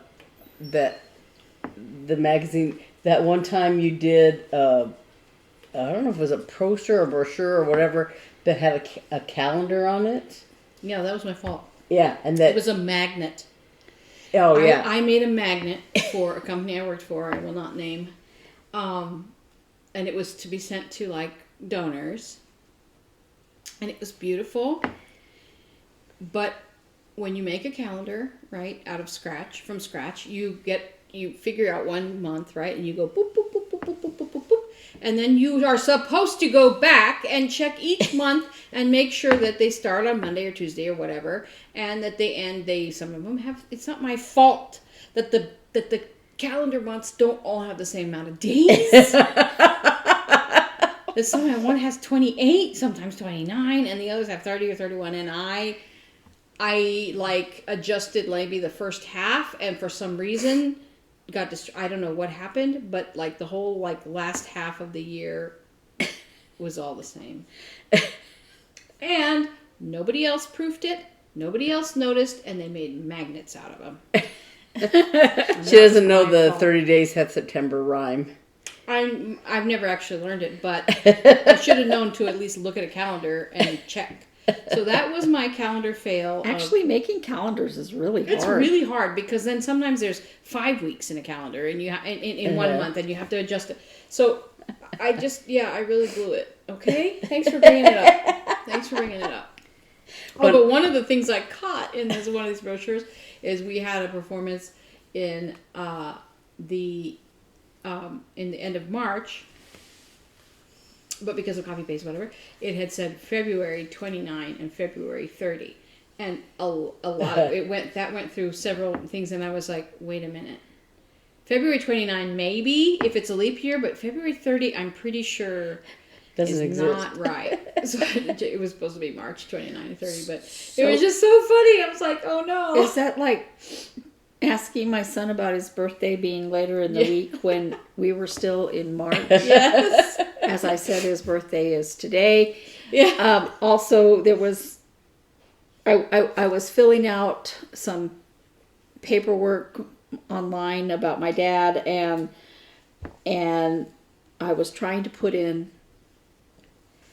magazine, that one time you did, I don't know if it was a poster or brochure or whatever, that had a calendar on it. Yeah, that was my fault. Yeah, and that... It was a magnet. Oh, yeah. I made a magnet for a company I worked for, I will not name. And it was to be sent to, like, donors. And it was beautiful. But when you make a calendar, right, from scratch, you figure out 1 month, right, and you go boop, boop, boop, boop, boop, boop, boop, boop, boop. And then you are supposed to go back and check each month and make sure that they start on Monday or Tuesday or whatever, and that they end. Some of them have. It's not my fault that the calendar months don't all have the same amount of days. One has 28, sometimes 29, and the others have 30 or 31. And I like adjusted maybe the first half, and for some reason I don't know what happened, but like the whole like last half of the year was all the same. And nobody else proofed it. Nobody else noticed, and they made magnets out of them. She doesn't know the 30 days have September rhyme. I've never actually learned it, but I should have known to at least look at a calendar and check. So that was my calendar fail. Actually, making calendars is really hard. It's really hard because then sometimes there's 5 weeks in a calendar, and you in 1 month, and you have to adjust it. So I really blew it. Okay, thanks for bringing it up. But one of the things I caught in one of these brochures is we had a performance in the end of March, but because of copy paste, whatever, it had said February 29 and February 30, and a lot of it went through several things, and I was like, wait a minute, February 29 maybe if it's a leap year, but February 30 I'm pretty sure doesn't exist. Not right. So it was supposed to be March 29 and 30, but it was just so funny. I was like, oh no. Is that like asking my son about his birthday being later in the week when we were still in March? Yes. As I said, his birthday is today. Yeah. Also, there was, I was filling out some paperwork online about my dad, and I was trying to put in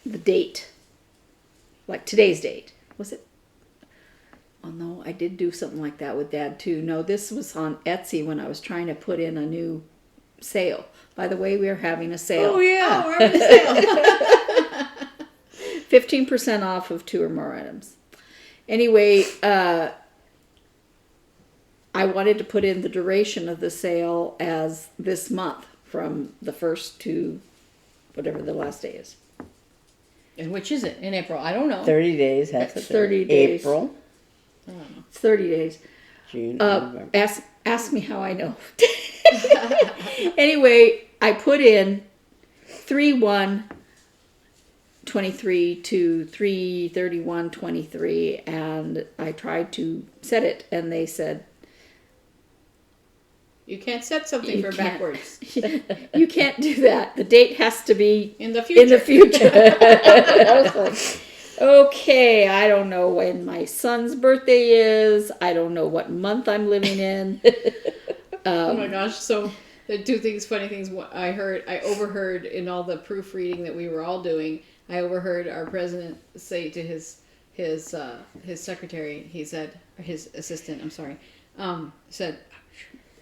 the date, like today's date. Was it? Oh no, I did do something like that with Dad too. No, this was on Etsy when I was trying to put in a new sale. By the way, we are having a sale. Oh yeah, we're having a sale. 15% off of 2 or more items. Anyway, I wanted to put in the duration of the sale as this month, from the 1st to whatever the last day is. And which is it? In April? I don't know. 30 days. Has It's 30 days. April. I don't know. It's 30 days. June. November. Ask me how I know. Anyway, I put in 3/1/23 to 3/31/23, and I tried to set it, and they said, You can't set something for backwards. you can't do that. The date has to be In the future. in the future. I was like, okay, I don't know when my son's birthday is. I don't know what month I'm living in. Oh my gosh! So the funny things. What I overheard in all the proofreading that we were all doing. I overheard our president say to his secretary. He said, or his assistant. I'm sorry. Said,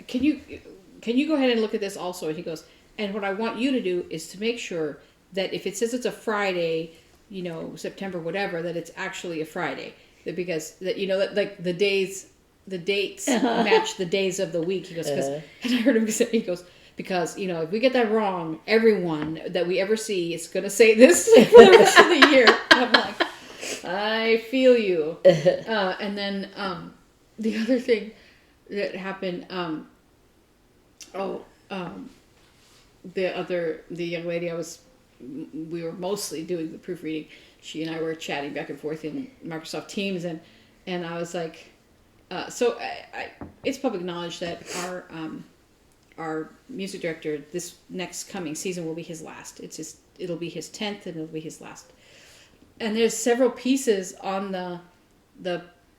Can you go ahead and look at this also? And he goes, and what I want you to do is to make sure that if it says it's a Friday, September whatever, that it's actually a Friday. Because that like the dates match the days of the week. He goes, and I heard him say, he goes, because if we get that wrong, everyone that we ever see is going to say this for the rest of the year. I'm like, I feel you. And then the other thing that happened, the young lady we were mostly doing the proofreading. She and I were chatting back and forth in Microsoft Teams, and I was like, so it's public knowledge that our music director this next coming season will be his last. It'll be his 10th, and it'll be his last. And there's several pieces on the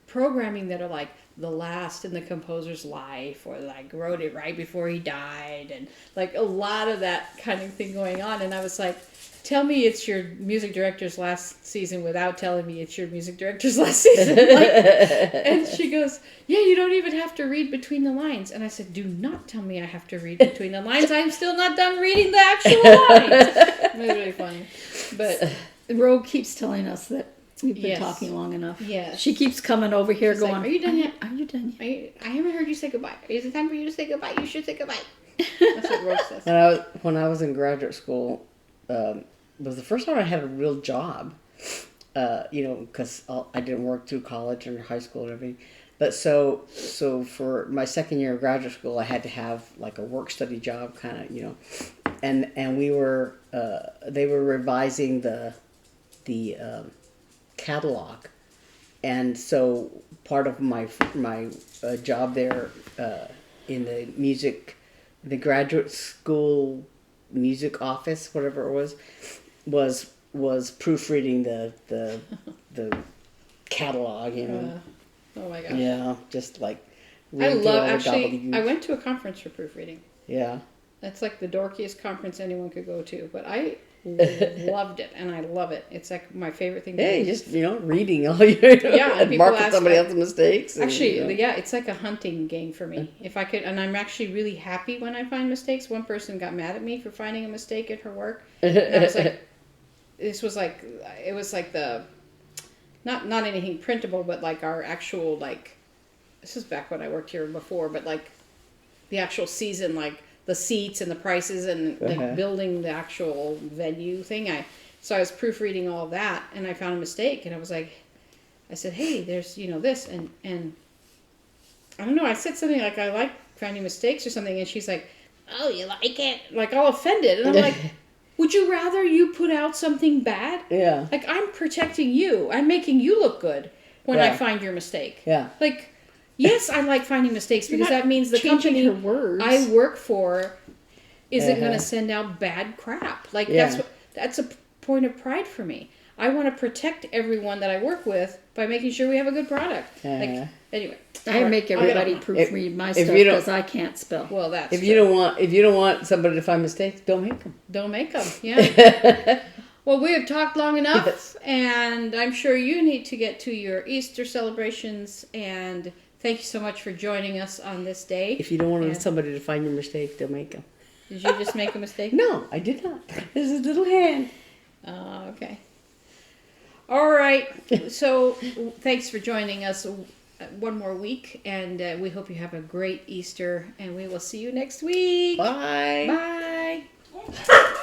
programming that are like the last in the composer's life, or like wrote it right before he died, and like a lot of that kind of thing going on. And I was like, tell me it's your music director's last season without telling me it's your music director's last season. And she goes, yeah, you don't even have to read between the lines. And I said, do not tell me I have to read between the lines. I'm still not done reading the actual lines. It was really funny. But Rogue keeps telling us that we've been Yes. talking long enough. Yes. She keeps coming over here She's going, like, are you done yet? Are you done yet? I haven't heard you say goodbye. Is it time for you to say goodbye? You should say goodbye. That's what Rogue says. When I was in graduate school, it was the first time I had a real job. Because I didn't work through college and high school and everything. But so for my second year of graduate school, I had to have like a work study job, kind of, and they were revising the catalog, and so part of my job there in the graduate school music office, whatever it was was proofreading the catalog, you know. Oh my gosh. Yeah, just like I reading through all the actually, gobbledygook. I went to a conference for proofreading. Yeah. That's like the dorkiest conference anyone could go to, but I loved it, and I love it. It's like my favorite thing to Yeah, do. you just, reading all your, Yeah, and people marking ask, somebody like- else's mistakes. And, Actually, yeah, it's like a hunting game for me. If I could, and I'm actually really happy when I find mistakes. One person got mad at me for finding a mistake at her work, and I was like, it was like the, not anything printable, but like our actual, like, this is back when I worked here before, but like the actual season, like the seats and the prices and like building the actual venue thing. So I was proofreading all that, and I found a mistake, and I said, hey, there's, this, and I don't know, I said something like, I like finding mistakes or something, and she's like, oh, you like it? Like, all offended, and I'm like, would you rather you put out something bad? Yeah. Like, I'm protecting you. I'm making you look good when I find your mistake. Yeah. Like, yes, I like finding mistakes because that means the changing company her words. I work for isn't going to send out bad crap. Like, that's a point of pride for me. I want to protect everyone that I work with by making sure we have a good product. Like, anyway. I make everybody proofread my stuff because I can't spell. Well, that's if you don't want somebody to find mistakes, don't make them. Don't make them. Yeah. Well, we have talked long enough, and I'm sure you need to get to your Easter celebrations. And thank you so much for joining us on this day. If you don't want somebody to find your mistakes, don't make them. Did you just make a mistake? No, I did not. There's a little hand. Okay. All right. So thanks for joining us one more week, and we hope you have a great Easter, and we will see you next week. Bye. Bye.